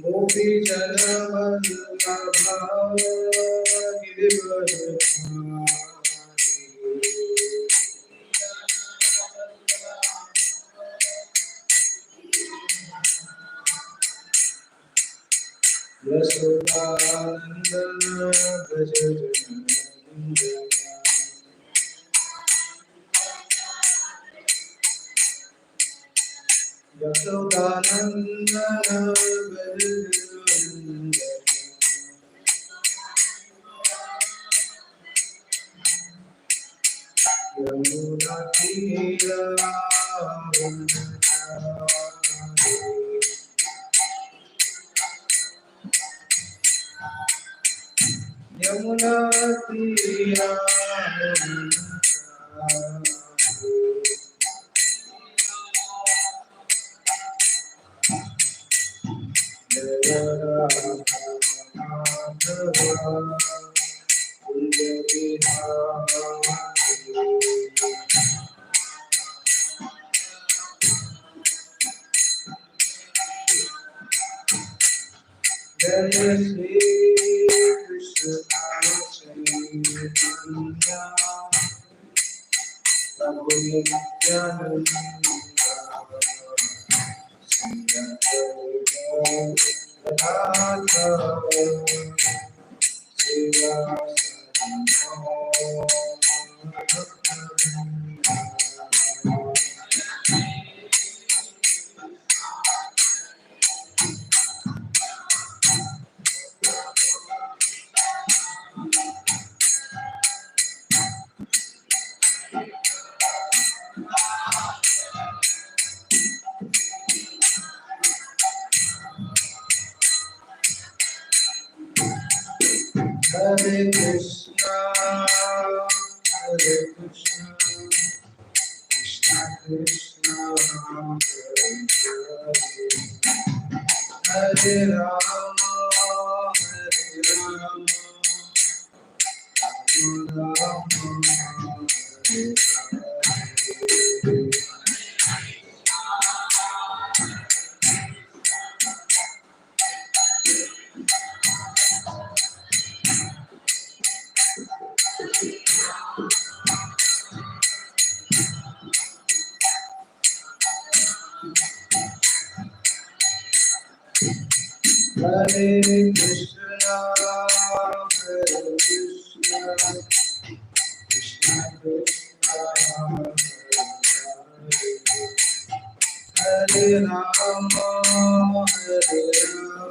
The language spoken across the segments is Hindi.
गोपी जन वल्लभ यशोदानंदन भज यशोदानंदन भज यमुना तीरा यमुना तीरा जय श्री कृष्ण चैतन्य प्रभु Nityanand Hare Krishna, Krishna Krishna, Hare Rama, Rama Rama, Hare Hare. Hare Krishna, Krishna Krishna, Hare Rama, Hare Rama, Rama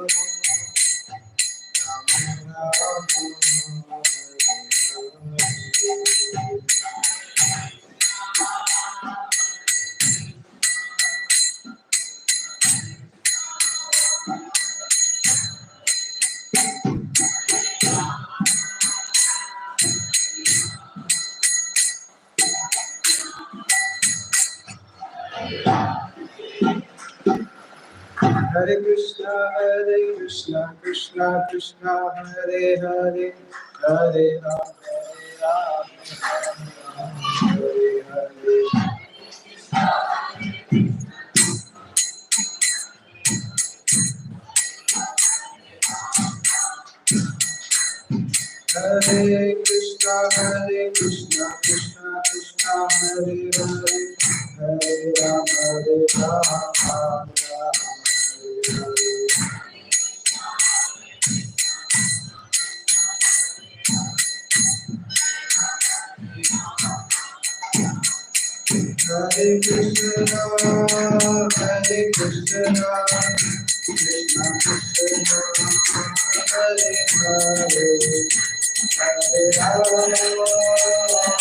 Hare Krishna, Krishna Krishna, Hare Hare, Hare Rama, Hare Hare. Hare Krishna, Krishna Krishna, Hare Hare, Hare Rama, Hare Hare Krishna, Krishna Krishna, Hare Hare, Hare Rama,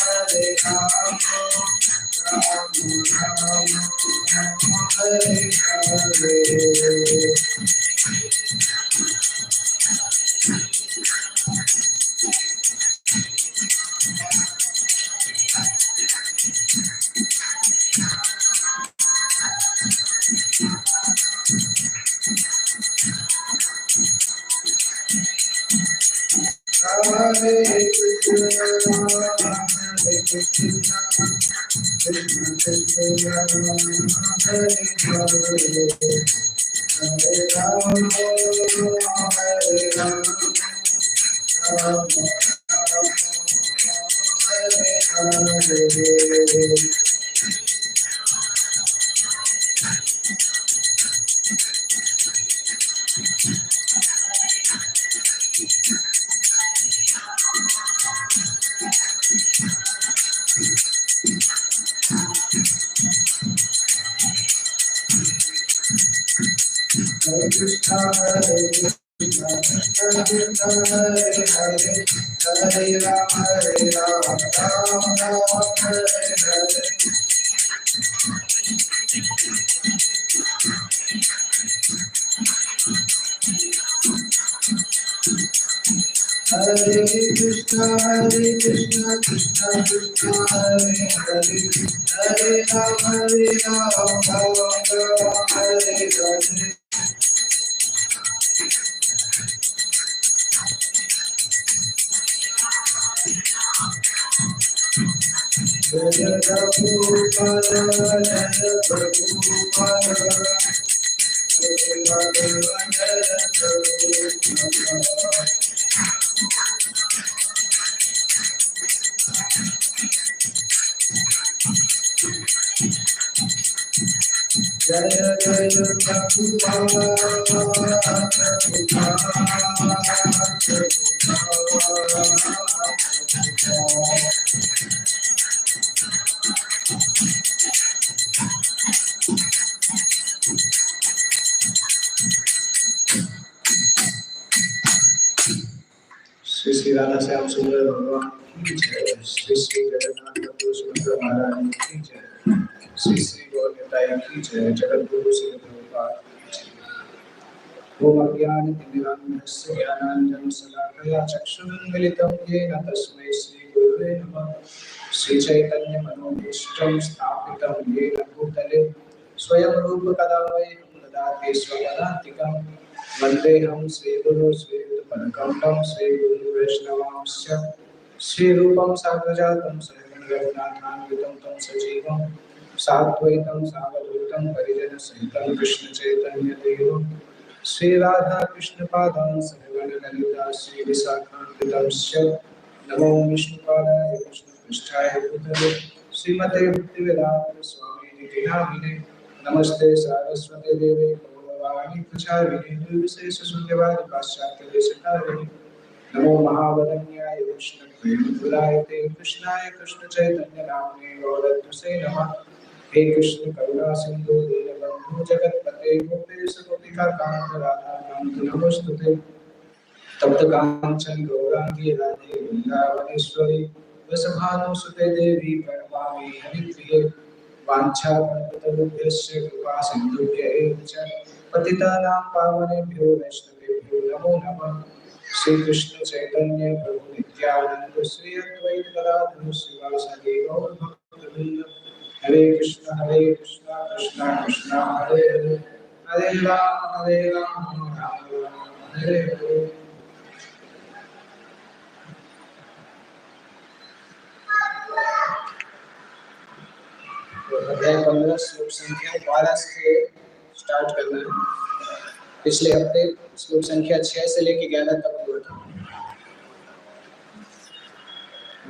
Hare Rama, Rama Rama, Hare Hare. Shri Shri Radha Shyam सुंदर भगवान की जय। श्री श्री जगन्नाथ प्रभु सुंदर महाराज की जय। श्री श्री गौरताई की जय। जगत गुरु श्री प्रभुपाद की जय। ओम अज्ञानतिमिरान्धस्य ज्ञानाञ्जनशलाकया चक्षुरुन्मीलितं येन तस्मै श्री गुरुवे नमः। श्री चैतन्य मनोभीष्टं स्थापितं येन भूतले स्वयं रूप कदा मह्यं ददाति स्वपदान्तिकं। वन्देऽहं श्रीगुरु श्रीयुतपदकमलं श्रीगुरुवैष्णवांश्च श्रीरूपं साग्रजातं सहगण रघुनाथान्वितं तं सजीवं साद्वैतं सावधूतं परिजनसहितं कृष्णचैतन्यदेवं श्री राधा कृष्ण पादान् सहगण ललिता श्री विशाखान्वितंश्च नमो विष्णुपादाय कृष्णपृष्ठाय भूतले श्रीमते भक्तिवेदान्त स्वामिनिधि नामिने नमस्ते सारस्वती देवे गौरवाणी प्रचारिणे निर्विशेष शून्यवाद पाश्चात्य देशकारिणे नमो महावदन्याय कृष्णप्रेमफुलायते कृष्णाय कृष्ण चैतन्य नामने गौरत्वसे नमः। हे कृष्ण करुणा सिंधु दीनबंधु जगत्पते गोपेश गोपिका कांत राधा कांत नमोस्तुते। तप्त कांचन गौरांगी राधे वृंदावनेश्वरी वसभानुसुते देवी प्रणमामि हरिप्रिये। वाञ्छाकल्पतरुभ्यश्च कृपा सिन्धुभ्य एव च पतितानां पावनेभ्यो वैष्णवेभ्यो नमो नमः। श्री कृष्ण चैतन्य प्रभु नित्यानंद श्री अद्वैत गदाधर श्रीवासादि गौर भक्तवृंद। हरे कृष्ण कृष्ण कृष्ण हरे हरे हरे राम राम हरे हरे। अध्याय 15 श्लोक संख्या 12 से स्टार्ट करना है। पिछले हफ्ते श्लोक संख्या 6 से लेकर 11 तक हुआ था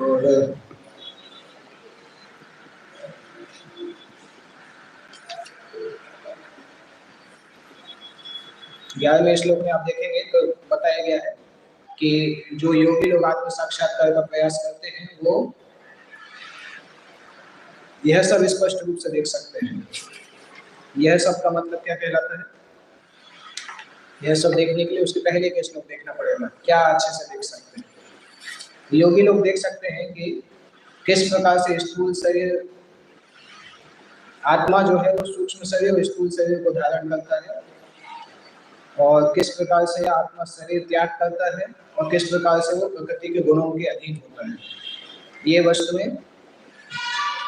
और 11वें श्लोक में आप देखेंगे तो बताया गया है कि जो योगी लोग आत्म साक्षात्कार का प्रयास करते हैं वो यह सब स्पष्ट रूप से देख सकते हैं। यह सब का मतलब क्या कहलाता है? यह सब देखने के लिए उसके पहले के श्लोक देखना पड़ेगा, क्या अच्छे से देख सकते हैं। योगी लोग देख सकते हैं कि किस प्रकार से स्थूल शरीर आत्मा जो है वो सूक्ष्म शरीर और स्थूल शरीर को धारण करता है और किस प्रकार से आत्मा शरीर त्याग करता है और किस प्रकार से वो प्रकृति के गुणों के अधीन होता है। ये वस्तु में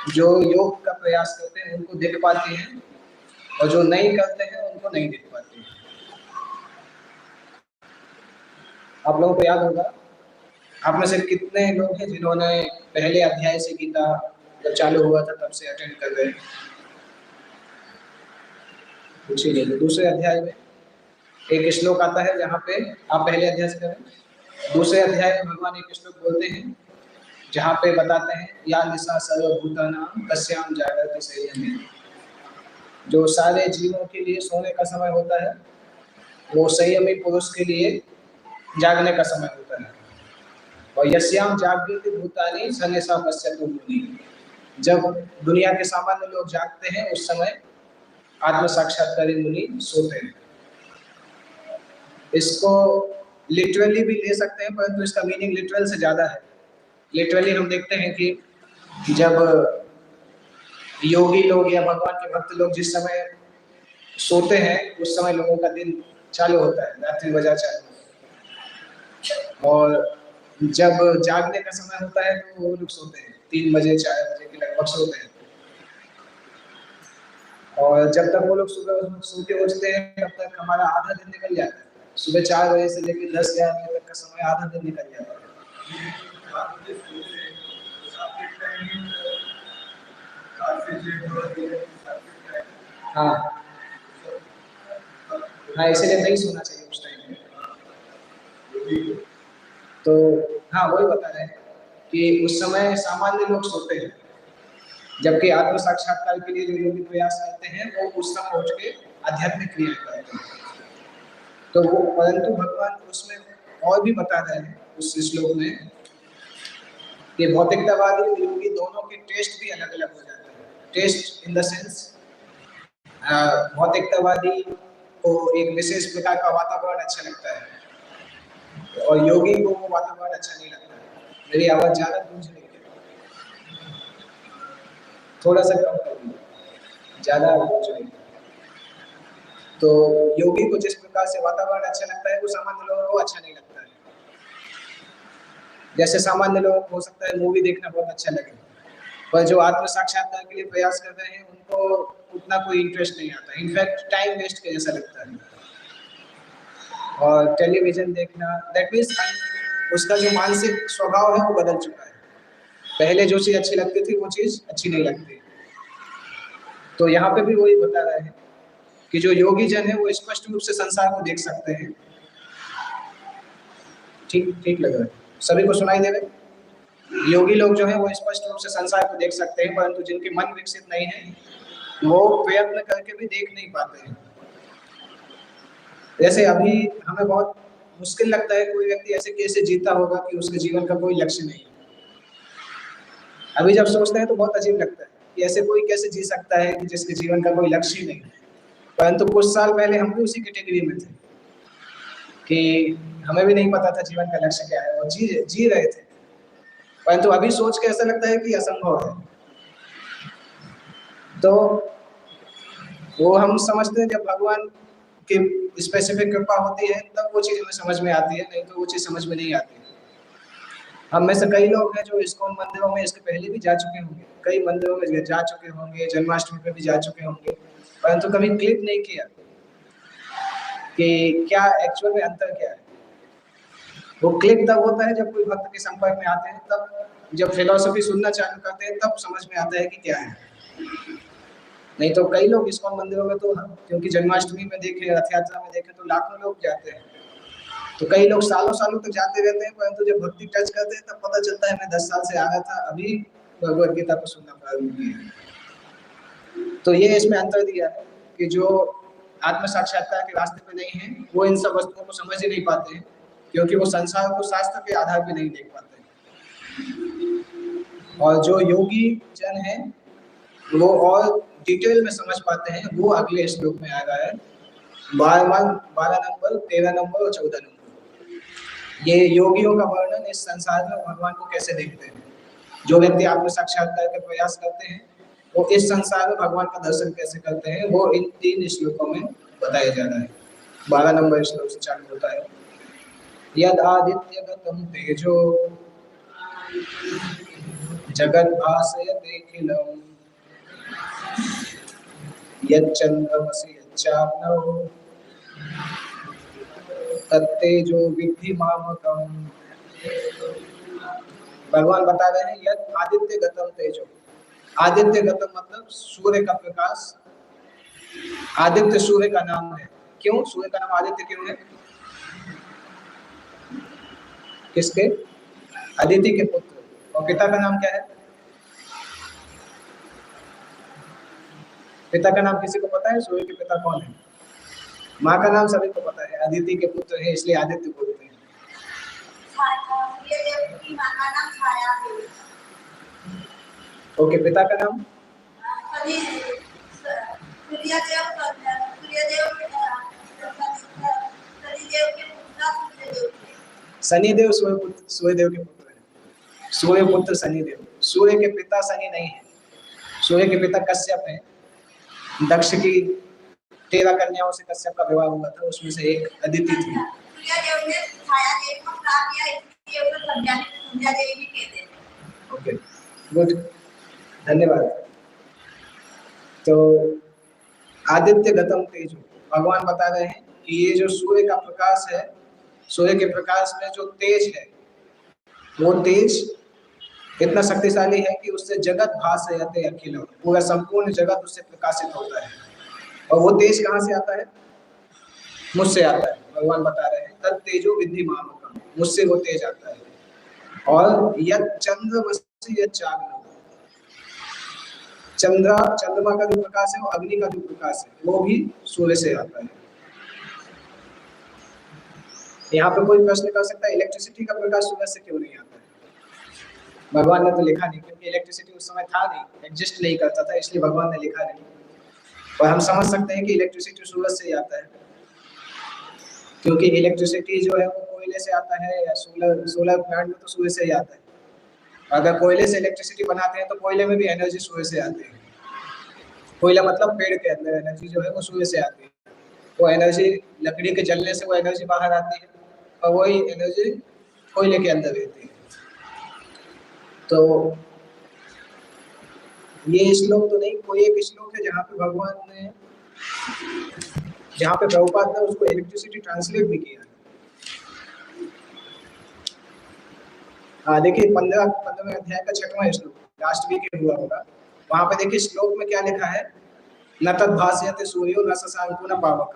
जो योग का प्रयास करते हैं उनको देख पाते हैं और जो नहीं करते हैं उनको नहीं देख पाते हैं। आप लोगों को याद होगा आप में से कितने लोग हैं जिन्होंने पहले अध्याय से गीता जब चालू हुआ था तब से अटेंड कर रहे हैं? कुछ ही नहीं। दूसरे अध्याय में एक श्लोक आता है जहाँ पे आप पहले अध्याय से करें। दूसरे अध्याय में भगवान एक श्लोक बोलते हैं जहाँ पे बताते हैं या निशा सर्वभूतानां तस्यां जागर्ति संयमे। जो सारे जीवों के लिए सोने का समय होता है वो संयमी पुरुष के लिए जागने का समय होता है। और यस्याम जागृति भूतानि सन्यसा पश्यतु मुनि। जब दुनिया के सामान्य लोग जागते हैं उस समय आत्म साक्षात्कारी मुनि सोते हैं। इसको लिटरली भी ले सकते हैं परंतु इसका मीनिंग लिटरल से ज्यादा है। लिटरली हम देखते हैं कि जब योगी लोग या भगवान के भक्त लोग जिस समय सोते हैं उस समय लोगों का दिन चालू होता है, रात्रि बजा चालू। और जब जागने का समय होता है तो वो लोग सोते हैं 3 बजे 4 बजे के लगभग सोते हैं। और जब तक वो लोग सुबह सो के उठते हैं तब तक हमारा आधा दिन निकल जाता है। सुबह 4 बजे से लेकर 10-11 बजे तक का समय आधा दिन निकल जाता है। हाँ हाँ, इसीलिए नहीं सोना चाहिए उस टाइम में। तो हाँ, वही बता रहे हैं कि उस समय सामान्य लोग सोते हैं, जबकि आत्म साक्षात्कार के लिए जो योगी प्रयास करते हैं वो उस समय उठ के आध्यात्मिक क्रिया करते हैं। तो वो परंतु भगवान उसमें और भी बता रहे हैं उस श्लोक में कि भौतिकतावादी और योगी दोनों के टेस्ट भी अलग अलग हो जाते हैं। टेस्ट इन द सेंस भौतिकतावादी को एक विशेष प्रकार का वातावरण अच्छा लगता है और योगी को वो वातावरण अच्छा नहीं लगता है। मेरी आवाज ज्यादा गूंज रही है, थोड़ा सा कम कर दीजिए, ज्यादा गूंज रही है। तो योगी को जिस प्रकार से वातावरण अच्छा लगता है वो सामान्य लोगों को अच्छा नहीं लगता है। जैसे सामान्य लोगों को हो सकता है मूवी देखना बहुत अच्छा लगे, पर जो आत्म साक्षात्कार के लिए प्रयास कर रहे हैं उनको उतना कोई इंटरेस्ट नहीं आता, इनफैक्ट टाइम वेस्ट के जैसा लगता है। और टेलीविजन देखना, दैट मीन्स उसका जो मानसिक स्वभाव है वो बदल चुका है। पहले जो चीज अच्छी लगती थी वो चीज अच्छी नहीं लगती। तो यहाँ पे भी वही बता रहे हैं कि जो योगी जन है वो स्पष्ट रूप से संसार को देख सकते हैं। ठीक ठीक लग रहा है, सभी को सुनाई दे रहा है? योगी लोग जो है वो स्पष्ट रूप से संसार को देख सकते हैं, परंतु जिनके मन विकसित नहीं है वो प्रयत्न करके भी देख नहीं पाते हैं। जैसे अभी हमें बहुत मुश्किल लगता है कोई व्यक्ति ऐसे कैसे जीता होगा कि उसके जीवन का कोई लक्ष्य नहीं। अभी जब सोचते हैं तो बहुत अजीब लगता है कि ऐसे कोई कैसे जी सकता है कि जिसके जीवन का कोई लक्ष्य ही नहीं। परंतु कुछ साल पहले हम भी उसी कैटेगरी में थे कि हमें भी नहीं पता था जीवन का लक्ष्य क्या है और जी रहे थे, परंतु अभी सोच के ऐसा लगता है कि असंभव है। तो वो हम समझते हैं जब भगवान की स्पेसिफिक कृपा होती है तब वो चीज हमें समझ में आती है, नहीं तो वो चीज समझ में नहीं आती। हम में से कई लोग हैं जो इस्कॉन मंदिरों में इसके पहले भी जा चुके होंगे, कई मंदिरों में जा चुके होंगे, जन्माष्टमी पे भी जा चुके होंगे, परंतु कभी क्लिक नहीं किया कि क्या एक्चुअल में अंतर क्या है। वो क्लिक तब होता है जब कोई भक्त के संपर्क में आते हैं, तब जब फिलॉसफी सुनना चालू करते हैं तब समझ में आता है कि क्या है। नहीं तो कई लोग इस्कॉन मंदिरों में तो क्योंकि जन्माष्टमी में देखे, रथ यात्रा में देखे तो लाखों लोग जाते हैं, तो कई लोग सालों सालों तक जाते रहते हैं, परंतु जब भक्ति टच करते हैं तब पता चलता है मैं 10 साल से आ रहा था, अभी भगवद गीता को सुनना प्रारंभ किया। तो ये इसमें अंतर दिया है कि जो आत्म साक्षात्कार के रास्ते पे नहीं है वो इन सब वस्तुओं को समझ ही नहीं पाते हैं, क्योंकि वो संसार को शास्त्र के आधार पे नहीं देख पाते। और जो योगी जन है वो और डिटेल में समझ पाते हैं, वो अगले श्लोक में आ रहा है 12 नंबर, 13 नंबर और 14 नंबर। ये योगियों का वर्णन इस संसार में भगवान को कैसे देखते हैं। जो व्यक्ति आत्म साक्षात्कार का प्रयास करते हैं वो इस संसार में भगवान का दर्शन कैसे करते हैं, वो इन 3 श्लोकों में बताया जा रहा है। 12 नंबर श्लोक से चालू होता है। यद आदित्यगतं तेजो जगद्भासयतेऽखिलम् यच्चन्द्रमसि यच्चाग्नौ तत्तेजो विद्धि मामकम्। भगवान बता रहे हैं यद आदित्य गतम तेजो। आदित्य गतम मतलब सूर्य का प्रकाश। आदित्य सूर्य का नाम है। क्यों सूर्य का नाम आदित्य क्यों है? किसके? अदिति के पुत्र। और पिता का नाम क्या है? पिता का नाम किसी को पता है? सूर्य के पिता कौन है? माँ का नाम सभी को पता है, अदिति के पुत्र है इसलिए आदित्य बोलते हैं। ओके, पिता का नाम? शनिदेव सूर्यदेव के पुत्र है। सूर्य पुत्र शनिदेव। सूर्य के पिता शनि नहीं है, सूर्य के पिता कश्यप है। दक्ष की 13 कन्याओं से कश्यप का विवाह हुआ था, उसमें से एक अदिति थी। ओके, गुड, धन्यवाद। तो आदित्य गतम तेज, भगवान बता रहे हैं कि ये जो सूर्य का प्रकाश है, सूर्य के प्रकाश में जो तेज है, वो तेज इतना शक्तिशाली है कि उससे जगत भासयते अखिलम, पूरा संपूर्ण जगत उससे प्रकाशित होता है। और वो तेज कहाँ से आता है? मुझसे आता है। भगवान बता रहे हैं तद तेजो विद्धि मामकम, मुझसे वो तेज आता है। और यद चंद्रमसि यद चाग्नम, चंद्रमा का जो प्रकाश है, वो अग्नि का जो प्रकाश है, वो भी सूर्य से आता है। यहाँ पे कोई प्रश्न कर सकता है इलेक्ट्रिसिटी का प्रकाश सूरज से क्यों नहीं आता है? भगवान ने तो लिखा नहीं, क्योंकि इलेक्ट्रिसिटी उस समय था नहीं, एग्जिस्ट नहीं करता था, इसलिए भगवान ने लिखा नहीं। और हम समझ सकते हैं कि इलेक्ट्रिसिटी सूरज से ही आता है, क्योंकि इलेक्ट्रिसिटी जो है वो कोयले से आता है, या सोलर प्लांट में तो सूर्य से ही आता है। अगर कोयले से इलेक्ट्रिसिटी बनाते हैं तो कोयले में भी एनर्जी सूर्य से आती है। कोयला मतलब पेड़ के अंदर एनर्जी जो है वो सूर्य से आती है। वो एनर्जी लकड़ी के जलने से वो एनर्जी बाहर आती है, और वही एनर्जी कोयले के अंदर रहती है। तो ये श्लोक तो नहीं, कोई एक श्लोक है जहाँ पे भगवान ने, जहाँ पे प्रभुपाद ने उसको इलेक्ट्रिसिटी ट्रांसलेट भी किया है। देखिए 15वें अध्याय का 6वां श्लोक, लास्ट वीक हुआ होगा। वहां पे देखिए श्लोक में क्या लिखा है, न तद भास्यते सूर्यो न शशांको न पावक।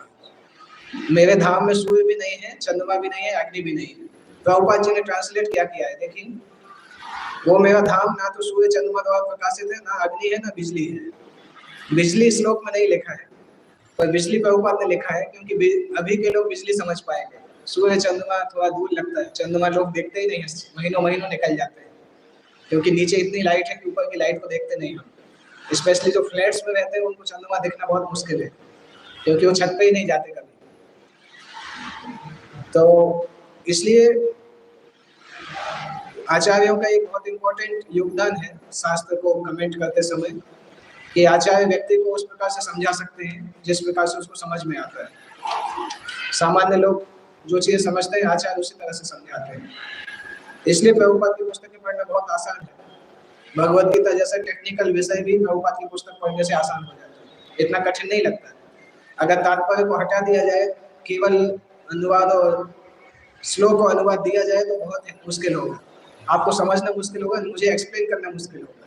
मेरे धाम में सूर्य भी नहीं है, चंद्रमा भी नहीं है, अग्नि भी नहीं है। प्रभुपाद जी ने ट्रांसलेट क्या किया है, देखिए वो मेरा धाम ना तो सूर्य चंद्रमा द्वारा प्रकाशित है, ना अग्नि है, ना बिजली है। बिजली श्लोक में नहीं लिखा है, पर बिजली प्रभुपाद ने लिखा है, क्योंकि अभी के लोग बिजली समझ पाएंगे। सूर्य चंद्रमा थोड़ा दूर लगता है, चंद्रमा लोग देखते ही नहीं है, महीनों महीनों निकल जाते हैं, क्योंकि नीचे इतनी लाइट है कि ऊपर की लाइट को देखते नहीं हम। स्पेशली जो फ्लैट्स में रहते हैं उनको चंद्रमा देखना बहुत मुश्किल है, क्योंकि वो छत पे ही नहीं जाते कभी। तो इसलिए आचार्यों का एक बहुत इंपॉर्टेंट योगदान है शास्त्र को कमेंट करते समय, कि आचार्य व्यक्ति को उस प्रकार से समझा सकते हैं जिस प्रकार से उसको समझ में आता है। सामान्य लोग जो चीजें समझते हैं, आचार्य उसी तरह से समझाते हैं। इसलिए प्रभुपाद की पुस्तकें पढ़ना बहुत आसान है। भगवद गीता जैसा टेक्निकल विषय भी प्रभुपाद की पुस्तक पढ़ने से आसान हो जाता है, इतना कठिन नहीं लगता। अगर तात्पर्य को हटा दिया जाए, केवल अनुवाद और श्लोक को अनुवाद दिया जाए तो बहुत मुश्किल होगा, आपको समझना मुश्किल होगा, मुझे एक्सप्लेन करना मुश्किल होगा।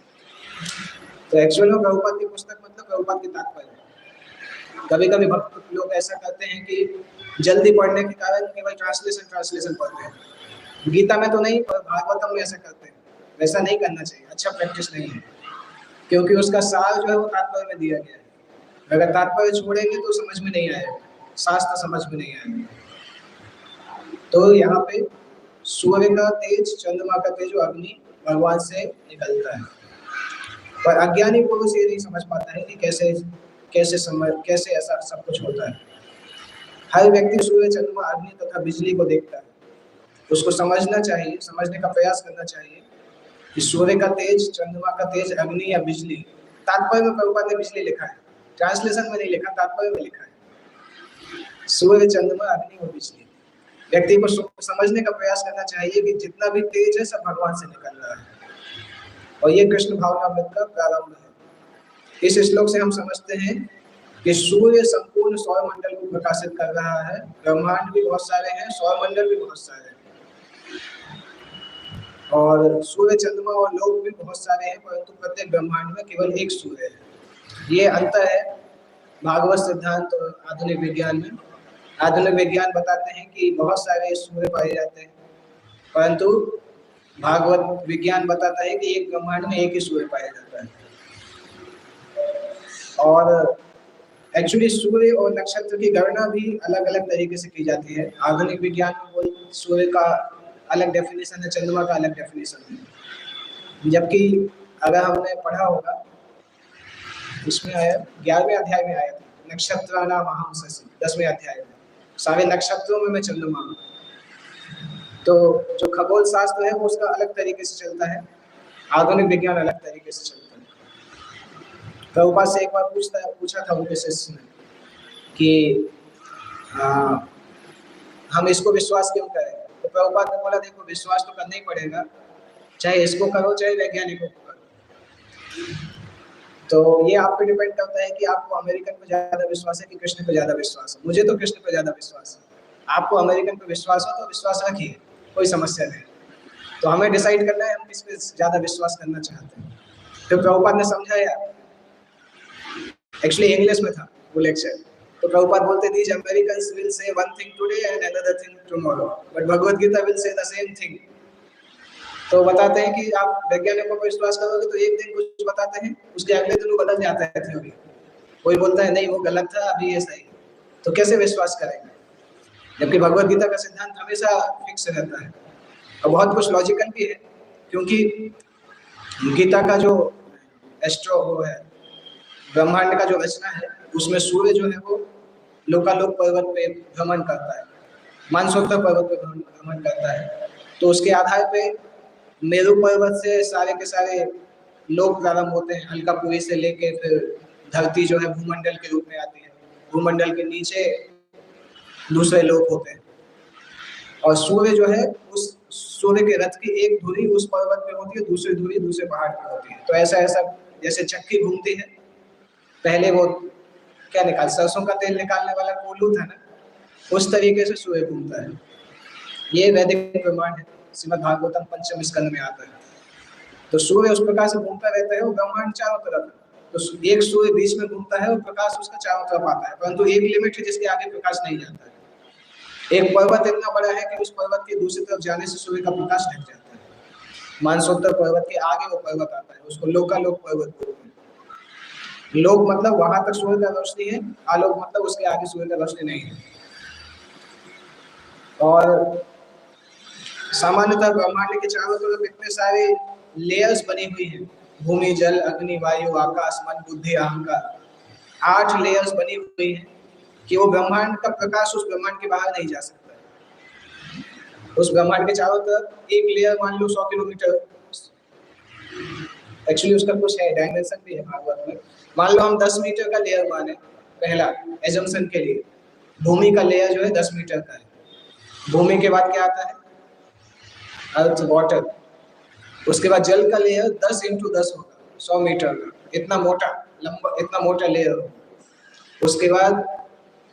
तो एक्चुअल में प्रभुपाद की पुस्तक मतलब प्रभुपाद की तात्पर्य। कभी कभी भक्त लोग ऐसा करते हैं कि जल्दी पढ़ने के कारण केवल ट्रांसलेशन पढ़ते हैं। गीता में तो नहीं, पर भागवतम में ऐसा करते हैं। वैसा नहीं करना चाहिए, अच्छा प्रैक्टिस नहीं है, क्योंकि उसका सार जो है वो तात्पर्य में दिया गया है। अगर तात्पर्य छोड़ेंगे तो समझ में नहीं आएगा, शास्त्र समझ में नहीं आएगा। तो यहाँ पे सूर्य का तेज, चंद्रमा का तेज, अग्नि भगवान से निकलता है, पर अज्ञानी पुरुष ये नहीं समझ पाता है कि कैसे ऐसा सब कुछ होता है। हर व्यक्ति सूर्य, चंद्रमा, अग्नि तथा बिजली को देखता है, उसको समझना चाहिए, समझने का प्रयास करना चाहिए कि सूर्य का तेज, चंद्रमा का तेज, अग्नि या बिजली। तात्पर्य में प्रभुपाद ने बिजली लिखा है, ट्रांसलेशन में नहीं लिखा, तात्पर्य में लिखा है सूर्य, चंद्रमा, अग्नि और बिजली। व्यक्ति को समझने का प्रयास करना चाहिए कि जितना भी तेज है सब भगवान से निकल रहा है, और ये कृष्ण भावनामृत का प्रारंभ है। इस श्लोक से हम समझते हैं कि सूर्य संपूर्ण सौर मंडल को प्रकाशित कर रहा है। ब्रह्मांड भी बहुत सारे हैं, सौर मंडल भी बहुत सारे हैं। और सूर्य, चंद्रमा और लोग भी बहुत सारे हैं, परंतु प्रत्येक ब्रह्मांड में केवल एक सूर्य है। ये अंतर है भागवत सिद्धांत और आधुनिक विज्ञान में। आधुनिक विज्ञान बताते हैं कि बहुत सारे सूर्य पाए जाते हैं, परंतु भागवत विज्ञान बताता है कि एक ब्रह्मांड में एक ही सूर्य पाया जाता है। और एक्चुअली सूर्य और नक्षत्र की गणना भी अलग अलग तरीके से की जाती है। आधुनिक विज्ञान में वो सूर्य का अलग डेफिनेशन है, चंद्रमा का अलग डेफिनेशन है। जबकि अगर हमने पढ़ा होगा, इसमें आया 11वें अध्याय में आया था, नक्षत्राणाम अहं शशि, 10वें अध्याय में, सारे नक्षत्रों में मैं चंद्रमा हूँ। तो जो खगोल शास्त्र है वो उसका अलग तरीके से चलता है, आधुनिक विज्ञान अलग तरीके से चलता है। प्रभुपाद से एक बार पूछा था उनके शिष्य ने कि हम इसको विश्वास क्यों करें, तो प्रभुपाद ने बोला देखो विश्वास तो करना ही पड़ेगा, चाहे इसको करो चाहे वैज्ञानिकों को करो। तो ये आप पे डिपेंड करता है कि आपको अमेरिकन पे ज्यादा विश्वास है कि कृष्ण पे ज्यादा विश्वास है। मुझे तो कृष्ण पे ज्यादा विश्वास है, आपको अमेरिकन पे विश्वास हो तो विश्वास रखिए, कोई समस्या नहीं। तो हमें डिसाइड करना है हम किस पे ज्यादा विश्वास करना चाहते हैं। तो प्रभुपाद ने समझाया, एक्चुअली इंग्लिश में था वो लेक्चर, तो प्रभुपाद बोलते these Americans will say one thing today and another thing tomorrow, but Bhagavad Gita will say the same thing. तो बताते हैं कि आप वैज्ञानिकों पर विश्वास करोगे तो एक दिन कुछ बताते हैं, उसके अगले दिन वो बदल जाता है थ्योरी। कोई बोलता है नहीं वो गलत था, अभी ये सही। तो कैसे विश्वास करेंगे, जबकि भगवद गीता का सिद्धांत हमेशा फिक्स रहता है। और बहुत कुछ लॉजिकल भी है, क्योंकि गीता का जो एस्ट्रो वो है, ब्रह्मांड का जो रचना है, उसमें सूर्य जो है वो लोकालोक पर्वत पे भ्रमण करता है, मानसरोवर पर्वत पे भ्रमण करता है। तो उसके आधार पे मेरू पर्वत से सारे के सारे लोक प्रारंभ होते हैं, अलकापुरी से लेके फिर धरती जो है भूमंडल के रूप में आती है, भूमंडल के नीचे दूसरे लोक होते हैं। और सूर्य जो है उस सूर्य के रथ की एक धुरी उस पर्वत पे होती है, दूसरी धुरी दूसरे पहाड़ पे होती है। तो ऐसा ऐसा जैसे चक्की घूमती है, पहले वो क्या निकाल सरसों का तेल निकालने वाला कोल्हू था ना, उस तरीके से सूर्य घूमता है। ये वैदिक ब्रह्मांड है, श्रीमद् भागवतम पंचम स्कंद में आता है। तो सूर्य उस प्रकार से घूमता रहता है, वो ब्रह्मांड चारों तरफ है। तो एक सूर्य बीच में घूमता है और प्रकाश उसका चारों तरफ आता है, परंतु एक लिमिट है जिसके आगे प्रकाश नहीं जाता है। एक पर्वत इतना बड़ा है कि उस पर्वत के दूसरी तरफ जाने से सूर्य का प्रकाश ढक जाता है। मानसरोवर पर्वत के आगे वो पर्वत आता है, उसको लोकालोक पर्वत बोलते हैं। लोक मतलब वहां तक सूर्य का रोशनी है, आलोक मतलब उसके आगे सूर्य का रोशनी नहीं है। और सामान्यतः ब्रह्मांड के चारों तरफ इतने सारे लेयर्स बनी हुई हैं, भूमि, जल, अग्नि, वायु, आकाश, मन, बुद्धि, अहंकार, 8 लेयर्स बनी हुई हैं कि वो ब्रह्मांड का प्रकाश उस ब्रह्मांड के बाहर नहीं जा सकता। उस ब्रह्मांड के चारों तरफ एक लेयर मान लो 100 किलोमीटर, एक्चुअली उसका कुछ है डायमेंशन भी है भागवत में। मान लो हम 10 मीटर का लेयर माने, पहला एजम्पशन के लिए भूमि का लेयर जो है 10 मीटर का है। भूमि के बाद क्या आता है, अर्थ, वाटर। उसके बाद जल का लेयर 10 × 10 होगा, 100 मीटर का, इतना मोटा, लंबा, इतना मोटा लेयर होगा। उसके बाद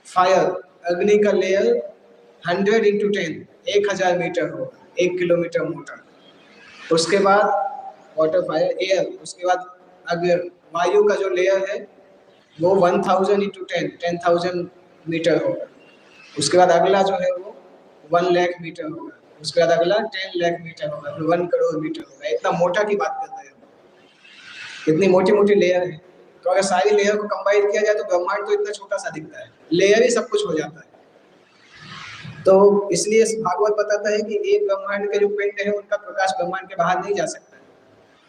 फायर, अग्नि का लेयर 100 × 10, 1000 मीटर होगा, 1 किलोमीटर मोटा। उसके बाद वाटर, फायर, एयर। उसके बाद अगर वायु का जो लेयर है वो 1000 × 10, 10,000 मीटर होगा। उसके बाद अगला जो है वो 1 लाख मीटर होगा। उसके बाद अगला 10 लाख मीटर होगा, फिर 1 करोड़ मीटर होगा। इतना मोटा की बात कर रहे हैं, इतनी मोटी मोटी लेयर है। तो अगर सारी लेयर को कंबाइन किया जाए तो ब्रह्मांड तो इतना छोटा सा दिखता है, लेयर ही सब कुछ हो जाता है। तो इसलिए भागवत बताता है कि एक ब्रह्मांड के जो पिंड है उनका प्रकाश ब्रह्मांड के बाहर नहीं जा सकता है,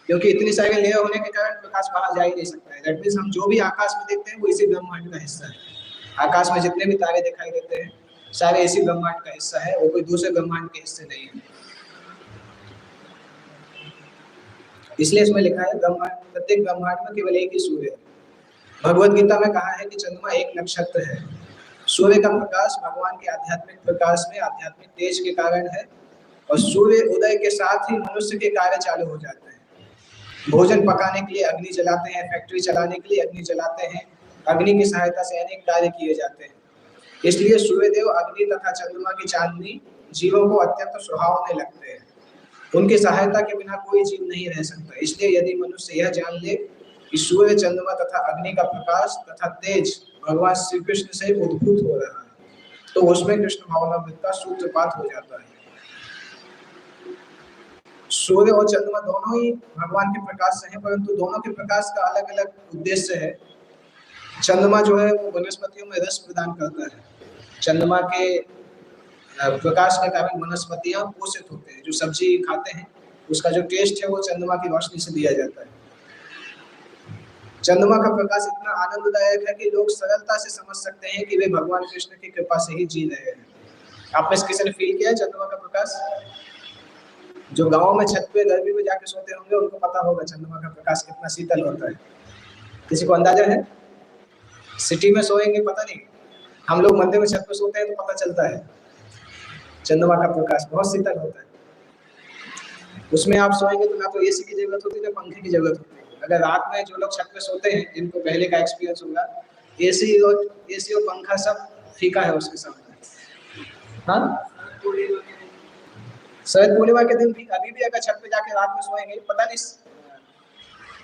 क्योंकि इतनी सारी लेयर होने के कारण प्रकाश बाहर जा ही नहीं सकता है। दैट मीन्स हम जो भी आकाश में देखते हैं वो इसी ब्रह्मांड का हिस्सा है। आकाश में जितने भी तारे दिखाई देते हैं सारे इसी ब्रह्मांड का हिस्सा है, वो कोई दूसरे ब्रह्मांड के हिस्से नहीं है। इसलिए इसमें लिखा है ब्रह्मांड, प्रत्येक ब्रह्मांड में केवल एक ही सूर्य है। भगवद गीता में कहा है कि चंद्रमा एक नक्षत्र है। सूर्य का प्रकाश भगवान के आध्यात्मिक प्रकाश में आध्यात्मिक तेज के कारण है, और सूर्य उदय के साथ ही मनुष्य के कार्य चालू हो जाते हैं। भोजन पकाने के लिए अग्नि जलाते हैं, फैक्ट्री चलाने के लिए अग्नि जलाते हैं, अग्नि की सहायता से अनेक कार्य किए जाते हैं। इसलिए सूर्यदेव, अग्नि तथा चंद्रमा की चांदनी जीवों को अत्यंत सुहावने लगते हैं। उनकी सहायता के बिना कोई जीव नहीं रह सकता। इसलिए यदि मनुष्य यह जान ले कि सूर्य, चंद्रमा तथा अग्नि का प्रकाश तथा तेज भगवान श्री कृष्ण से उद्भूत हो रहा है, तो उसमें कृष्ण भावनामृत का सूत्रपात हो जाता है। सूर्य और चंद्रमा दोनों ही भगवान के प्रकाश से हैं, परंतु दोनों के प्रकाश का अलग अलग उद्देश्य है। चंद्रमा जो है वो वनस्पतियों में रस प्रदान करता है। चंद्रमा के प्रकाश के कारण वनस्पतियां पोषित होते हैं। जो सब्जी खाते हैं उसका जो टेस्ट है वो चंद्रमा की रोशनी से दिया जाता है। चंद्रमा का प्रकाश इतना आनंददायक है कि लोग सरलता से समझ सकते हैं कि वे भगवान कृष्ण की कृपा से ही जी रहे हैं। आप में से किसी ने फील किया है चंद्रमा का प्रकाश? जो गांव में छत पे गर्मी में जाके सोते होंगे उनको पता होगा चंद्रमा का प्रकाश कितना शीतल होता है। किसी को अंदाजा है? सिटी में सोएंगे पता नहीं, हम लोग मंदिर में छत पे सोते हैं तो पता चलता है चंद्रमा का प्रकाश बहुत शीतल होता है। उसमें आप सोएंगे तो ना तो एसी की जरूरत होती है ना पंखे की जरूरत होती है। अगर रात में जो लोग छत पे सोते हैं जिनको पहले का एक्सपीरियंस होगा, एसी और पंखा सब फीका है उसके सामने। हाँ, शरद पूर्णिमा के दिन भी अभी भी अगर छत पे जाके रात में सोएंगे, पता नहीं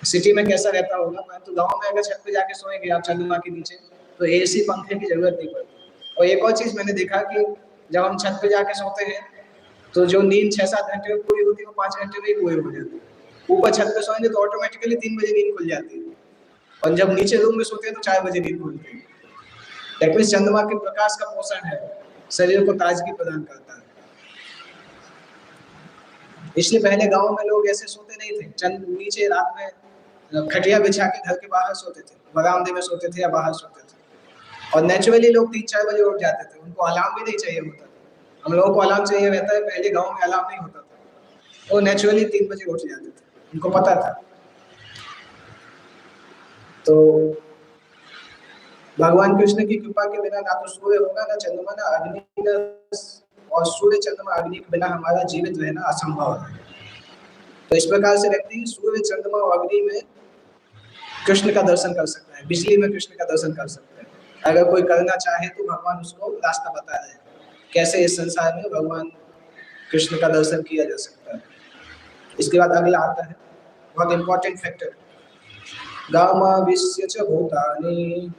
सिटी में कैसा रहता होगा, परंतु गांव में अगर छत पे जाके सोएंगे आप चंद्रमा के नीचे तो एसी पंखे की जरूरत नहीं पड़ती। और एक और चीज मैंने देखा कि जब हम छत पे जाके सोते हैं तो जो नींद 6-7 घंटे में पूरी होती है वो 5 घंटे में ही पूरी हो जाती है। ऊपर छत पे सोएंगे तो ऑटोमेटिकली 3 बजे नींद खुल जाती है, और जब नीचे रूम में सोते हैं तो 4 बजे नींद खुलती है। दैट मींस चंद्रमा के प्रकाश का पोषण है, शरीर को ताजगी प्रदान करता है। इसलिए पहले गांव में लोग ऐसे सोते नहीं थे, चंद नीचे रात में खटिया बिछा के घर के बाहर सोते थे, बरामदे में सोते थे या बाहर सोते थे, और नेचुरली लोग 3-4 बजे उठ जाते थे। उनको अलार्म भी नहीं चाहिए होता था। हम लोगों को अलार्म चाहिए रहता है, पहले गांव में अलार्म नहीं होता था, वो नेचुरली 3 बजे उठ जाते थे, उनको पता था। तो भगवान कृष्ण की कृपा के बिना ना तो सूर्य होगा, ना चंद्रमा, ना अग्नि, ना और सूर्य, चंद्रमा, अग्नि के बिना हमारा जीवित रहना असंभव है। तो इस प्रकार से व्यक्ति सूर्य, चंद्रमा और अग्नि में कृष्ण का दर्शन कर सकता है, बिजली में कृष्ण का दर्शन कर सकता है। अगर कोई करना चाहे तो भगवान उसको रास्ता बता रहे हैं कैसे इस संसार में भगवान कृष्ण का दर्शन किया जा सकता है। इसके बाद अगला आता है बहुत इंपॉर्टेंट फैक्टर, गामाविश्य च भूतानि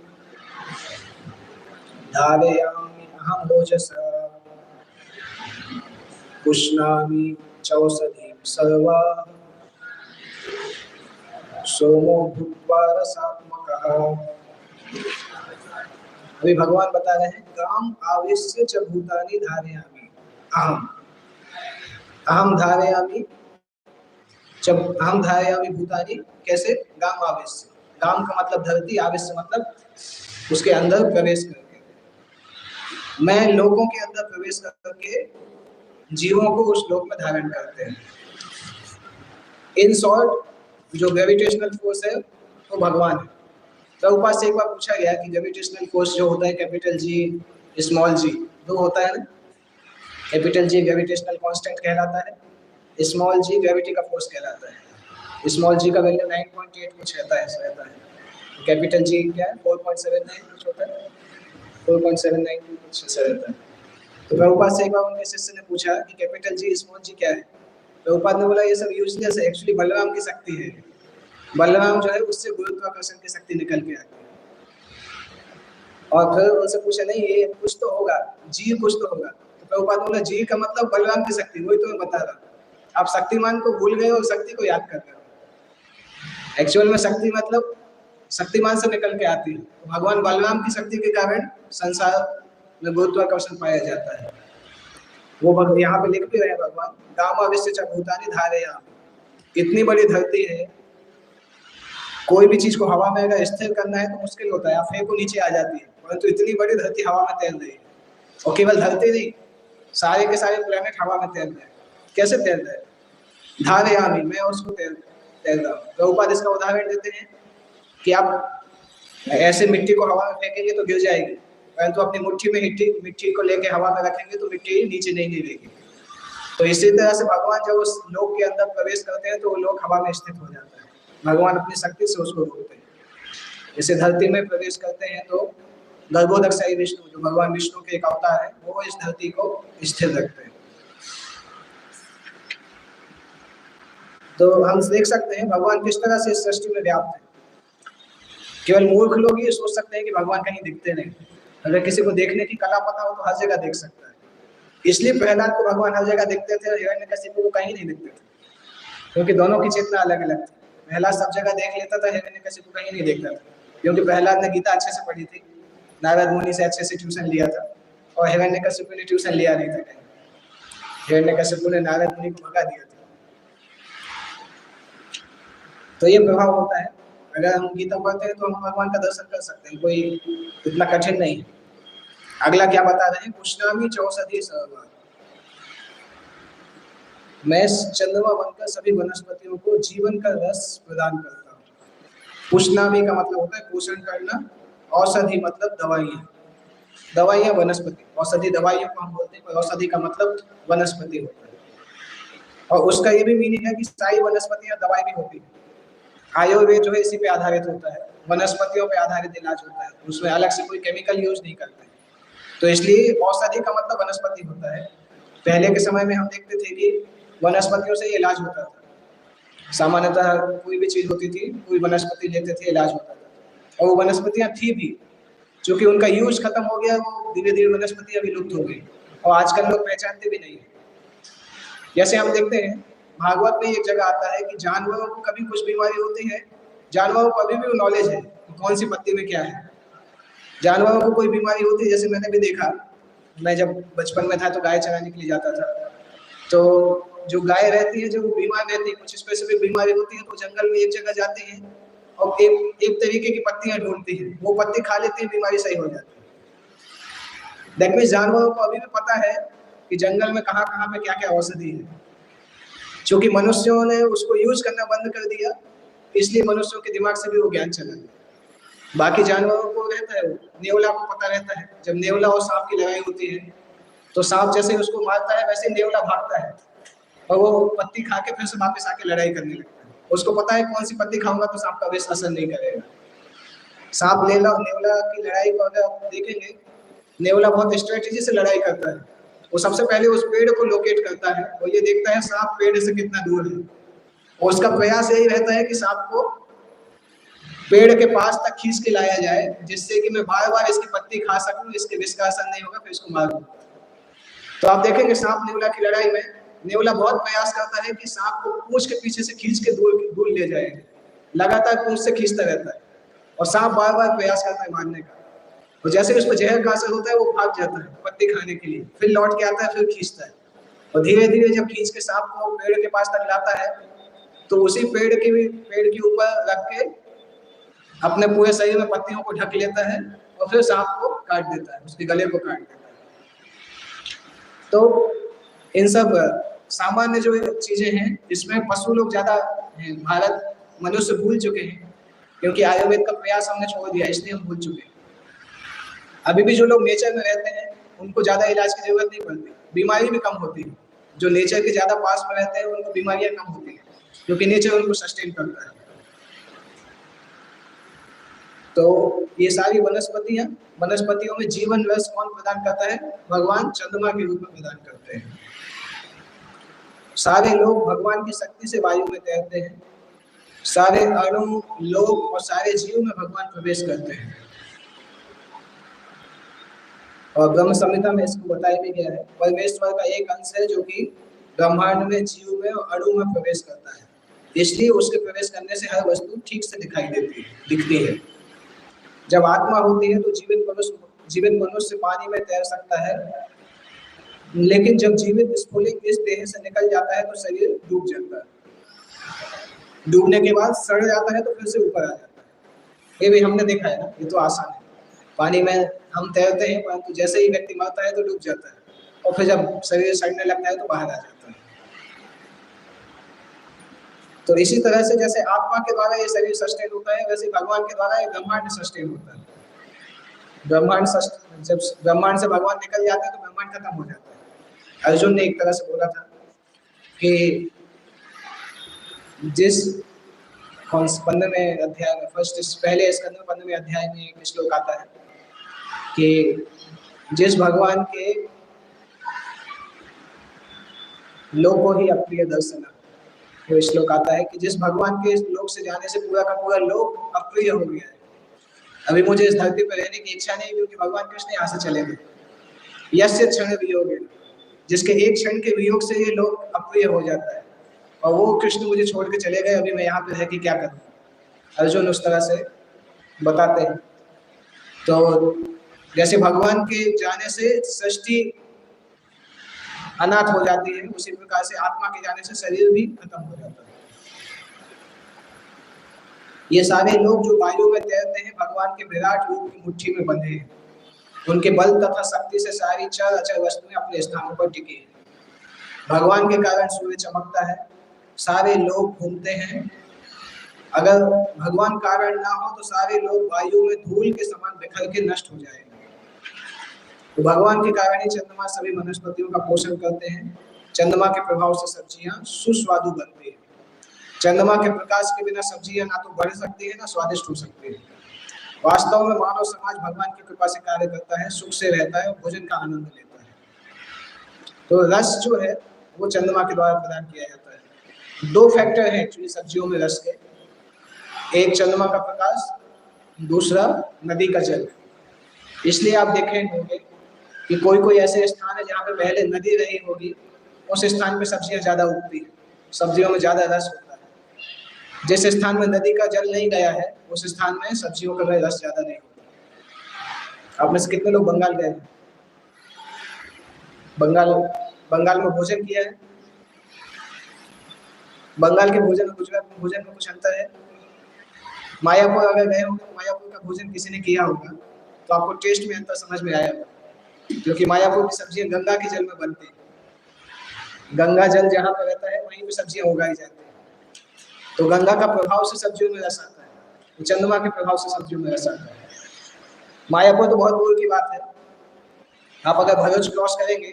धारयामि अहम ओजसा पुष्णामि चौषधीं सर्वा सोमो भूत्वा रसात्मकः। अभी भगवान बता रहे हैं गाम आवेश्य च भूतानि धारयामि अहम अहम धारयामि जब अहम धारयामि भूतानि, कैसे? गाम आवेश्य, गाम का मतलब धरती, आवेश्य मतलब उसके अंदर प्रवेश करके। मैं लोगों के अंदर प्रवेश करके जीवों को उस लोक में धारण करते हैं। इन शॉर्ट जो ग्रेविटेशनल फोर्स है वो भगवान है। तो ऊपर से एक बार पूछा गया कि ग्रेविटेशनल फोर्स जो होता है कैपिटल जी स्मॉल जी, दो होता है ना, कैपिटल जी ग्रेविटेशनल कांस्टेंट कहलाता है, स्मॉल जी ग्रेविटी का फोर्स कहलाता है। स्मॉल जी का वैल्यू 9.8 कुछ रहता है, कैपिटल जी क्या है 4.79 कुछ होता है, 4.79 कुछ ऐसा रहता है। तो प्रभुपाद से एक बार उनके शिष्य ने पूछा कि कैपिटल जी स्मॉल जी क्या है। प्रभुपाद ने बोला ये सब यूजलेस है, एक्चुअली बलराम की शक्ति है। बलराम जो है उससे गुरुत्वाकर्षण की शक्ति निकल के आती है। और फिर उनसे पूछा नहीं ये कुछ तो होगा, जी कुछ तो होगा। तो प्रभुपाद बोला जी का मतलब बलराम की शक्ति, वही तो मैं बता रहा। आप शक्तिमान को भूल गए और शक्ति को याद कर रहे हो। एक्चुअल में शक्ति मतलब शक्तिमान से निकल के आती है। तो भगवान बलराम की शक्ति के कारण संसार में गुरुत्वाकर्षण पाया जाता है। वो यहाँ पे लिख भी रहे हैं भगवान, गामाविश्य च भूतानि धारयामि। इतनी बड़ी धरती है, कोई भी चीज को हवा में अगर स्थिर करना है तो मुश्किल होता है, आप फेंको नीचे आ जाती है, परंतु इतनी बड़ी धरती हवा में तैर रही है। और केवल धरती नहीं, सारे के सारे प्लेनेट हवा में तैर रहे हैं। कैसे तैर रहे हैं? धारयामि, मैं उसको तैर रहा हूँ। प्रभुपाद इसका उदाहरण देते हैं कि आप ऐसे मिट्टी को हवा में फेंकेंगे तो गिर जाएगी, परंतु अपनी मुट्ठी में मिट्टी को लेके हवा में रखेंगे तो मिट्टी नीचे नहीं गिरेगी। तो इसी तरह से भगवान जब उस लोक के अंदर प्रवेश करते हैं तो वो लोक हवा में स्थित हो जाता है। भगवान अपनी शक्ति से उसको रोकते हैं। जैसे धरती में प्रवेश करते हैं तो गर्भोदक्षाई विष्णु, जो भगवान विष्णु के एक अवतार है, वो इस धरती को स्थिर रखते हैं। तो हम देख सकते हैं भगवान किस तरह से इस सृष्टि में व्याप्त है। केवल मूर्ख लोग ये सोच सकते हैं कि भगवान कहीं दिखते नहीं। अगर किसी को देखने की कला पता हो तो हर जगह देख सकता है। इसलिए प्रहलाद को भगवान हर जगह दिखते थे और हिरण्यकशिपु को कहीं नहीं दिखते थे, क्योंकि दोनों की चेतना अलग अलग थी। प्रहलाद सब जगह देख लेता था, हिरण्यकशिपु कहीं नहीं देखता था, क्योंकि प्रहलाद ने गीता अच्छे से पढ़ी थी, नारद मुनि से अच्छे से ट्यूशन लिया था, और हिरण्यकशिपु ने ट्यूशन लिया नहीं था कहीं। हिरण्यकशिपु ने नारद मुनि को भगा दिया था। तो ये प्रभाव होता है। अगर हम गीता पढ़ते हैं तो हम भगवान का दर्शन कर सकते हैं, कोई इतना कठिन नहीं है। अगला क्या बता रहे हैं, पुष्णामी चौषधि सर्वा, मैं चंद्रमा बनकर सभी वनस्पतियों को जीवन का रस प्रदान करता हूँ। पुष्णामी का मतलब होता है पोषण करना, औषधि मतलब दवाइयाँ, दवाइयाँ वनस्पति, औषधि दवाइयों को हम बोलते हैं, औषधि का मतलब वनस्पति होता है। और उसका ये भी मीनिंग है कि सारी वनस्पतियाँ दवाई भी होती है। आयुर्वेद जो है इसी पे आधारित होता है, वनस्पतियों पे आधारित इलाज होता है, उसमें अलग से कोई केमिकल यूज नहीं करते। तो इसलिए औषधि का मतलब वनस्पति होता है। पहले के समय में हम देखते थे कि वनस्पतियों से इलाज होता था। सामान्यतः कोई भी चीज होती थी, कोई वनस्पति लेते थे, इलाज होता था। और वो वनस्पतियां थी भी, क्योंकि उनका यूज खत्म हो गया, वो धीरे धीरे वनस्पतियां विलुप्त हो गई और आजकल लोग पहचानते भी नहीं है। जैसे हम देखते हैं भागवत में एक जगह आता है कि जानवरों को कभी कुछ बीमारी होती है, जानवरों को अभी भी नॉलेज है कौन सी पत्ती में क्या है। जानवरों को कोई बीमारी होती है, जैसे मैंने भी देखा, मैं जब बचपन में था तो गाय चराने के लिए जाता था, तो जो गाय रहती है, जो बीमार रहती है, कुछ स्पेसिफिक बीमारी होती है, तो जंगल में एक जगह जाती है और एक तरीके की पत्तियां ढूंढती है, वो पत्ती खा लेती है, बीमारी सही हो जाती है। दैट मींस जानवरों को अभी भी पता है कि जंगल में कहाँ कहाँ पे क्या क्या औषधि है। क्योंकि मनुष्यों ने उसको यूज करना बंद कर दिया, इसलिए मनुष्यों के दिमाग से भी वो ज्ञान चला गया। बाकी जानवरों को रहता है, नेवला को पता रहता है, जब नेवला और सांप की लड़ाई होती है तो सांप जैसे उसको मारता है वैसे नेवला भागता है और वो पत्ती खा के फिर से वापस आके लड़ाई करने लगता है। उसको पता है कौन सी पत्ती खाऊंगा तो सांप का विष असर नहीं करेगा। सांप नेवला नेवला की लड़ाई को अगर आप देखेंगे, नेवला बहुत स्ट्रेटेजी से लड़ाई करता है। वो सबसे पहले उस पेड़ को लोकेट करता है और ये देखता है सांप पेड़ से कितना दूर है, और उसका प्रयास यही रहता है कि सांप को पेड़ के पास तक खींच के लाया जाए, जिससे कि मैं बार बार इसकी पत्ती खा सकूं, इसके विष का असर नहीं होगा, फिर इसको मार दूं। तो आप देखेंगे सांप नेवला की लड़ाई में नेवला बहुत प्रयास करता है कि सांप को पूंछ के पीछे से खींच के दूर दूर ले जाए, लगातार पूंछ से खींचता रहता है और सांप बार बार प्रयास करता है मारने का। और जैसे उसको जहर का असर होता है वो भाग जाता है पत्ती खाने के लिए, फिर लौट के आता है, फिर खींचता है, और धीरे धीरे जब खींच के सांप को पेड़ के पास तक लाता है तो उसी पेड़ के ऊपर रख के अपने पूरे शरीर में पत्तियों को ढक लेता है और फिर सांप को काट देता है, उसके गले को काट देता है। तो इन सब सामान्य जो चीजें हैं इसमें पशु लोग ज्यादा हैं, भारत मनुष्य भूल चुके हैं, क्योंकि आयुर्वेद का प्रयास हमने छोड़ दिया, इसलिए हम भूल चुके हैं। अभी भी जो लोग नेचर में रहते हैं उनको ज्यादा इलाज की जरूरत नहीं पड़ती, बीमारी भी कम होती है। जो नेचर के ज्यादा पास में रहते हैं उनको बीमारियां कम होती हैं, क्योंकि नेचर उनको सस्टेन करता है। तो ये सारी वनस्पतियों में जीवन रस कौन प्रदान करता है? भगवान चंद्रमा के रूप में प्रदान करते हैं। सारे लोग भगवान की शक्ति से वायु में तैरते हैं, सारे अणु लोग और सारे जीव में भगवान प्रवेश करते हैं। और ब्रह्म संहिता में इसको बताया भी गया है, परमेश्वर का एक अंश है जो कि ब्रह्मांड में, जीव में और अणु में प्रवेश करता है, इसलिए उसके प्रवेश करने से हर वस्तु ठीक से दिखाई दिखती है। जब आत्मा होती है तो जीवित मनुष्य पानी में तैर सकता है, लेकिन जब जीवित स्फुलिंग इस देह से निकल जाता है तो शरीर डूब जाता है। डूबने के बाद सड़ जाता है तो फिर से ऊपर आ जाता है। ये भी हमने देखा है ना, ये तो आसान है। पानी में हम तैरते हैं, परंतु जैसे ही व्यक्ति मरता है तो डूब जाता है, और फिर जब शरीर सड़ने लगता है तो बाहर आ जाता है। तो इसी तरह से जैसे आत्मा के द्वारा ये शरीर सस्टेन होता है, वैसे भगवान के द्वारा ये ब्रह्मांड सस्टेन होता है। जब ब्रह्मांड से भगवान निकल जाते हैं तो ब्रह्मांड खत्म हो जाता है। अर्जुन ने एक तरह से बोला था कि जिस 15वें अध्याय में, पहले स्कंद में 15वें अध्याय में एक श्लोक आता है कि जिस भगवान के लोको ही अप्रिय दर्शन, वो श्लोक आता है कि जिस भगवान के लोक से जाने से पूरा का पूरा लोक अप्रिय हो गया है, अभी मुझे इस धरती पर रहने की इच्छा नहीं, क्योंकि भगवान कृष्ण यहाँ से चले गए। यस्य क्षण वियोग है, जिसके एक क्षण के वियोग से ये लोक अप्रिय हो जाता है, और वो कृष्ण मुझे छोड़ के चले गए, अभी मैं यहाँ पे रह के क्या करूँ। अर्जुन उस तरह से बताते हैं। तो जैसे भगवान के जाने से सृष्टि अनाथ हो जाती है, उसी प्रकार से आत्मा के जाने से शरीर भी खत्म हो जाता है। ये सारे लोग जो वायु में तैरते हैं, भगवान के विराट रूप की मुट्ठी में बंधे हैं। उनके बल तथा शक्ति से सारी चर अचर वस्तुएं अपने स्थानों पर टिकी हैं। भगवान के कारण सूर्य चमकता है, सारे लोग घूमते हैं। अगर भगवान कारण ना हो तो सारे लोग वायु में धूल के समान बिखर के नष्ट हो जाएंगे। तो भगवान के कारण ही चंद्रमा सभी वनस्पतियों का पोषण करते हैं। चंद्रमा के प्रभाव से सब्जियां सुस्वादु बनती है। चंद्रमा के प्रकाश के बिना सब्जियां ना तो बढ़ सकती है ना स्वादिष्ट हो सकती है। वास्तव में मानव समाज भगवान की कृपा से कार्य करता है, सुख से रहता है और भोजन का आनंद लेता है। तो रस जो है वो चंद्रमा के द्वारा प्रदान किया जाता है। दो फैक्टर हैं एक्चुअली सब्जियों में रस के, एक चंद्रमा का प्रकाश, दूसरा नदी का जल। इसलिए आप देखें होंगे कि कोई कोई ऐसे स्थान है जहाँ पे पहले नदी रही होगी, उस स्थान पे सब्जियां ज्यादा उगती है, सब्जियों में ज्यादा रस होता है। जिस स्थान में नदी का जल नहीं गया है, उस स्थान में सब्जियों का रस ज्यादा नहीं होता। आप में से कितने लोग बंगाल गए हैं? बंगाल में भोजन किया है? बंगाल के भोजन और गुजरात में भोजन में कुछ अंतर है? मायापुर अगर गए होंगे तो मायापुर का भोजन किसी ने किया होगा तो आपको टेस्ट में अंतर समझ में आया होगा, क्योंकि मायापुर की सब्जियां गंगा के जल में बनती है। गंगा जल जहाँ पे रहता है वहीं पे सब्जियां उगाई जाती है। तो गंगा का प्रभाव से सब्जियों में रस आता है, तो चंद्रमा के प्रभाव से सब्जियों में रस आता है। मायापुर तो बहुत दूर की बात है। आप अगर भरूच क्रॉस करेंगे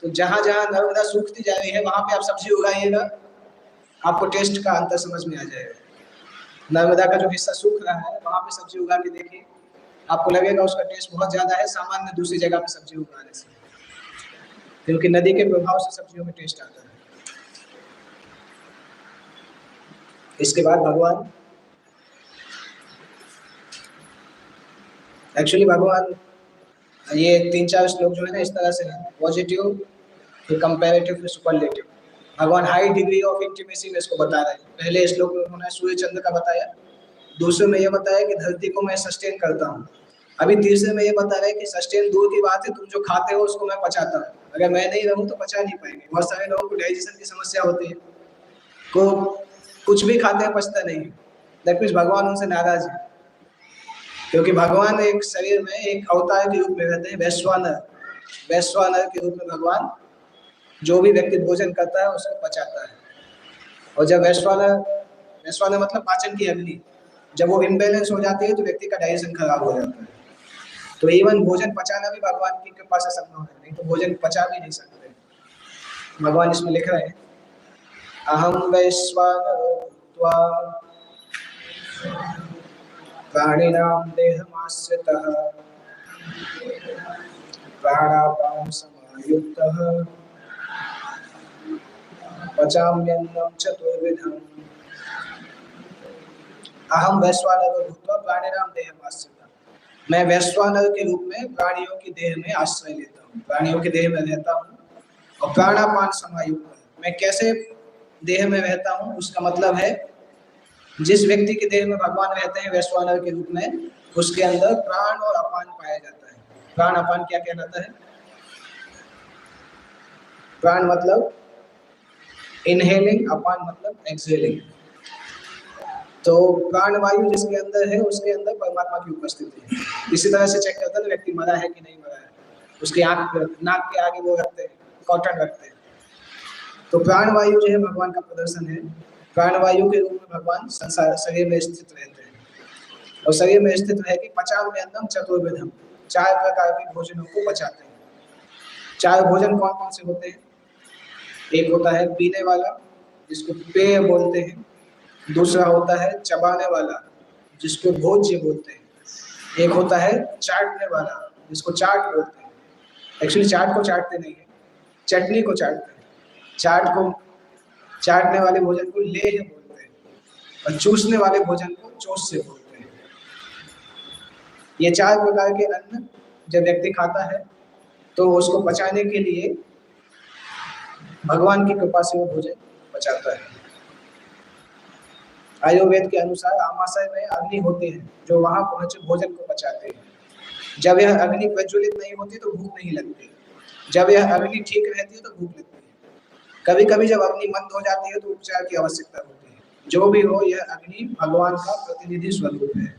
तो जहां जहां नर्मदा सूखती जा रही है वहां पे आप सब्जी उगाइएगा, आपको टेस्ट का अंतर समझ में आ जाएगा। नर्मदा का जो हिस्सा सूख रहा है वहां पे सब्जी उगा के देखिए, आपको लगेगा उसका टेस्ट बहुत ज्यादा है सामान्य दूसरी जगह पे सब्जी उगाने से, क्योंकि नदी के प्रभाव से सब्जियों में टेस्ट आता है। इसके बाद भगवान एक्चुअली भगवान ये 3-4 श्लोक जो है ना इस तरह से है, पॉजिटिव, फिर कंपैरेटिव, फिर सुपरलेटिव। भगवान हाई डिग्री ऑफ इंटीमेसी में इसको बता रहे हैं। पहले श्लोक में उन्होंने सूर्य चंद्र का बताया, दूसरे में ये बताया कि धरती को मैं सस्टेन करता हूँ, अभी तीसरे में ये बता रहे हैं कि सस्टेन दूर की बात है, तुम जो खाते हो उसको मैं पचाता हूँ। अगर मैं नहीं रहूँ तो पचा नहीं पाएंगे। बहुत सारे लोगों को डाइजेशन की समस्या होती है, को कुछ भी खाते हैं पचता नहीं, दैट मीन्स भगवान उनसे नाराज है, क्योंकि भगवान एक शरीर में एक अवतार के रूप में रहते हैं, वैश्वानर। वैश्वानर के रूप में भगवान जो भी व्यक्ति भोजन करता है उसको पचाता है। और जब वैश्वानर मतलब पाचन की अग्नि, जब वो इम्बैलेंस हो जाती है तो व्यक्ति का डाइजेशन खराब हो जाता है। तो इवन भोजन पचाना भी भगवान की कृपा से संभव है, नहीं तो भोजन पचा भी नहीं सकते। भगवान इसमें लिख रहे हैं, अहम वैश्वानरो भूत्वा प्राणिनां देहमाश्रितः प्राणापान समायुक्तः पचाम्यन्नं चतुर्विधम्। अहम वैश्वानरो भूत्वा प्राणिनां देहमाश्रितः, मैं वैश्वानर के रूप में प्राणियों की देह में आश्रय लेता हूँ, प्राणियों की देह में रहता हूँ। और प्राणापान समायुक्त, मैं कैसे देह में रहता हूँ, उसका मतलब है जिस व्यक्ति के देह में भगवान रहते हैं वैश्वानर के रूप में, उसके अंदर प्राण और अपान पाया जाता है। प्राण अपान क्या कहलाता है? प्राण मतलब इनहेलिंग, अपान मतलब एक्सहेलिंग। तो प्राण वायु जिसके अंदर है उसके अंदर परमात्मा की उपस्थिति है। इसी तरह से चेक करता है व्यक्ति मरा है कि नहीं मरा है, उसके आंख नाक के आगे वो रखते हैं, कॉटन रखते हैं। तो प्राण वायु जो है भगवान का प्रदर्शन है। प्राण वायु के रूप में भगवान संसार शरीर में स्थित रहते हैं, और शरीर में स्थित रह के पचाम्यन्नं चतुर्विधम्, 4 प्रकार के भोजनों को पचाते हैं। 4 भोजन कौन कौन से होते हैं? एक होता है पीने वाला जिसको पेय बोलते हैं, दूसरा होता है चबाने वाला जिसको भोज्य बोलते हैं, एक होता है चाटने वाला जिसको चाट बोलते हैं। एक्चुअली चाट को चाटते नहीं है, चटनी को चाटते हैं। चाट को चाटने वाले भोजन को लेह बोलते हैं और चूसने वाले भोजन को चोष से बोलते हैं। ये 4 प्रकार के अन्न जब व्यक्ति खाता है तो उसको पचाने के लिए भगवान की कृपा से वो भोजन पचाता है। आयुर्वेद के अनुसार आमाशय में अग्नि होते हैं जो वहां पहुंचे भोजन को पचाते हैं। जब यह अग्नि प्रज्वलित नहीं होती तो भूख नहीं लगती, जब यह अग्नि ठीक रहती है तो भूख लगती है। कभी कभी जब अग्नि मंद हो जाती है तो उपचार की आवश्यकता होती है। जो भी हो, यह अग्नि भगवान का प्रतिनिधि स्वरूप है।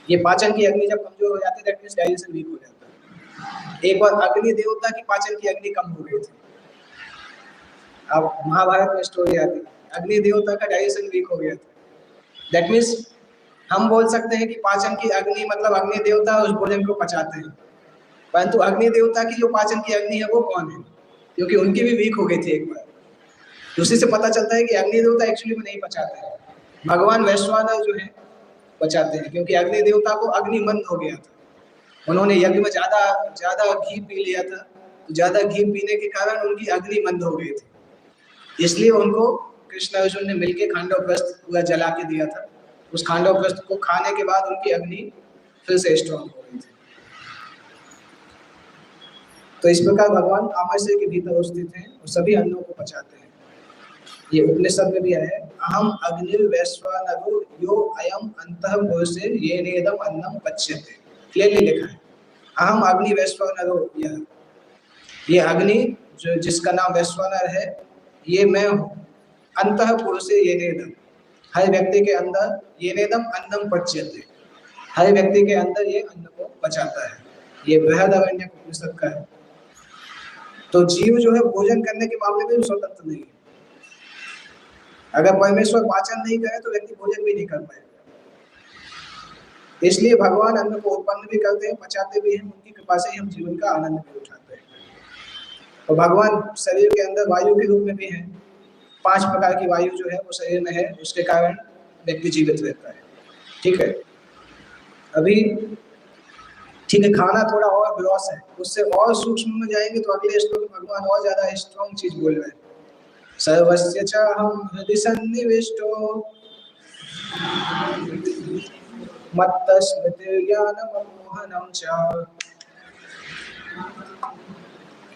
ये पाचन की अग्नि जब कमजोर हो जाती है दैट मींस डाइजेशन वीक हो जाता है। एक बार अग्नि देवता की पाचन की अग्नि कम हो गई थी। अब महाभारत में स्टोरी आती है, अग्नि देवता का डाइजेशन वीक हो गया था। दैट मीन्स हम बोल सकते हैं कि पाचन की अग्नि मतलब अग्नि देवता उस भोजन को पचाते हैं, परंतु अग्नि देवता की जो पाचन की अग्नि है वो कौन है, क्योंकि उनकी भी वीक हो गई थी एक बार। उसी से पता चलता है कि अग्नि देवता एक्चुअली में नहीं पचाते हैं, भगवान वैश्वानर जो है पचाते हैं, क्योंकि अग्नि देवता को अग्नि मंद हो गया था। उन्होंने यज्ञ में ज्यादा घी पी लिया था, ज्यादा घी पीने के कारण उनकी अग्नि मंद हो गई थी, इसलिए उनको कृष्ण अर्जुन ने मिलकर खांडव प्रस्थ पूरा जला के दिया था। उस खांडव प्रस्थ को खाने के बाद उनकी अग्नि फिर से स्ट्रॉन्ग हो गई थी। तो इस प्रकार भगवान आमाशय के भीतर स्थित हैं और सभी अन्नों को पचाते हैं। ये उपनिषद में भी है, अहम अग्निर्वैश्वानरो यो अयम अंतः पुरुषे येनेदम अन्नम पच्यते। क्लियरली लिखा है, अहम अग्नि वैश्वानरो, ये अग्नि जो जिसका नाम वैश्वानर है ये मैं हूँ। अंतः पुरुषे येनेदम, हर व्यक्ति के अंदर, येनेदम अन्नम पच्यते, हर व्यक्ति के अंदर ये अन्न को पचाता है। ये बृहदारण्यक उपनिषद का है। तो जीव जो है भोजन करने के मामले में स्वतंत्र नहीं है। अगर परमेश्वर पाचन नहीं करे तो व्यक्ति भोजन भी नहीं कर पाएगा। इसलिए भगवान अन्न को उत्पन्न भी करते हैं, पचाते भी हैं, उनकी कृपा से ही हम जीवन का आनंद भी उठाते हैं। और भगवान शरीर के अंदर वायु के रूप में भी हैं। 5 प्रकार की वायु जो है वो शरीर में है, उसके कारण व्यक्ति जीवित रहता है। ठीक है, अभी ठीक है, खाना थोड़ा और ग्रॉस है, उससे और सूक्ष्म में जाएंगे तो अगले श्लोक में भगवान और ज्यादा स्ट्रॉन्ग चीज बोल रहे हैं। सर्वस्य च अहं हृदि सन्निविष्टो मत्तस्मृतिर्ज्ञानमोहनं च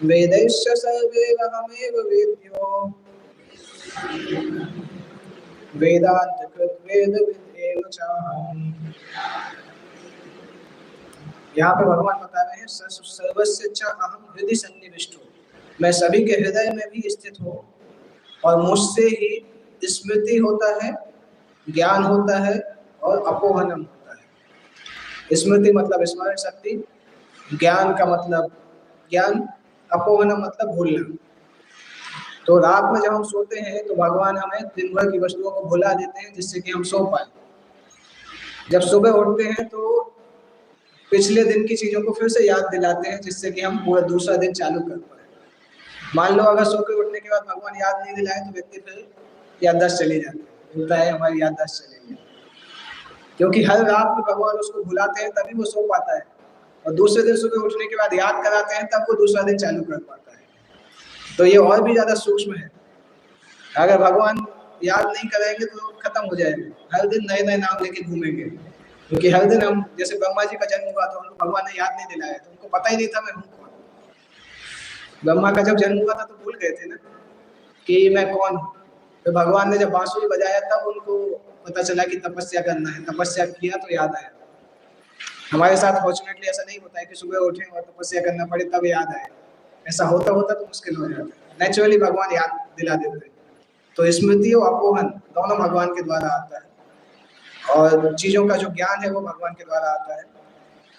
वेदैश्च सर्वैरहमेव वेद्यो वेदान्तकृत् वेदविदेव चाहम्। यहाँ पे भगवान बता रहे हैं सर्वस्य च अहं हृदि सन्निविष्टो, मैं सभी के हृदय में भी स्थित हूँ और मुझसे ही स्मृति होता है, ज्ञान होता है और अपोहनम होता है। स्मृति मतलब स्मरण शक्ति, ज्ञान का मतलब ज्ञान, अपोहनम मतलब भूलना। तो रात में जब हम सोते हैं तो भगवान हमें दिन भर की वस्तुओं को भुला देते हैं जिससे कि हम सो पाए। जब सुबह उठते हैं तो पिछले दिन की चीजों को फिर से याद दिलाते हैं जिससे कि हम पूरा दूसरा दिन चालू कर पाए। मान लो अगर सो के उठने के बाद भगवान याद नहीं दिलाए तो व्यक्ति फिर याददाश्त चली जाती है, होता है हमारी याददाश्त चली गई, क्योंकि हर रात में भगवान उसको भुलाते हैं तभी वो सो पाता है, और दूसरे दिन सुबह उठने के बाद याद कराते हैं तब वो दूसरा दिन चालू कर पाता है। तो ये और भी ज्यादा सूक्ष्म है। अगर भगवान याद नहीं करेंगे तो खत्म हो जाएगा, हर दिन नए नए नाम लेके घूमेंगे, क्योंकि हर दिन हम, जैसे ब्रह्मा जी का जन्म हुआ तो उनको भगवान ने याद नहीं दिलाया, तो उनको पता ही नहीं था मैं हूँ कौन। ब्रह्मा का जब जन्म हुआ था तो भूल गए थे ना कि मैं कौन हूँ। तो भगवान ने जब बांसुरी बजाया तब उनको पता चला कि तपस्या करना है, तपस्या किया तो याद आया। हमारे साथ फॉर्चुनेटली ऐसा नहीं होता है कि सुबह उठे और तपस्या करना पड़े तब याद आए, ऐसा होता होता तो मुश्किल हो जाता। नेचुरली भगवान याद दिला देते हैं। तो स्मृति और अपोहन दोनों भगवान के द्वारा आता है, और चीजों का जो ज्ञान है वो भगवान के द्वारा आता है।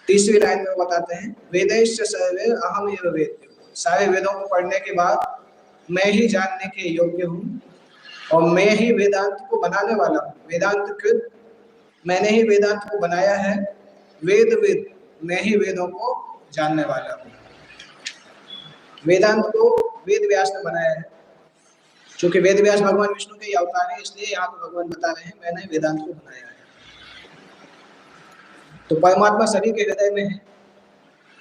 तीसरी लाइन में वो बताते हैं, वेदैश्च सर्वे अहम एव वेद्यो, सारे वेदों को पढ़ने के बाद मैं ही जानने के योग्य हूँ और मैं ही वेदांत को बनाने वाला हूँ। वेदांत कृत, मैंने ही वेदांत को बनाया है। वेद वेद, मैं ही वेदों को जानने वाला हूँ। वेदांत को वेद व्यास ने बनाया है, क्योंकि वेद व्यास भगवान विष्णु के ही अवतार है, इसलिए यहाँ पे भगवान बता रहे हैं मैंने वेदांत को बनाया है। तो परमात्मा सभी के हृदय में है,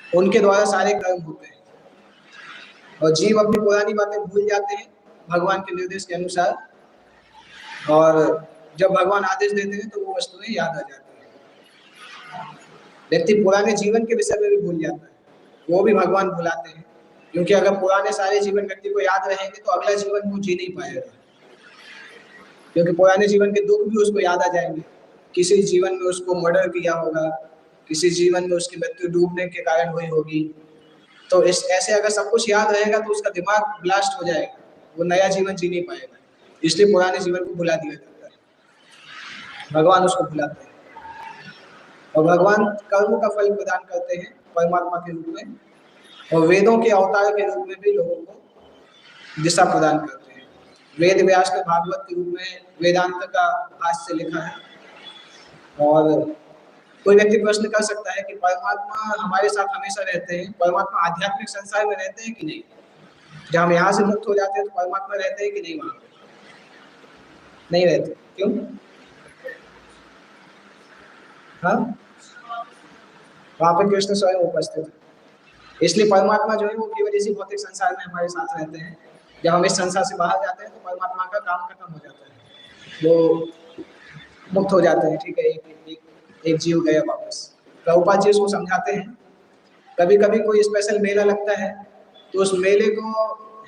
उनके द्वारा सारे कर्म होते हैं, और जीव अपनी पुरानी बातें भूल जाते हैं भगवान के निर्देश के अनुसार, और जब भगवान आदेश देते हैं तो वो वस्तुएं याद आ जाती हैं। व्यक्ति पुराने जीवन के विषय में भी भूल जाता है, वो भी भगवान भुलाते हैं, क्योंकि अगर पुराने सारे जीवन व्यक्ति को याद रहेंगे तो अगला जीवन वो जी नहीं पाएगा, क्योंकि पुराने जीवन के दुख भी उसको याद आ जाएंगे। किसी जीवन में उसको मर्डर किया होगा, किसी जीवन में उसकी मृत्यु डूबने के कारण हुई होगी, तो इस ऐसे अगर सब कुछ याद रहेगा तो उसका दिमाग ब्लास्ट हो जाएगा, वो नया जीवन जी नहीं पाएगा। इसलिए पुराने जीवन को भुला दिया जाता है, भगवान उसको भुलाते हैं। और भगवान कर्म का फल प्रदान करते हैं परमात्मा के रूप में, और वेदों के अवतार के रूप में भी लोगों को दिशा प्रदान करते हैं। वेद व्यास ने भागवत के रूप में वेदांत का भाष्य लिखा है। और कोई व्यक्ति प्रश्न कर सकता है कि परमात्मा हमारे साथ हमेशा रहते हैं, परमात्मा आध्यात्मिक संसार में रहते हैं कि नहीं? जब हम यहाँ से मुक्त हो जाते हैं तो परमात्मा रहते हैं कि नहीं? वहां नहीं रहते। क्यों? हाँ, वहां पर कृष्ण स्वयं उपस्थित है, इसलिए परमात्मा जो है वो केवल इसी भौतिक संसार में हमारे साथ रहते हैं। जब हम इस संसार से बाहर जाते हैं तो परमात्मा का काम खत्म हो जाता है, वो मुक्त हो जाते हैं। ठीक है, एक जीव गया वापस। प्रभुपाद जी उसको समझाते हैं। कभी कभी कोई स्पेशल मेला लगता है तो उस मेले को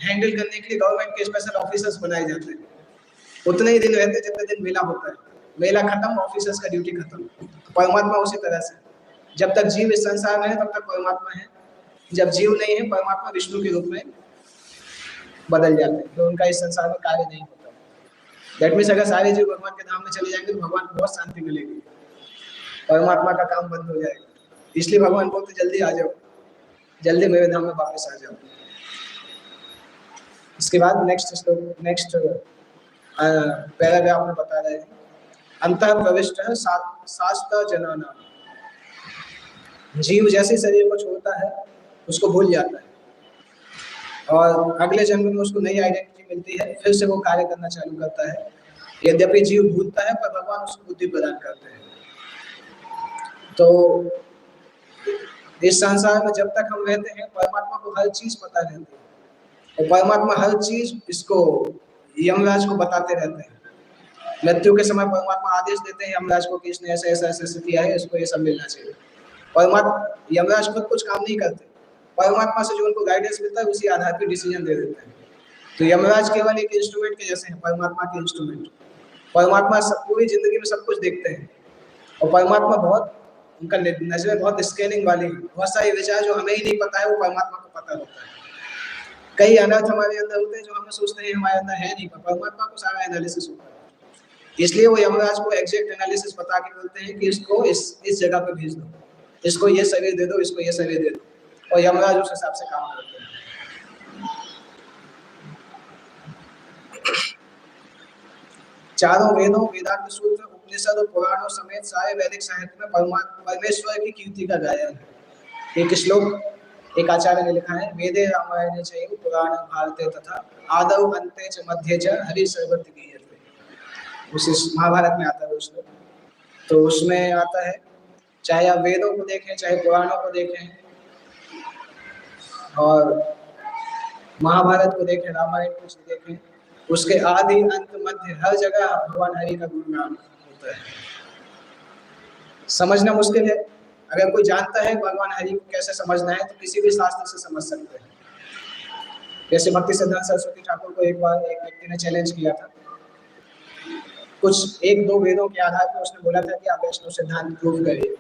हैंडल करने के लिए गवर्नमेंट के स्पेशल ऑफिसर्स बनाए जाते हैं। उतने ही दिन रहते हैं जितने दिन मेला होता है, मेला खत्म, ऑफिसर्स का ड्यूटी खत्म। तो परमात्मा उसी तरह से, जब तक जीव इस संसार में है तब तक परमात्मा है, जब जीव नहीं है परमात्मा विष्णु के रूप में बदल जाते हैं, तो उनका इस संसार में कार्य नहीं होता। दैट मीन्स अगर सारे जीव भगवान के धाम में चले जाएंगे तो भगवान को बहुत शांति मिलेगी, परमात्मा का काम बंद हो जाएगा। इसलिए भगवान बोलते जल्दी आ जाओ, जल्दी मेरे धाम में वापस आ जाओ। इसके बाद नेक्स्ट पैराग्राफ में बता रहे हैं, अंतः प्रविष्ट है शास्त्र जनाना। जीव जैसे शरीर को छोड़ता है उसको भूल जाता है, और अगले जन्म में उसको नई आइडेंटिटी मिलती है, फिर से वो कार्य करना चालू करता है। यद्यपि जीव भूलता है पर भगवान उसको बुद्धि प्रदान करते हैं। तो इस संसार में जब तक हम रहते हैं परमात्मा को हर चीज पता रहती है, और परमात्मा हर चीज इसको यमराज को बताते रहते हैं। मृत्यु के समय परमात्मा आदेश देते हैं यमराज को कि इसने ऐसा ऐसा ऐसा किया है, इसको ये सब मिलना चाहिए। परमात्मा यमराज खुद कुछ काम नहीं करते, परमात्मा से जो उनको गाइडेंस मिलता है उसी आधार पर डिसीजन दे देते हैं। तो यमराज केवल एक इंस्ट्रूमेंट के जैसे हैं, परमात्मा के इंस्ट्रूमेंट। परमात्मा सब पूरी जिंदगी में सब कुछ देखते हैं, और परमात्मा बहुत, उनका नजर बहुत स्कैनिंग वाली है। बहुत सारे विचार जो हमें ही नहीं पता है वो परमात्मा को पता होता है। कई अनर्थ हमारे अंदर होते हैं जो हम सोचते हैं हमारे अंदर है नहीं, पर परमात्मा को सारा एनालिसिस होता है। इसलिए वो यमराज को एग्जैक्ट एनालिसिस बता के बोलते हैं कि इसको इस जगह पे भेज दो, इसको ये शरीर दे दो, इसको ये शरीर दे दो, और यमराज उस हिसाब से काम करते हैं। चारों वेदों, वेदांत सूत्र, उपनिषद और पुराणों समेत सारे वैदिक साहित्य में परमेश्वर की कीर्ति का गायन है। एक श्लोक एक आचार्य ने लिखा है, वेदे रामायणे चैव पुराण भारते तथा आदौ अन्ते च मध्ये च हरि सर्वत्र गीयते। उस महाभारत में आता है वो श्लोक। तो उसमें आता है, चाहे आप वेदों को देखें, चाहे पुराणों को देखें, और महाभारत को देखें, रामायण को देखें, उसके आदि अंत मध्य हर जगह भगवान हरि का गुणगान होता है। समझना मुश्किल है, अगर कोई जानता है भगवान हरि को कैसे समझना है तो किसी भी शास्त्र से समझ सकते हैं। जैसे भक्ति सिद्धांत सरस्वती ठाकुर को एक बार एक व्यक्ति ने चैलेंज किया था, कुछ एक दो वेदों के आधार पर उसने बोला था कि आप वैष्णव सिद्धांत प्रूव करिए।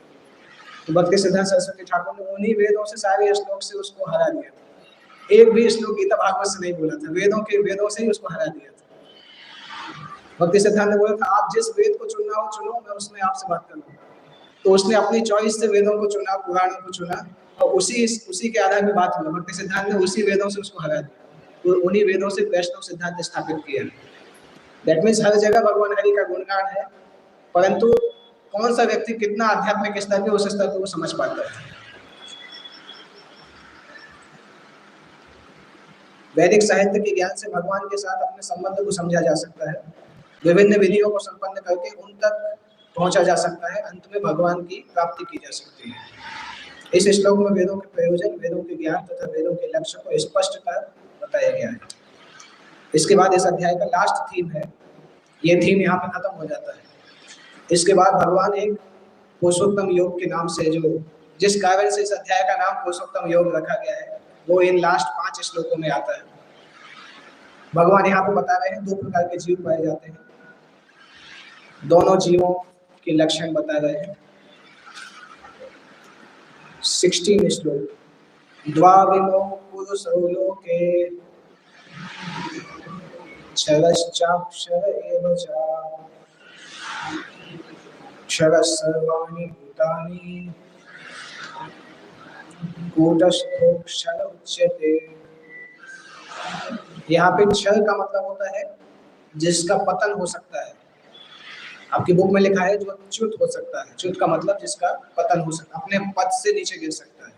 तो भक्ति सिद्धांत सरस्वती ठाकुर ने उन्हीं वेदों से, सारे श्लोक से उसको हरा दिया था। एक भी श्लोक गीता भागवत से नहीं बोला था, वेदों से ही उसको हरा दिया था। भक्ति सिद्धांत ने बोला था आप जिस वेद को चुनना हो चुनो, मैं उसमें आपसे बात करूंगा। तो उसने अपनी चॉइस से वेदों को चुना, पुराणों को चुना, और उसी के आधार पर बात हुआ। भक्ति सिद्धांत ने उसी वेदों से उसको हरा दिया, तो उन्हीं वेदों से वैष्णव सिद्धांत स्थापित किया। दैट मीन्स हर जगह भगवान हरि का गुणगान है, परंतु कौन सा व्यक्ति कितना आध्यात्मिक स्तर पे, उस स्तर पे वो समझ पाता है। वैदिक साहित्य के ज्ञान से भगवान के साथ अपने संबंध को समझा जा सकता है, विभिन्न विधियों को संपन्न करके उन तक पहुंचा जा सकता है, अंत में भगवान की प्राप्ति की जा सकती है। इस श्लोक में वेदों के प्रयोजन, वेदों के ज्ञान तथा वेदों के लक्ष्य को स्पष्ट कर बताया गया है। इसके बाद इस अध्याय का लास्ट थीम है, ये थीम यहाँ पे खत्म हो जाता है। इसके बाद भगवान एक पुरुषोत्तम योग के नाम से, जो जिस कारण से इस अध्याय का नाम पुरुषोत्तम योग रखा गया है, वो इन लास्ट 5 श्लोकों में आता है। भगवान यहाँ पे बता रहे हैं 2 प्रकार के जीव पाए जाते हैं, दोनों जीवों के लक्षण बता रहे हैं। 16 श्लोक। द्वाविमो पुरुषो लोके क्षरश्चाक्षर एव च क्षरः सर्वाणि भूतानि कूटस्थोऽक्षर उच्यते। यहाँ पे क्षर का मतलब होता है जिसका पतन हो सकता है। आपकी बुक में लिखा है जो च्युत हो सकता है। च्युत का मतलब जिसका पतन हो सकता है, अपने पद से नीचे गिर सकता है।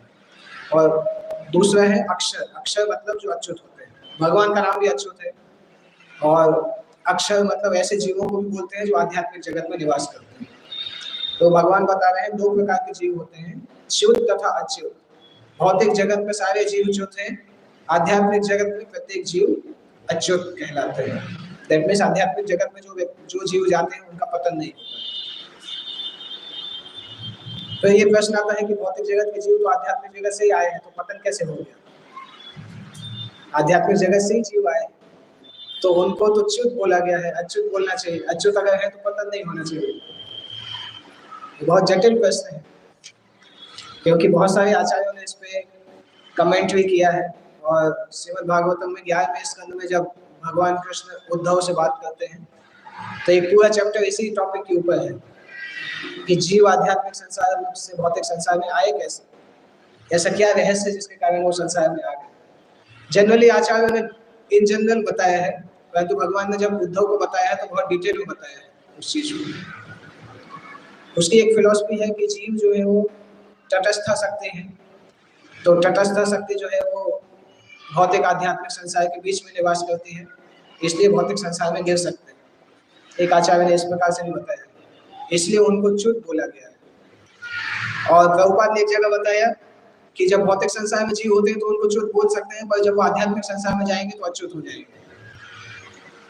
और दूसरा है अक्षर। अक्षर मतलब जो अच्युत होते हैं। भगवान का नाम भी अच्युत है। और अक्षर मतलब ऐसे जीवों को भी बोलते हैं जो आध्यात्मिक जगत में निवास करते हैं। तो भगवान बता रहे हैं 2 प्रकार के जीव होते हैं, च्युत तथा अच्युत। भौतिक जगत में सारे जीव च्युत हैं, आध्यात्मिक जगत में प्रत्येक जीव अच्युत कहलाते हैं। दैट मीन्स आध्यात्मिक जगत में जो जीव जाते हैं उनका पतन नहीं होता। तो ये प्रश्न आता है कि भौतिक जगत के जीव तो आध्यात्मिक जगत से ही आए हैं, तो पतन कैसे हो गया? आध्यात्मिक जगत से ही जीव आए, तो उनको तो च्युत बोला गया है, अच्युत बोलना चाहिए। अच्युत अगर है तो पतन नहीं होना चाहिए। बहुत जटिल प्रश्न है, क्योंकि बहुत सारे आचार्यों ने इस पे कमेंट्री किया है। और श्रीमद् भागवतम में 11वें स्कंद में जब भगवान कृष्ण उद्धव से बात करते हैं, तो एक पूरा चैप्टर इसी टॉपिक के ऊपर है कि जीव आध्यात्मिक संसार से भौतिक संसार में आए कैसे, ऐसा क्या रहस्य जिसके कारण वो संसार में आ गए। जनरली आचार्यों ने इन जनरल बताया है, परंतु भगवान ने जब उद्धव को बताया है तो बहुत डिटेल में बताया है उस चीज को। उसकी एक फिलॉसफी है कि जीव जो है वो तटस्थ शक्ति है, तो तटस्थ शक्ति जो है वो भौतिक आध्यात्मिक संसार के बीच में निवास करती है, इसलिए भौतिक संसार में गिर सकते हैं। एक आचार्य ने इस प्रकार से भी बताया, इसलिए उनको च्युत बोला गया है। और प्रभुपाद ने एक जगह बताया कि जब भौतिक संसार में जीव होते हैं तो उनको च्युत बोल सकते हैं, पर जब वो आध्यात्मिक संसार में जाएंगे तो अच्युत हो जाएंगे,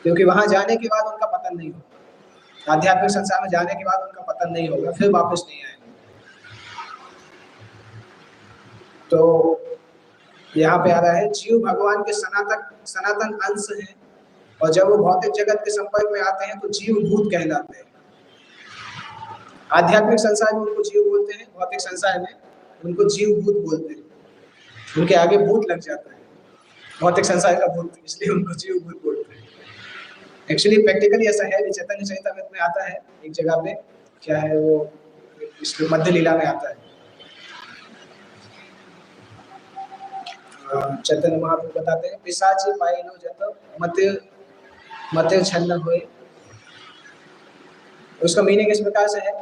क्योंकि वहां जाने के बाद उनका पतन नहीं होगा। आध्यात्मिक संसार में जाने के बाद उनका पतन नहीं होगा, फिर वापस नहीं आएंगे। तो यहाँ पे आ रहा है जीव भगवान के सनातन अंश हैं, और जब वो भौतिक जगत के संपर्क में आते हैं तो जीव भूत कहलाते हैं। आध्यात्मिक संसार में उनको जीव बोलते हैं, भौतिक संसार में उनको जीव भूत बोलते हैं। उनके आगे भूत लग जाता है, भौतिक संसार का भूत, इसलिए उनको जीव भूत बोलते हैं। एक्चुअली प्रैक्टिकली ऐसा है, चैतन्य चरितामृत में आता है एक जगह पे, क्या है वो, इसके मध्य लीला में आता है। चैतन्य महाप्रभु बताते हैं पिशाची पाइलो जत मते छन्न हुए। उसका मीनिंग इस प्रकार से है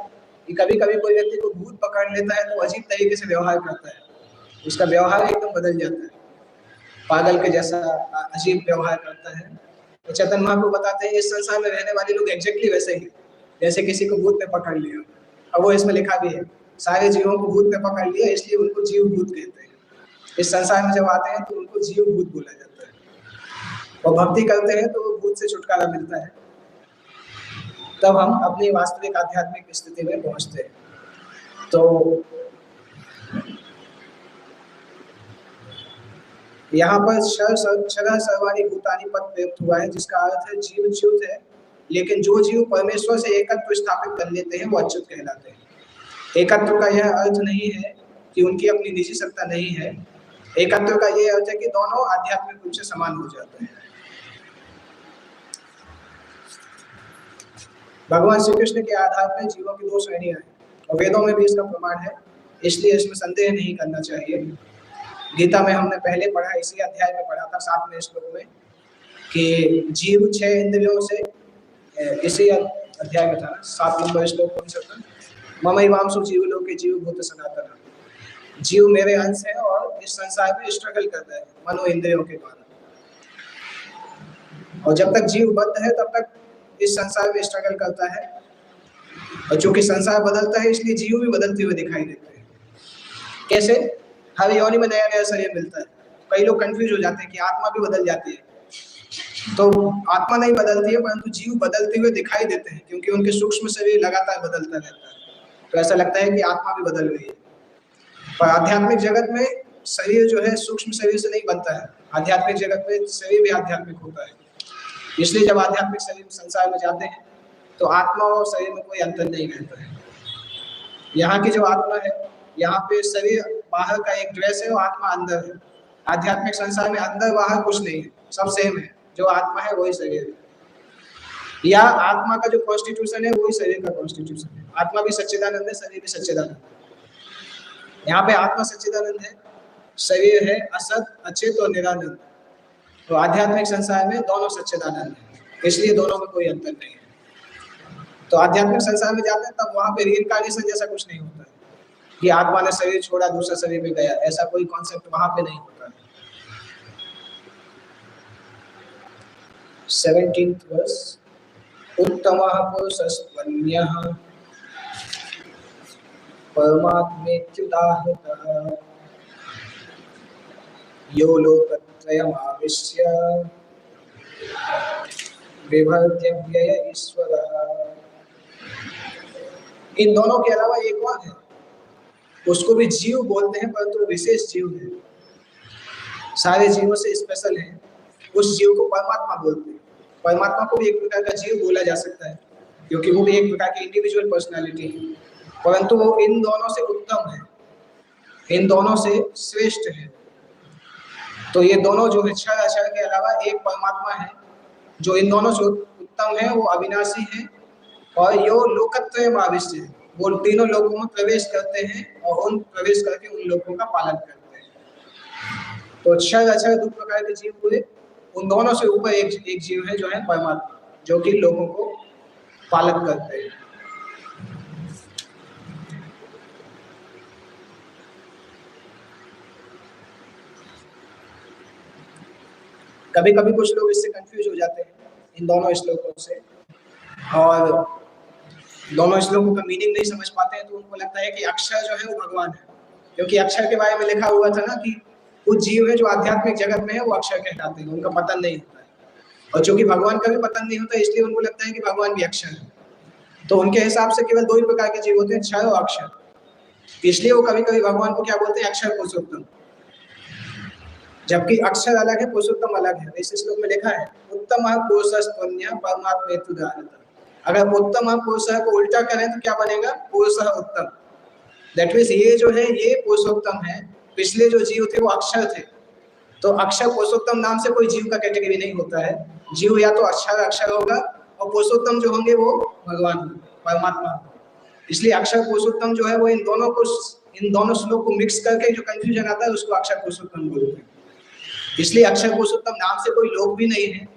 कि कभी कभी कोई व्यक्ति को भूत पकड़ लेता है तो अजीब तरीके से व्यवहार करता है, उसका व्यवहार एकदम बदल जाता है, पागल के जैसा अजीब व्यवहार करता है। तो चैतन्य महाप्रभु बताते हैं इस संसार में रहने वाले लोग एग्जैक्टली वैसे ही, जैसे किसी को भूत ने पकड़ लिया। अब वो इसमें लिखा भी है, सारे जीवों को भूत ने पकड़ लिया, इसलिए उनको जीव भूत कहते हैं। इस संसार में जब आते हैं तो उनको जीव भूत बोला जाता है, और भक्ति करते हैं तो वो भूत से छुटकारा मिलता है, तब हम अपनी वास्तविक आध्यात्मिक स्थिति में पहुंचते हैं। तो यहाँ पर क्षरः सर्वाणि भूतानि पद प्रयुक्त हुआ है, जिसका अर्थ है जीव च्युत है, लेकिन जो जीव परमेश्वर से एकत्व स्थापित कर लेते हैं वो अच्युत कहलाते हैं। एकत्व का यह अर्थ नहीं है कि उनकी अपनी निजी सत्ता नहीं है, एकत्व का यह अर्थ है कि दोनों आध्यात्मिक रूप से समान हो जाते हैं। भगवान श्री कृष्ण के आधार पर जीवों की 2 श्रेणियां हैं, और वेदों में भी इसका प्रमाण है, इसलिए इसमें संदेह नहीं करना चाहिए। गीता में हमने पहले पढ़ा, इसी अध्याय में पढ़ा था 7वें श्लोक में, कि जीव 6 इंद्रियों से, इसी अध्याय में था 7 नंबर श्लोक कौन सा था, ममैवांसो जीवलोके जीवभूत सनातन। जीव मेरे अंश है और इस संसार में स्ट्रगल कर रहा है मनो इंद्रियों के द्वारा, और जब तक जीव बद्ध है तब तक इस संसार में स्ट्रगल करता है। और चूंकि संसार बदलता है इसलिए जीव भी बदलते हुए दिखाई देते हैं। कैसे? हर योनि में नया नया शरीर मिलता है। कई लोग कंफ्यूज हो जाते हैं कि आत्मा भी बदल जाती है, तो आत्मा नहीं बदलती है, परंतु जीव बदलते हुए दिखाई देते हैं, क्योंकि उनके सूक्ष्म शरीर लगातार बदलता रहता है। तो ऐसा लगता है कि आत्मा भी बदल गई है। पर आध्यात्मिक जगत में शरीर जो है सूक्ष्म शरीर से नहीं बनता है। आध्यात्मिक जगत में शरीर भी आध्यात्मिक होता है। इसलिए जब आध्यात्मिक शरीर संसार में जाते हैं तो आत्मा और शरीर में कोई अंतर नहीं रहता है। यहाँ की जो आत्मा है, यहाँ पे शरीर बाहर का एक ड्रेस है और आत्मा अंदर है। आध्यात्मिक संसार में अंदर बाहर कुछ नहीं है, सब सेम है। जो आत्मा है वही शरीर है, या आत्मा का जो कॉन्स्टिट्यूशन है वही शरीर का कॉन्स्टिट्यूशन है। आत्मा भी सच्चिदानंद है, शरीर भी सच्चिदानंद है। यहाँ पे आत्मा सच्चिदानंद है, शरीर है असत, अचित और निरानंद। तो आध्यात्मिक संसार में दोनों सच्चिदानंद है, इसलिए दोनों में कोई अंतर नहीं है। तो आध्यात्मिक संसार में जाते हैं तब वहां पे रीइंकार्नेशन जैसा कुछ नहीं होता है कि आत्मा ने शरीर छोड़ा दूसरा शरीर में गया, ऐसा कोई कॉन्सेप्ट वहां पे नहीं होता है। 17th वर्स, उत्तमः पुरुषस्त्वन्यः परमात्मेत्युदाहृतः यो लोकत्रयमाविश्य विभर्त्य व्यय ईश्वरः। इन दोनों के अलावा एक और है, उसको भी जीव बोलते हैं, परंतु विशेष जीव है, सारे जीवों से स्पेशल है। उस जीव को परमात्मा बोलते हैं। परमात्मा को भी एक प्रकार का जीव बोला जा सकता है, क्योंकि वो भी एक प्रकार की इंडिविजुअल पर्सनालिटी है, परंतु वो इन दोनों से उत्तम है, इन दोनों से श्रेष्ठ है। तो ये दोनों जो है क्षर अक्षर के अलावा एक परमात्मा है जो इन दोनों से उत्तम है, वो अविनाशी है और यो लोकत्रयम् आविश्य है, वो तीनों लोकों में प्रवेश करते हैं और उन प्रवेश करके उन लोगों का पालन करते हैं। तो क्षर अक्षर दो प्रकार के जीव हुए, उन दोनों से ऊपर एक जीव है जो है परमात्मा, जो कि लोगों को पालन करते हैं। कभी कभी कुछ लोग इससे कंफ्यूज हो जाते हैं इन दोनों श्लोकों से, और दोनों श्लोकों का मीनिंग नहीं समझ पाते हैं। तो उनको लगता है कि अक्षर जो है वो भगवान है, क्योंकि अक्षर के बारे में लिखा हुआ था ना कि कुछ जीव है जो आध्यात्मिक जगत में है वो अक्षर कहलाते हैं, उनका पतन नहीं होता है। और चूंकि भगवान का भी पतन नहीं होता, इसलिए उनको लगता है कि भगवान भी अक्षर है। तो उनके हिसाब से केवल दो ही प्रकार के जीव होते हैं, क्षर और अक्षर। इसलिए वो कभी कभी भगवान को क्या बोलते हैं, अक्षर पुरुषोत्तम, जबकि अक्षर अलग है, पुरुषोत्तम अलग है। इस श्लोक में लिखा है उत्तमः पुरुषस्त्वन्यः परमात्मेत्युदाहृतः। अगर उत्तम पुरुष को उल्टा करें तो क्या बनेगा, पुरुषः उत्तम। दैट मींस ये जो है ये पुरुषोत्तम है, पिछले जो जीव थे वो अक्षर थे। तो अक्षर पुरुषोत्तम नाम से कोई जीव का कैटेगरी नहीं होता है। जीव या तो अक्षर अक्षर होगा और पुरुषोत्तम जो होंगे वो भगवान परमात्मा। इसलिए अक्षर पुरुषोत्तम जो है वो इन दोनों श्लोक को मिक्स करके जो कंफ्यूजन आता है उसको अक्षर पुरुषोत्तम बोलते हैं। इसलिए अक्षर पुरुषोत्तम नाम से कोई लोक भी नहीं है,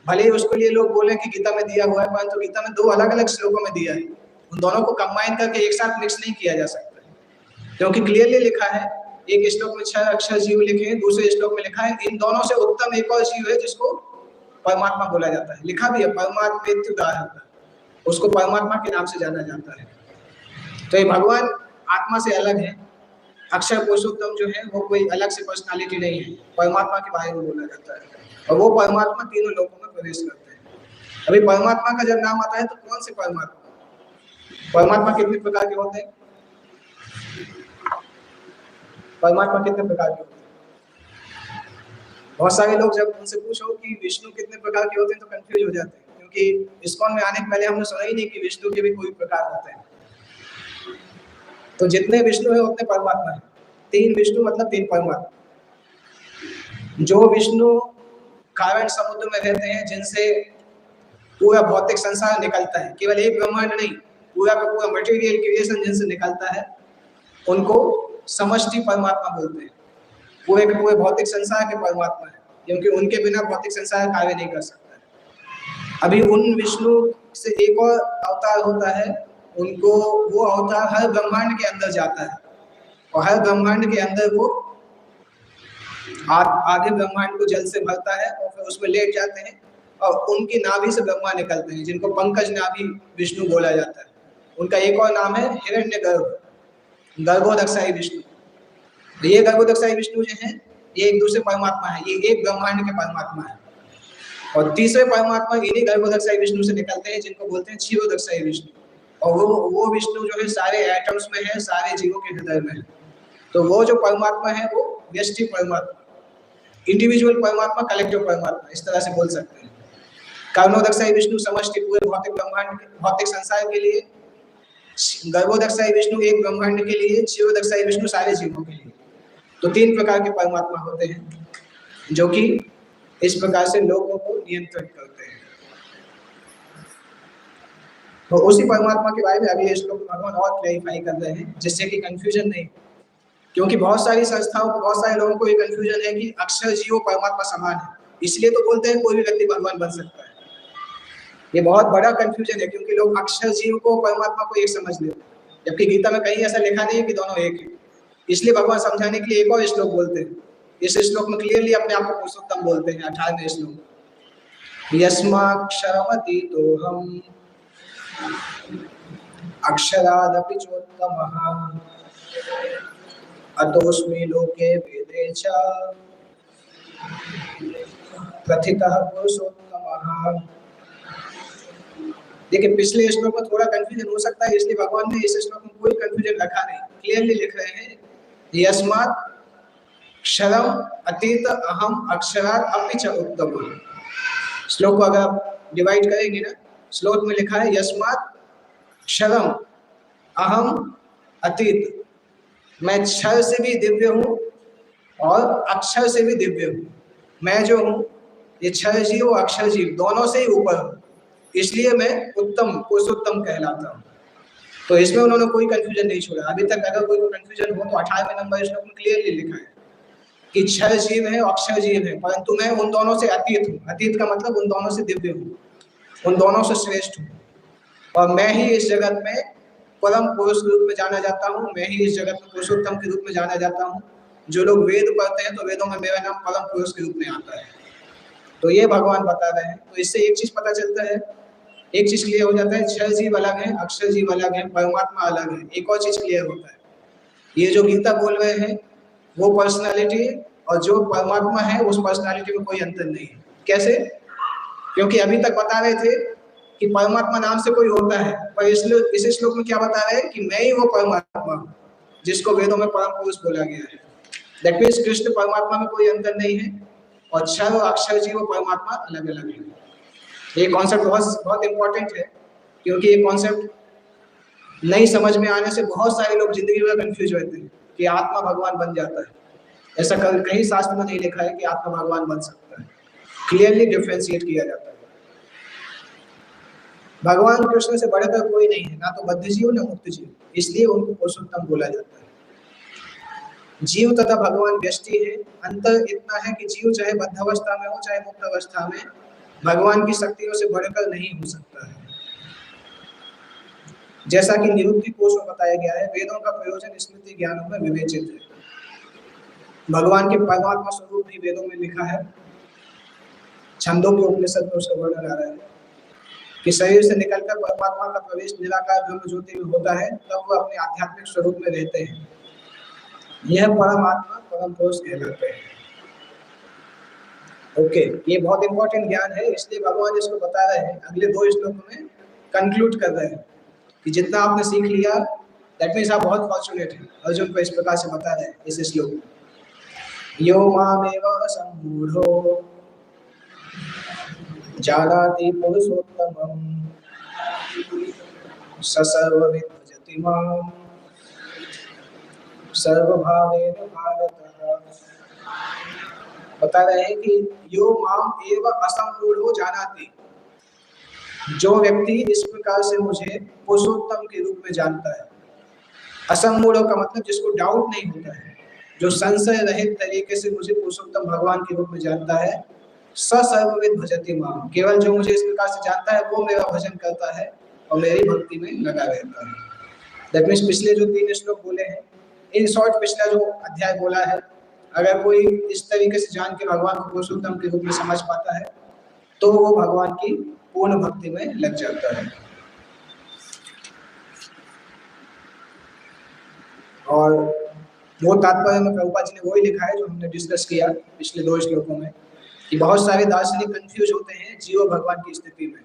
भले ही उसके लिए लोग बोले कि गीता में दिया हुआ है, परंतु गीता में दो अलग अलग श्लोकों में दिया है। उन दोनों को कंबाइन करके एक साथ मिक्स नहीं किया जा सकता है, क्योंकि क्लियरली लिखा है, एक श्लोक में 6 अक्षर जीव लिखे हैं, दूसरे श्लोक में लिखा है इन दोनों से उत्तम एक और जीव है जिसको परमात्मा बोला जाता है। लिखा भी है परमात्मेत्युदाहृतः, उसको परमात्मा के नाम से जाना जाता है। तो ये भगवान आत्मा से अलग है। अक्षर पुरुषोत्तम जो है वो कोई अलग से पर्सनालिटी नहीं है, परमात्मा के बारे में बोला जाता है, और वो परमात्मा तीनों लोकों में प्रवेश करते हैं। अभी परमात्मा का जब नाम आता है तो कौन से परमात्मा कितने प्रकार के होते हैं, परमात्मा कितने प्रकार के होते हैं? बहुत सारे लोग जब उनसे पूछो कि विष्णु कितने प्रकार के होते हैं तो कंफ्यूज हो जाते हैं, क्योंकि इस्कॉन में आने के पहले हमने सुना ही नहीं कि विष्णु के भी कोई प्रकार होते हैं। तो जितने विष्णु है उतने परमात्मा है। 3 विष्णु मतलब 3 परमात्मा। जो विष्णु कारण समुद्र में रहते हैं, जिनसे पूरा भौतिक संसार निकलता है, केवल एक ब्रह्मांड नहीं, पूरा का पूरा मटेरियल क्रिएशन जिनसे निकलता है, उनको समष्टि परमात्मा बोलते हैं। पूरे के पूरे भौतिक संसार के परमात्मा है, क्योंकि उनके बिना भौतिक संसार कार्य नहीं कर सकता है। अभी उन विष्णु से एक और अवतार होता है, उनको वो अवतार हर ब्रह्मांड के अंदर जाता है, और हर ब्रह्मांड के अंदर वो आधे ब्रह्मांड को जल से भरता है और फिर उसमें लेट जाते हैं, और उनकी नाभि से ब्रह्मा निकलते हैं, जिनको पंकज नाभि विष्णु बोला जाता है। उनका एक और नाम है हिरण्यगर्भ, गर्भोदक्षाई विष्णु। तो ये गर्भोदक्षाई विष्णु जो है ये एक दूसरे परमात्मा है, ये एक ब्रह्मांड के परमात्मा है। और तीसरे परमात्मा इन्हीं गर्भोदकशाही विष्णु से निकलते हैं, जिनको बोलते हैं क्षीरोदकशाही विष्णु। और वो विष्णु जो है सारे एटम्स में है, सारे जीवों के हृदय में है। तो वो जो परमात्मा है वो व्यष्टि परमात्मा, इंडिविजुअल परमात्मा, कलेक्टिव परमात्मा, इस तरह से बोल सकते हैं। कर्णोदकशाही विष्णु समष्टि पूरे भौतिक ब्रह्मांड, भौतिक संसार के लिए, गर्भोदकशाही विष्णु एक ब्रह्मांड के लिए, क्षीरोदकशाही विष्णु सारे जीवों के लिए। तो 3 प्रकार के परमात्मा होते हैं जो कि इस प्रकार से लोगों को नियंत्रित करते हैं। तो उसी परमात्मा के बारे में अगले श्लोक में भगवान और क्लैरिफाई कर रहे हैं, जिससे कि कंफ्यूजन नहीं, क्योंकि बहुत सारी संस्थाओं को, बहुत सारे लोगों को ये कंफ्यूजन है कि अक्षर जीव परमात्मा समान है, इसलिए तो बोलते हैं कोई भी व्यक्ति भगवान बन सकता है। ये बहुत बड़ा कंफ्यूजन है, क्योंकि लोग अक्षर जीव को परमात्मा को एक समझ लेते हैं, जबकि गीता में कहीं ऐसा लिखा नहीं है कि दोनों एक है। इसलिए भगवान समझाने के लिए एक और श्लोक बोलते हैं। इस श्लोक में क्लियरली अपने आप को पुरुषोत्तम बोलते हैं। 18वें श्लोक, यस्माक्षरमतीतोऽहम् अक्षरादपि चोत्तमः अतोऽस्मि लोके वेदे च प्रथितः पुरुषोत्तमः। देखिए पिछले श्लोक में थोड़ा कंफ्यूजन हो सकता है, इसलिए भगवान ने इस श्लोक में कोई कंफ्यूजन रखा नहीं, क्लियरली लिख रहे हैं यस्मात् क्षरम अतीत अहम अक्षरात् अपि च उत्तमः। श्लोक को अगर आप डिवाइड करेंगे ना, श्लोक में लिखा है यस्मात् क्षरम अहम अतीत, मैं क्षर से भी दिव्य हूँ और अक्षर से भी दिव्य हूँ। मैं जो हूँ ये क्षर जीव और अक्षर जीव दोनों से ही ऊपर हूँ, इसलिए मैं उत्तम, पुरुषोत्तम कहलाता हूँ। तो इसमें उन्होंने कोई कंफ्यूजन नहीं छोड़ा। अभी तक अगर कोई कंफ्यूजन हो तो 18वें नंबर श्लोक में क्लियरली लिखा है कि क्षर जीव है और अक्षर जीव है, परंतु मैं उन दोनों से अतीत हूँ। अतीत का मतलब उन दोनों से दिव्य हूँ, उन दोनों से श्रेष्ठ हूँ, और मैं ही इस जगत में परम पुरुष के रूप में जाना जाता हूँ। मैं ही इस जगत में पुरुषोत्तम के रूप में जाना जाता हूँ। जो लोग वेद पढ़ते हैं तो वेदों में मेरा नाम परम पुरुष के रूप में आता है। तो ये भगवान बता रहे हैं। तो इससे एक चीज पता चलता है, एक चीज क्लियर हो जाता है, क्षर जीव अलग है, अक्षर जीव अलग है, परमात्मा अलग है। एक और चीज क्लियर होता है, ये जो गीता बोल रहे हैं वो पर्सनालिटी और जो परमात्मा है उस पर्सनालिटी में कोई अंतर नहीं है। कैसे? क्योंकि अभी तक बता रहे थे कि परमात्मा नाम से कोई होता है, पर इस श्लोक में क्या बता रहे हैं कि मैं ही वो परमात्मा हूँ जिसको वेदों में परम पुरुष बोला गया है। दैट मीन्स कृष्ण परमात्मा में कोई अंतर नहीं है, और क्षर और अक्षर जीव और परमात्मा अलग अलग है। ये कॉन्सेप्ट बहुत इंपॉर्टेंट है, क्योंकि ये कॉन्सेप्ट नहीं समझ में आने से बहुत सारे लोग जिंदगी में कंफ्यूज रहते हैं कि आत्मा भगवान बन जाता है। ऐसा कहीं शास्त्र में नहीं लिखा है कि आत्मा भगवान बन सकता है। क्लियरली डिफरेंशिएट किया जाता है। भगवान कृष्ण से बढ़कर कोई नहीं है, ना तो बद्ध जीव ना मुक्त जीव, इसलिए उनको पुरुषोत्तम बोला जाता है। जीव तथा भगवान व्यष्टि है। अंतर इतना है कि जीव चाहे बद्ध अवस्था में हो चाहे मुक्त अवस्था में, भगवान की शक्तियों से बढ़कर नहीं हो सकता है। जैसा कि निरुक्ति कोश में बताया गया है, वेदों का प्रयोजन स्मृति ज्ञानों में विवेचित है। भगवान के परमात्मा स्वरूप भी वेदों में लिखा है। छंदों के उपनिषद में उसका वर्णन आ रहा है कि शरीर से निकलकर परमात्मा का प्रवेश निराकार ब्रह्म ज्योति में होता है, तब वो अपने आध्यात्मिक स्वरूप में रहते हैं। यह परमात्मा परम पुरुष कहलाते हैं। ओके, ये बहुत इंपॉर्टेंट ज्ञान है, इसलिए भगवान इसको बता रहे हैं। अगले 2 श्लोकों में कंक्लूड कर रहे हैं कि जितना आपने सीख लिया दैट मीन्स आप बहुत फॉर्चुनेट हैं। अर्जुन को इस प्रकार से बता रहे हैं इस श्लोक में, यो मामेव सम्मूढ़ो जानाति पुरुषोत्तमं स सर्वविद् भजति मां सर्वभावेन भारत। बता रहे हैं कि यो माम एव असम्मूढ़ो जानाति, जो व्यक्ति इस प्रकार से मुझे पुरुषोत्तम के रूप में जानता है। असम्मूढ़ो का मतलब जिसको डाउट नहीं होता है, जो संशय रहित तरीके से मुझे पुरुषोत्तम भगवान के रूप में जानता है। स सर्वविद् भजति मां, केवल जो मुझे इस प्रकार से जानता है वो मेरा भजन करता है और मेरी भक्ति में लगा रहता है। दैट मीन्स पिछले जो 3 श्लोक बोले हैं, इन शॉर्ट पिछला जो अध्याय बोला है, अगर कोई इस तरीके से जान के भगवान को पुरुषोत्तम के रूप में समझ पाता है तो वो भगवान की पूर्ण भक्ति में लग जाता है। और वो तात्पर्य में प्रभुपाद जी ने वही लिखा है जो हमने डिस्कस किया पिछले 2 श्लोकों में, कि बहुत सारे दार्शनिक कंफ्यूज होते हैं जीव और भगवान की स्थिति में।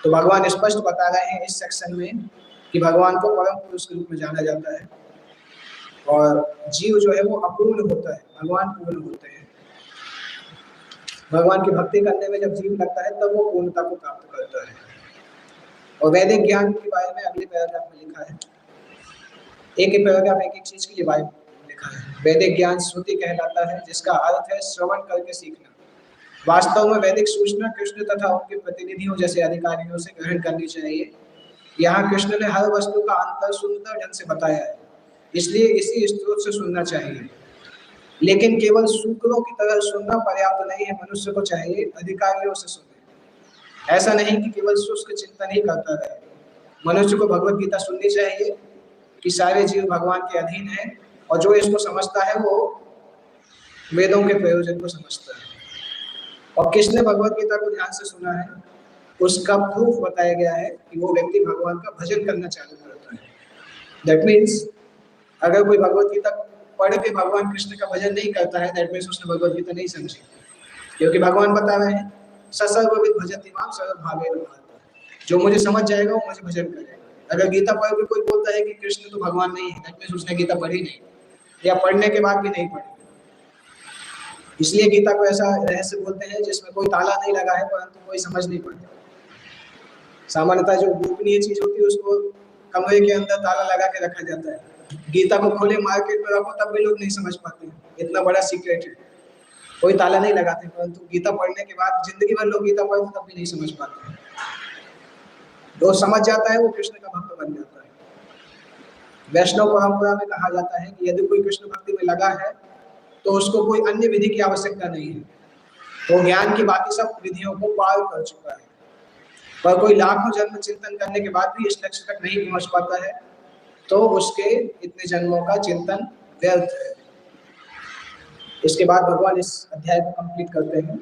तो भगवान स्पष्ट बता रहे हैं इस सेक्शन में कि भगवान को परम पुरुष के रूप में जाना जाता है और जीव जो है वो अपूर्ण होता है, भगवान पूर्ण होते हैं। भगवान की भक्ति करने में जब जीव लगता है तब वो पूर्णता को प्राप्त करता है। और वैदिक ज्ञान के बारे में अगले पैराग्राफ में लिखा है, एक ही पैराग्राफ एक एक चीज के लिए लिखा है। वैदिक ज्ञान श्रुति कहलाता है, जिसका अर्थ है श्रवण करके सीखना। वास्तव में वैदिक सूचना कृष्ण तथा उनके प्रतिनिधियों जैसे अधिकारियों से ग्रहण करनी चाहिए। यहाँ कृष्ण ने हर वस्तु का अंतर सुंदर ढंग से बताया है, इसलिए इसी स्रोत से सुनना चाहिए। लेकिन केवल सूत्रों की तरह सुनना पर्याप्त नहीं है, मनुष्य को चाहिए अधिकारियों से सुने। ऐसा नहीं कि केवल शुष्क चिंतन ही करता रहे। मनुष्य को भगवत गीता सुननी चाहिए कि सारे जीव भगवान के अधीन हैं और जो इसको समझता है वो वेदों के प्रयोजन को समझता है। और किसने भगवत गीता को ध्यान से सुना है उसका प्रूफ बताया गया है कि वो व्यक्ति भगवान का भजन करना चालू करता है। दैट मीन्स अगर कोई भगवत गीता पढ़ के भगवान कृष्ण का भजन नहीं करता है, दैट मीन्स उसने भगवत गीता नहीं समझी। क्योंकि भगवान बता रहे हैं ससर्वविद भजति मां सर्वभावेन भारत, जो मुझे समझ जाएगा वो मुझे भजन करेगा। अगर गीता पढ़ के कोई बोलता है कि कृष्ण तो भगवान नहीं है, दैट मीन्स उसने गीता पढ़ी नहीं या पढ़ने के बाद भी नहीं पढ़ी। इसलिए गीता को ऐसा रहस्य बोलते हैं जिसमें कोई ताला नहीं लगा है परंतु कोई समझ नहीं पाता। सामान्यतः जो गोपनीय चीज होती है उसको कमरे के अंदर ताला लगा के रखा जाता है। गीता को खुले मार्केट में रखो तब भी लोग नहीं समझ पाते, इतना बड़ा सीक्रेट है। कोई ताला नहीं लगाते, परंतु गीता पढ़ने के बाद जिंदगी भर लोग गीता पढ़ते तब भी नहीं समझ पाते। जो समझ जाता है वो कृष्ण का भक्त बन जाता है। वैष्णव परंपरा में कहा जाता है कि यदि कोई कृष्ण भक्ति में लगा है तो उसको कोई अन्य विधि की आवश्यकता नहीं है, वो ज्ञान की बाकी सब विधियों को पार कर चुका है। पर कोई लाखों जन्म चिंतन करने के बाद भी इस लक्ष्य तक नहीं पहुंच पाता है तो उसके इतने जन्मों का चिंतन व्यर्थ है। इसके बाद भगवान इस अध्याय को कंप्लीट करते हैं।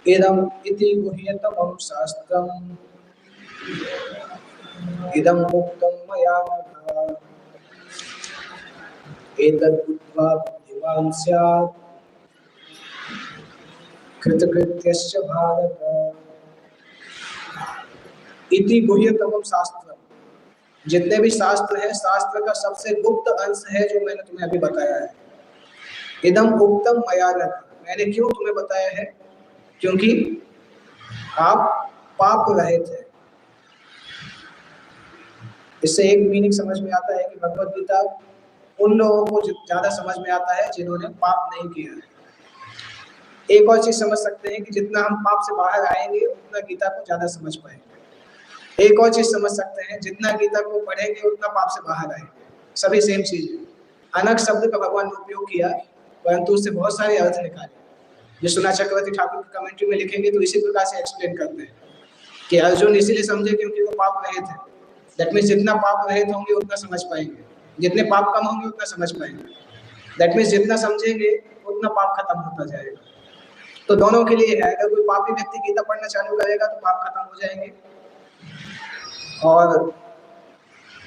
इदम इति गुह्यतमं शास्त्रम् इदं उक्तं मया नघ एतद्बुद्ध्वा बुद्धिमान् स्यात् कृतकृत्यश्च भारत। इति गुह्यतमं शास्त्रम्, जितने भी शास्त्र हैं शास्त्र का सबसे गुप्त अंश है जो मैंने तुम्हें अभी बताया है। इदम उक्तम मया नघ, मैंने क्यों तुम्हें बताया है? क्योंकि आप पाप रहित है। इससे एक मीनिंग समझ में आता है कि भगवत गीता उन लोगों को ज्यादा समझ में आता है जिन्होंने पाप नहीं किया है। एक और चीज समझ सकते हैं कि जितना हम पाप से बाहर आएंगे उतना गीता को ज्यादा समझ पाएंगे। एक और चीज समझ सकते हैं, जितना गीता को पढ़ेंगे उतना पाप से बाहर आएंगे। सभी सेम चीज है। अनक शब्द का भगवान ने उपयोग किया परंतु उससे बहुत सारे अर्थ निकाले। विश्वनाथ चक्रवर्ती ठाकुर की कमेंट्री में लिखेंगे तो इसी प्रकार से एक्सप्लेन करते हैं कि अर्जुन इसीलिए समझे क्योंकि वो पाप रहित है। दैट मीन्स जितना पाप रहित होंगे उतना समझ पाएंगे, जितने पाप कम होंगे उतना समझ पाएंगे। दैट मीन्स जितना समझेंगे उतना पाप खत्म होता जाएगा। तो दोनों के लिए है, अगर कोई पापी व्यक्ति गीता पढ़ना चालू करेगा तो पाप खत्म हो जाएंगे और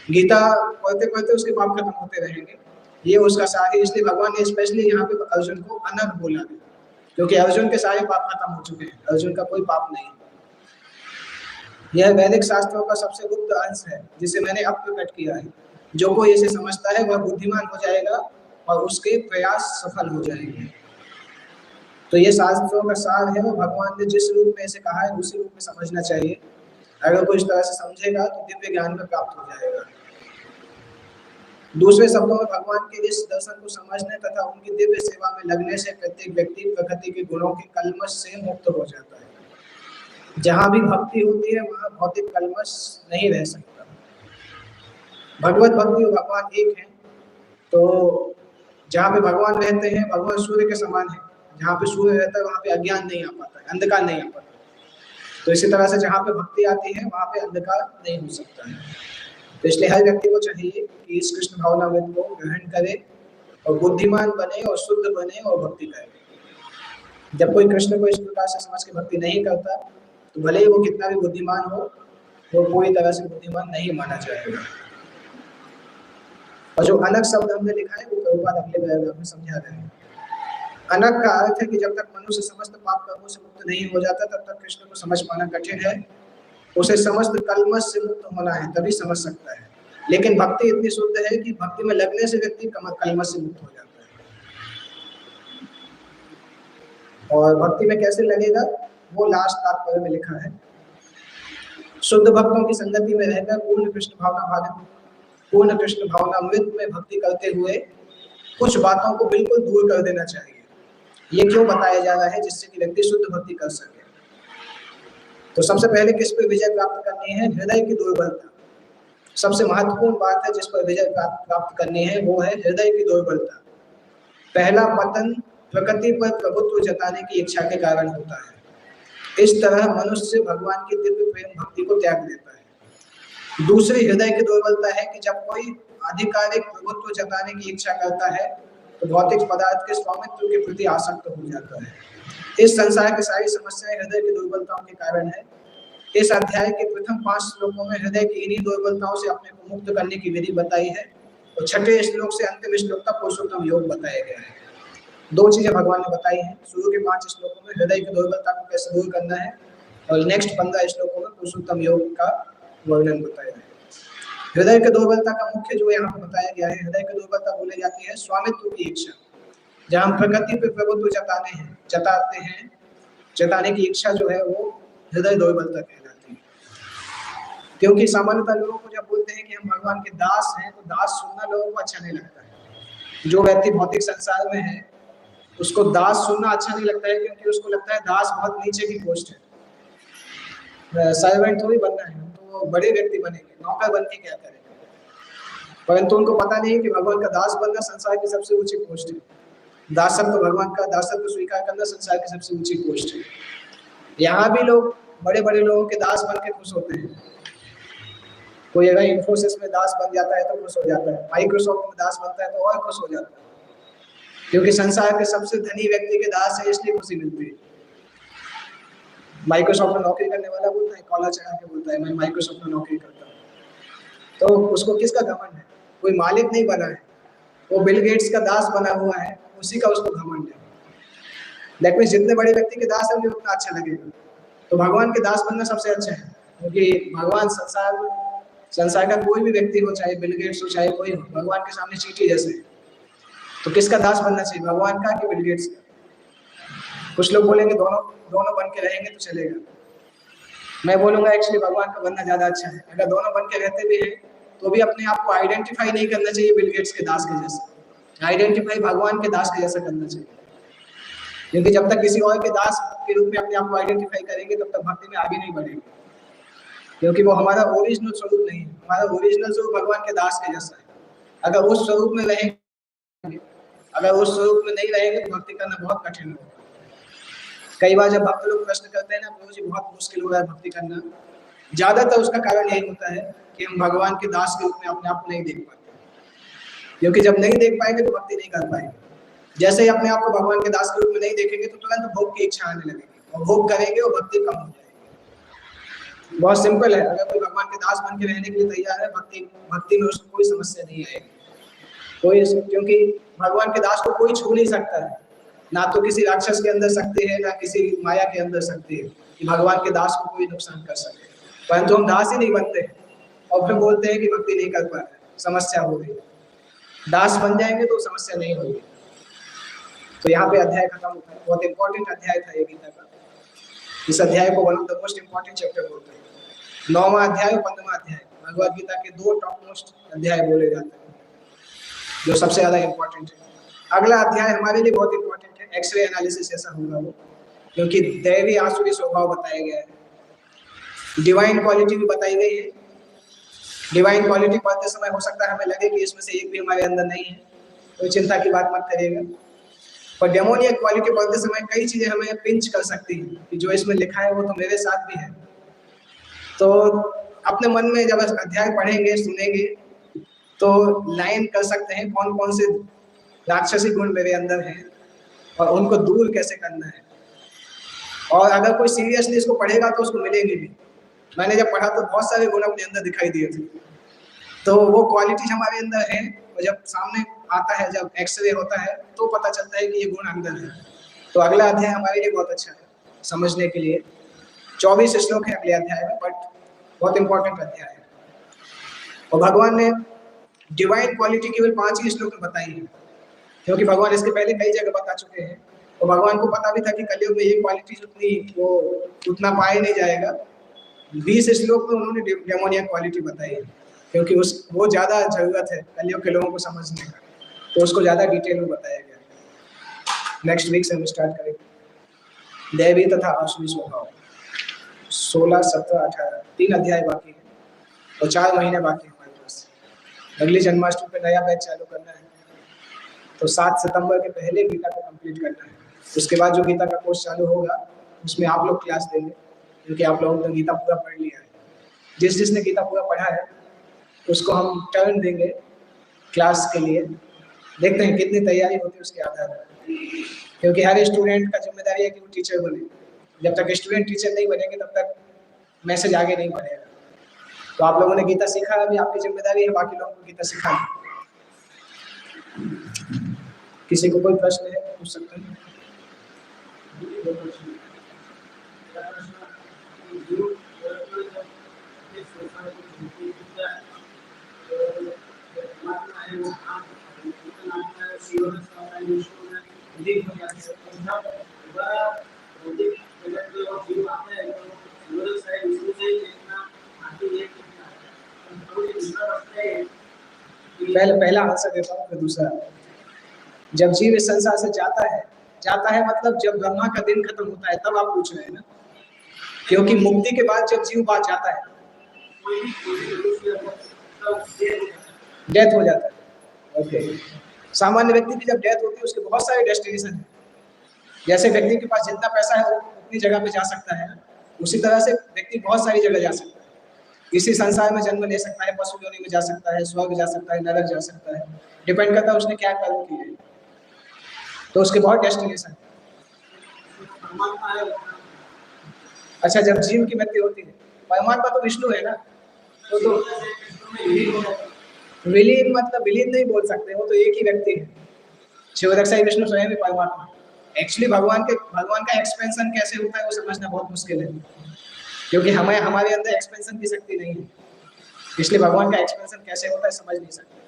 गीता पढ़ते पढ़ते उसके पाप खत्म होते रहेंगे। ये उसका सार है। इसलिए भगवान ने स्पेशली यहाँ पे अर्जुन को अनग बोला है क्योंकि अर्जुन के सारे पाप खत्म हो चुके हैं, अर्जुन का कोई पाप नहीं। यह वैदिक शास्त्रों का सबसे गुप्त अंश है जिसे मैंने अब प्रकट किया है। जो कोई इसे समझता है वह बुद्धिमान हो जाएगा और उसके प्रयास सफल हो जाएंगे। तो ये शास्त्रों का सार है, वो भगवान ने जिस रूप में इसे कहा है उसी रूप में समझना चाहिए। अगर कोई इस तरह से समझेगा तो दिव्य ज्ञान में प्राप्त हो जाएगा। दूसरे शब्दों में भगवान के इस दर्शन को समझने तथा उनकी दिव्य सेवा में लगने से प्रत्येक व्यक्ति प्रकृति के गुणों के कल्मश से मुक्त हो जाता है। जहां भी भक्ति होती है वहां भौतिक कल्मश नहीं रह सकता। भगवत भक्ति और भगवान एक है। तो जहाँ पे भगवान रहते हैं भगवान सूर्य के समान है। जहाँ पे सूर्य रहता है वहां पे अज्ञान नहीं आ पाता है, अंधकार नहीं आ पाता। तो इसी तरह से जहाँ पे भक्ति आती है वहां पे अंधकार नहीं हो सकता है। तो इसलिए हर व्यक्ति को चाहिए कि इस कृष्ण भावनामृत को ग्रहण करे और बुद्धिमान बने और शुद्ध बने और भक्ति करे। जब कोई कृष्ण को इस प्रकार से समझ के भक्ति नहीं करता तो भले ही वो कितना भी बुद्धिमान हो, वो पूरी तरह से बुद्धिमान नहीं माना जाएगा। और जो अलग शब्द हमने लिखा है वो प्रभुपाद अगले पैराग्राफ में समझा रहे हैं। अनग का अर्थ है कि जब तक मनुष्य समस्त पाप कर्मों से मुक्त नहीं हो जाता तब तक कृष्ण को समझ पाना कठिन है। उसे समस्त कलमश से मुक्त होना है तभी समझ सकता है। लेकिन भक्ति इतनी शुद्ध है कि भक्ति में लगने से व्यक्ति कलमश से मुक्त हो जाता है। और भक्ति में कैसे लगेगा वो लास्ट तात्पर्य में लिखा है। शुद्ध भक्तों की संगति में रहकर पूर्ण कृष्ण भावनामृत में भक्ति करते हुए कुछ बातों को बिल्कुल दूर कर देना चाहिए। ये क्यों बताया जा रहा है? जिससे कि व्यक्ति शुद्ध भक्ति कर सके। तो सबसे पहले किस पर विजय प्राप्त करनी है? हृदय की दुर्बलता। सबसे महत्वपूर्ण बात है जिस पर विजय प्राप्त करनी है वो है हृदय की दुर्बलता। पहला पतन प्रकृति पर प्रभुत्व जताने की इच्छा के कारण होता है। इस तरह मनुष्य भगवान की दिव्य प्रेम भक्ति को त्याग देता है। दूसरी हृदय की दुर्बलता है कि जब कोई आधिकारिक प्रभुत्व जताने की इच्छा करता है तो भौतिक पदार्थ के स्वामित्व के प्रति आसक्त हो जाता है। इस संसार की सारी समस्याएं हृदय की दुर्बलताओं के कारण है। इस अध्याय के प्रथम 5 श्लोकों में हृदय की इन्हीं दुर्बलताओं से अपने को मुक्त करने की विधि बताई है और छठे श्लोक से अंतिम श्लोक तक पुरुषोत्तम योग बताया गया है। 2 चीजें भगवान ने बताई हैं। शुरू के 5 श्लोकों में हृदय की दुर्बलता को कैसे दूर करना है और नेक्स्ट 15 श्लोकों में पुरुषोत्तम योग का वर्णन बताया है। हृदय की दुर्बलता का मुख्य जो यहाँ पर बताया गया है, हृदय की दुर्बलता बोली जाती है स्वामित्व की इच्छा। जहाँ हम प्रकृति पर प्रभुत्व जताने की इच्छा जो है वो हृदय दुर्बलता कहलाती है। क्योंकि सामान्यतः लोगों को जब बोलते हैं कि हम भगवान के दास हैं तो दास सुनना लोगों को अच्छा नहीं लगता है। जो व्यक्ति भौतिक संसार में है उसको दास सुनना अच्छा नहीं लगता है, क्योंकि उसको लगता है दास बहुत नीचे की पोस्ट है, सर्वेंट थोड़ी बनना है, तो बड़े व्यक्ति बनेंगे, नौकर बन के क्या करेंगे। परंतु उनको पता नहीं कि भगवान का दास बनना संसार की सबसे ऊंची पोस्ट है। दासत्व भगवान का दासत्व स्वीकार करना संसार की सबसे ऊंची पोस्ट है। यहाँ भी लोग बड़े बड़े लोगों के दास बन के खुश होते हैं। कोई अगर इन्फोसिस में दास बन जाता है तो खुश हो जाता है, माइक्रोसॉफ्ट में दास बनता है तो और खुश हो जाता है, क्योंकि संसार के सबसे धनी व्यक्ति के दास है इसलिए खुशी मिलती है। माइक्रोसॉफ्ट में नौकरी करने वाला बोलता है, कॉलर चढ़ा के बोलता है मैं माइक्रोसॉफ्ट में नौकरी करता हूँ, तो उसको किसका घमंड है? कोई मालिक नहीं बना है, वो बिल गेट्स का दास बना हुआ है, उसी का उसको घमंड है। लेकिन जितने बड़े व्यक्ति के दास है उन्हें उतना अच्छा लगेगा। तो भगवान के दास बनना सबसे अच्छा है, क्योंकि भगवान संसार का कोई भी व्यक्ति हो, चाहे बिल गेट्स हो चाहे कोई हो, भगवान के सामने चींटी जैसे। तो किसका दास बनना चाहिए, भगवान का कि बिल गेट्स का? कुछ लोग बोलेंगे दोनों बन के रहेंगे तो चलेगा। मैं बोलूंगा एक्चुअली भगवान का बनना ज्यादा अच्छा है। अगर दोनों बन के रहते भी हैं तो भी अपने आप को आइडेंटिफाई नहीं करना चाहिए बिल गेट्स के दास के जैसे, आइडेंटिफाई भगवान के दास के जैसा करना चाहिए। क्योंकि जब तक किसी और के दास के रूप में अपने आप को आइडेंटिफाई करेंगे तब तक भक्ति में आगे नहीं बढ़ेंगे, क्योंकि वो हमारा ओरिजिनल स्वरूप नहीं है। हमारा ओरिजिनल स्वरूप भगवान के दास के जैसा है। अगर उस स्वरूप में रहेंगे, अगर उस स्वरूप में नहीं रहेंगे तो भक्ति करना बहुत कठिन होगा। कई बार जब भक्त लोग प्रश्न करते हैं ना, प्रभु जी बहुत मुश्किल हो रहा है भक्ति करना, ज्यादातर उसका कारण यही होता है कि हम भगवान के दास के रूप में अपने आप को नहीं देख पाते। क्योंकि जब नहीं देख पाएंगे तो भक्ति नहीं कर पाएंगे। जैसे ही अपने आप को भगवान के दास के रूप में नहीं देखेंगे तो तुरंत भोग की इच्छा आने लगेगी, और भोग करेंगे और भक्ति कम हो जाएगी। बहुत सिंपल है, अगर कोई भगवान के दास बन के रहने के लिए तैयार है, भक्ति में उसको कोई समस्या नहीं आएगी कोई, क्योंकि भगवान के दास को कोई छू नहीं सकता है। ना तो किसी राक्षस के अंदर शक्ति है, ना किसी माया के अंदर शक्ति है कि भगवान के दास को कोई नुकसान कर सके। परंतु हम दास ही नहीं बनते और फिर बोलते हैं कि भक्ति नहीं कर पा रहे, समस्या हो गई। दास बन जाएंगे तो समस्या नहीं होगी। तो यहाँ पे अध्याय खत्म होता है। बहुत इंपॉर्टेंट अध्याय था ये गीता का। इस अध्याय को one of the most important chapter बोलते हैं। 9वां अध्याय और 15वां अध्याय भगवद गीता के 2 टॉप मोस्ट अध्याय बोले जाते हैं जो सबसे ज्यादा इंपॉर्टेंट है। अगला अध्याय हमारे लिए बहुत इंपॉर्टेंट है, एक्सरे एनालिसिस ऐसा होगा वो, क्योंकि दैवी आसुरी स्वभाव बताया गया है, डिवाइन क्वालिटी भी बताई गई है। डिवाइन क्वालिटी पढ़ते समय हो सकता है हमें लगे कि इसमें से एक भी हमारे अंदर नहीं है, कोई चिंता की बात मत करिएगा। पर डेमोनियक क्वालिटी पढ़ते समय कई चीजें हमें पिंच कर सकती हैं कि जो इसमें लिखा है वो तो मेरे साथ भी है। तो अपने मन में जब अध्याय पढ़ेंगे सुनेंगे तो लाइन कर सकते हैं कौन कौन से राक्षसी गुण मेरे अंदर हैं और उनको दूर कैसे करना है। और अगर कोई सीरियसली इसको पढ़ेगा तो उसको मिलेंगे भी। मैंने जब पढ़ा तो बहुत सारे गुण अपने अंदर दिखाई दिए थे। तो वो क्वालिटी हमारे अंदर है और जब सामने आता है, जब एक्सरे होता है तो पता चलता है कि ये गुण अंदर है। तो अगला अध्याय हमारे लिए बहुत अच्छा है समझने के लिए। 24 श्लोक है अगले अध्याय में, बट बहुत इंपॉर्टेंट अध्याय है। और भगवान ने डिवाइन क्वालिटी केवल 5 ही श्लोक में बताई है, क्योंकि भगवान इसके पहले कई जगह बता चुके हैं। और भगवान को पता भी था कि कलयुग में ये क्वालिटी उतनी वो उतना पाया नहीं जाएगा। 20 श्लोक में उन्होंने डेमोनियन क्वालिटी बताई है, क्योंकि उस वो ज़्यादा ज़रूरत है कलयुग के लोगों को समझने का, तो उसको ज़्यादा डिटेल में बताया गया। नेक्स्ट वीक से हम स्टार्ट करेंगे। दैवी तथा आसुरी स्वभाव 16, 17, 18 3 अध्याय बाकी है और 4 महीने बाकी है हमारे पास। अगली जन्माष्टमी पे नया बैच चालू करना है, तो 7 सितंबर के पहले गीता को कंप्लीट करना है। उसके बाद जो गीता का कोर्स चालू होगा उसमें आप लोग क्लास देंगे, क्योंकि आप लोगों ने गीता पूरा पढ़ लिया है। जिसने गीता पूरा पढ़ा है उसको हम टर्न देंगे क्लास के लिए। देखते हैं कितनी तैयारी होती है उसके आधार पर, क्योंकि हर स्टूडेंट का जिम्मेदारी है कि वो टीचर बने। जब तक स्टूडेंट टीचर नहीं बनेंगे तब तक मैसेज आगे नहीं बढ़ेगा। तो आप लोगों ने गीता सीखा, अभी आपकी जिम्मेदारी है बाकी लोगों को गीता सिखाना। किसी को कोई प्रश्न है पूछ सकते हैं। पहला आंसर देता हूँ, फिर दूसरा। जब जीव इस संसार से जाता है मतलब जब ब्रह्मा का दिन खत्म होता है तब आप पूछ रहे हैं ना, क्योंकि मुक्ति के बाद जब जीव बात जाता है डेथ हो जाता है। ओके, सामान्य व्यक्ति की जब डेथ होती है उसके बहुत सारे डेस्टिनेशन है। जैसे व्यक्ति के पास जितना पैसा है वो उतनी जगह पे जा सकता है, उसी तरह से व्यक्ति बहुत सारी जगह जा सकता है। इसी संसार में जन्म ले सकता है, पशु योनि में जा सकता है, स्वर्ग जा सकता है, नरक जा सकता है, डिपेंड करता है उसने क्या कर्म किए। तो उसके बहुत डेस्टिनेशन है। अच्छा, जब जीव की मृत्यु होती है, परमात्मा तो विष्णु है ना, तो विलीन मतलब विलीन नहीं बोल सकते, वो तो एक ही व्यक्ति है। शिवरक्षाई विष्णु स्वयं ही परमात्मा। एक्चुअली भगवान का एक्सपेंशन कैसे होता है वो समझना बहुत मुश्किल है, क्योंकि हमें हमारे अंदर एक्सपेंशन की शक्ति नहीं है, इसलिए भगवान का एक्सपेंशन कैसे होता है समझ नहीं सकते।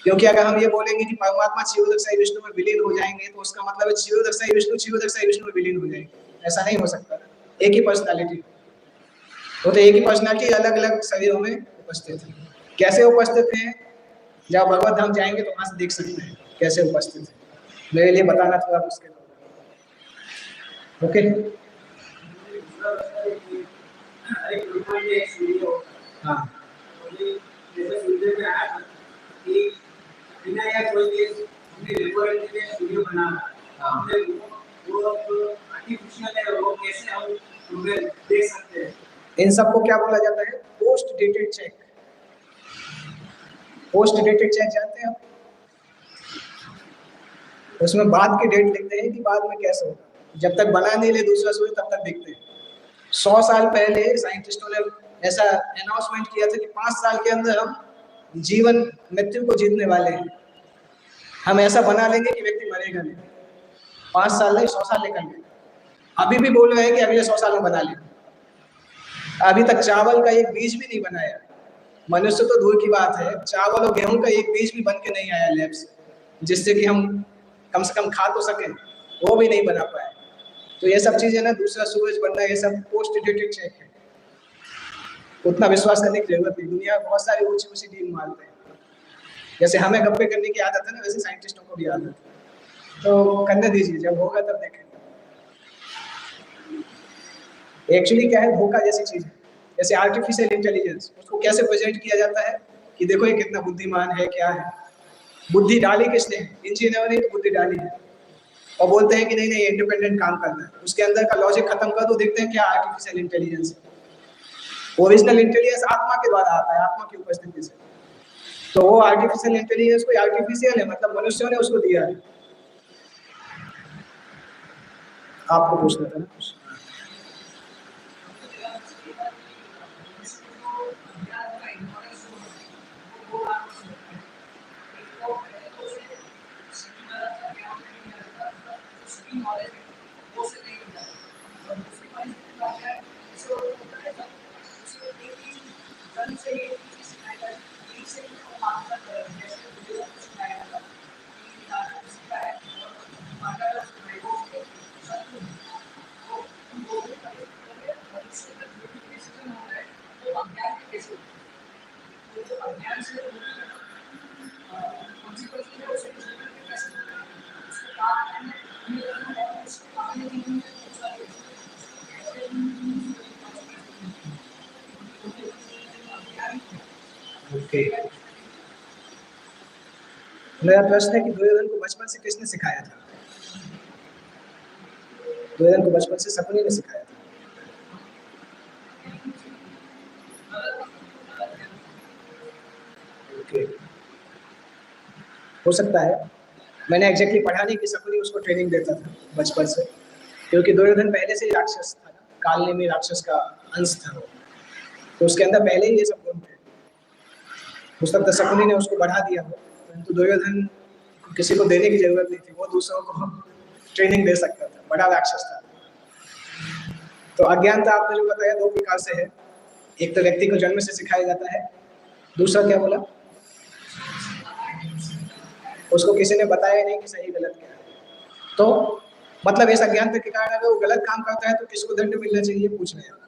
क्योंकि अगर हम ये बोलेंगे कि परमात्मा शिवरक्षाई विष्णु में विलीन हो जाएंगे तो उसका मतलब है शिवरक्षाई विष्णु में विलीन हो जाएंगे। ऐसा नहीं हो सकता, एक ही पर्सनालिटी। वो तो एक ही पर्सनालिटी अलग अलग शरीरों में उपस्थित है। कैसे उपस्थित है, जब भगवत धाम जाएंगे तो वहां से देख सकते हैं कैसे उपस्थित है। मेरे लिए बताना थोड़ा मुश्किल होगा। ओके, हाँ इन सबको क्या बोला जाता है? Post dated cheque. Post dated cheque जानते हैं आप? उसमें बाद की डेट लिखते हैं कि बाद में कैसे होगा, जब तक बना नहीं ले दूसरा सूर्य तब तक देखते हैं। 100 साल पहले साइंटिस्टों ने ऐसा अनाउंसमेंट किया था कि 5 साल के अंदर हम जीवन मृत्यु को जीतने वाले हैं। हम ऐसा बना लेंगे कि व्यक्ति मरेगा नहीं। 5 साल नहीं, 100 साल निकल गए। अभी भी बोल रहे हैं कि अगले 100 साल में बना लेंगे। अभी तक चावल का एक बीज भी नहीं बनाया। मनुष्य तो दूर की बात है, चावल और गेहूं का एक बीज भी बन के नहीं आया लैब से, जिससे कि हम कम से कम खा तो सके, वो भी नहीं बना पाए। तो ये सब चीजें ना, दूसरा सूरज बनना, ये सब पोस्ट डेटेड चेक है। उतना विश्वास करने की जरूरत नहीं। दुनिया में बहुत सारी ऊंची ऊंची डील मारते हैं। जैसे हमें गप्पे करने की आदत है ना, वैसे साइंटिस्टों को भी आदत है। तो करने दीजिए, जब होगा तब देखेंगे। एक्चुअली क्या है, धोखा जैसी चीज है। जैसे आर्टिफिशियल इंटेलिजेंस, उसको कैसे प्रेजेंट किया जाता है कि देखो ये कितना बुद्धिमान है, क्या है। बुद्धि डाली किसने? इंजीनियर ने तो बुद्धि डाली है। और बोलते हैं कि नहीं नहीं इंडिपेंडेंट काम करना है, उसके अंदर का लॉजिक खत्म कर दो, देखते हैं क्या आर्टिफिशियल इंटेलिजेंस है। ओरिजिनल इंटेलिजेंस आत्मा के द्वारा आता है, आत्मा की उपस्थिति से। तो वो आर्टिफिशियल इंटेलिजेंस कोई आर्टिफिशियल है, मतलब मनुष्यों ने उसको दिया है। आपको पूछना था ना कुछ? ओके, मेरा प्रश्न है कि दुर्योधन को बचपन से किसने सिखाया था? दुर्योधन को बचपन से शकुनी ने सिखाया था। ओके, हो सकता है, मैंने एग्जैक्टली पढ़ा नहीं कि शकुनी उसको ट्रेनिंग देता था बचपन से, क्योंकि दुर्योधन पहले से ही राक्षस था, कालनेमी राक्षस का अंश था वो, तो उसके अंदर पहले ही ये सब गुण थे। हो सकता है शकुनी ने उसको बढ़ा दिया हो, परंतु दुर्योधन को किसी को देने की जरूरत नहीं थी, वो दूसरों को ट्रेनिंग दे सकता था, बड़ा राक्षस था। तो अज्ञानता आपने जो बताया दो प्रकार से है, एक तो व्यक्ति को जन्म से सिखाया जाता है, दूसरा क्या बोला? उसको किसी ने बताया नहीं कि सही गलत क्या है। तो मतलब इस अज्ञानता के कारण अगर वो गलत काम करता है तो किसको दंड मिलना चाहिए, पूछ रहे हैं।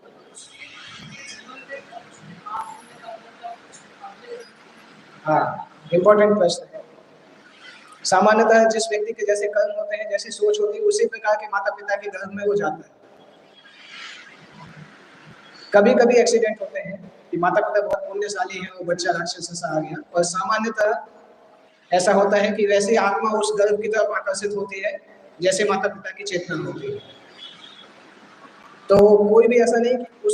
हाँ, इम्पोर्टेंट प्रश्न है। सामान्यतः जिस व्यक्ति के जैसे कर्म होते हैं, जैसी सोच होती है, उसी प्रकार के माता पिता के गर्भ में वो जाता है। कभी कभी एक्सीडेंट होते हैं कि माता पिता बहुत पुण्यशाली हैं, वो बच्चा राक्षस सा आ गया, और सामान्यतः ऐसा होता है कि वैसे आत्मा उस गर्भ की तरफ आकर्षित होती है जैसे माता पिता की चेतना होती है। तो कोई भी ऐसा नहीं कि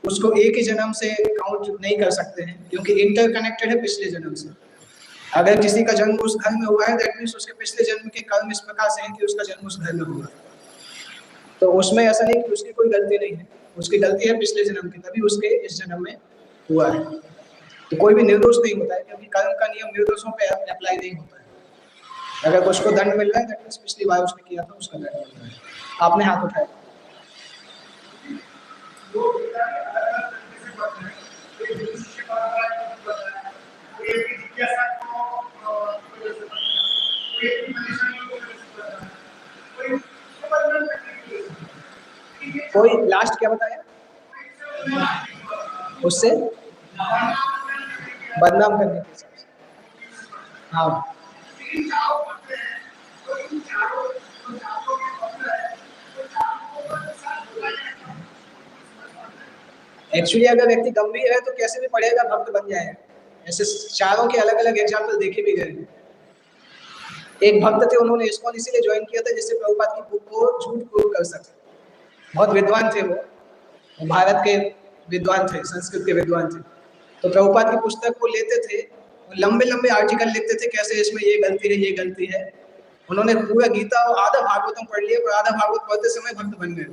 उसको एक ही जन्म से काउंट नहीं कर सकते हैं, क्योंकि इंटरकनेक्टेड है पिछले जन्म से। अगर किसी का जन्म उस घर में हुआ है, दैट मींस उसके पिछले जन्म के कर्म इस प्रकार से हैं कि उसका जन्म उस घर में हुआ। तो उसमें ऐसा नहीं कि उसकी कोई गलती नहीं है, उसकी गलती है पिछले जन्म की, तभी उसके इस जन्म में हुआ है। तो कोई भी निर्दोष नहीं होता है, क्योंकि कर्म का नियम निर्दोषों पे अप्लाई नहीं होता है। अगर उसको दंड मिल रहा है, दैट मींस पिछली बार उसने किया था उसका दंड मिल रहा है। आपने हाथ उठाया। कोई लास्ट क्या बताया? उससे बदनाम करने के हिसाब से। हाँ, एक्चुअली अगर व्यक्ति गंभीर है तो कैसे भी पढ़ेगा, भक्त बन जाएगा। ऐसे चारों के अलग अलग एग्जाम्पल देखे भी गए हैं। एक भक्त थे, उन्होंने इस्कॉन इसीलिए ज्वाइन किया था जिससे प्रभुपाद की बुक को झूठ प्रूव कर सके। बहुत विद्वान थे वो, भारत के विद्वान थे, संस्कृत के विद्वान थे। तो प्रभुपाद की पुस्तक को लेते थे और लंबे लंबे आर्टिकल लिखते थे, कैसे इसमें ये गलती है, ये गलती है। उन्होंने पूरा गीता और आधा भागवतम पढ़ लिया, और आधा भागवत पढ़ते समय भक्त बन गए।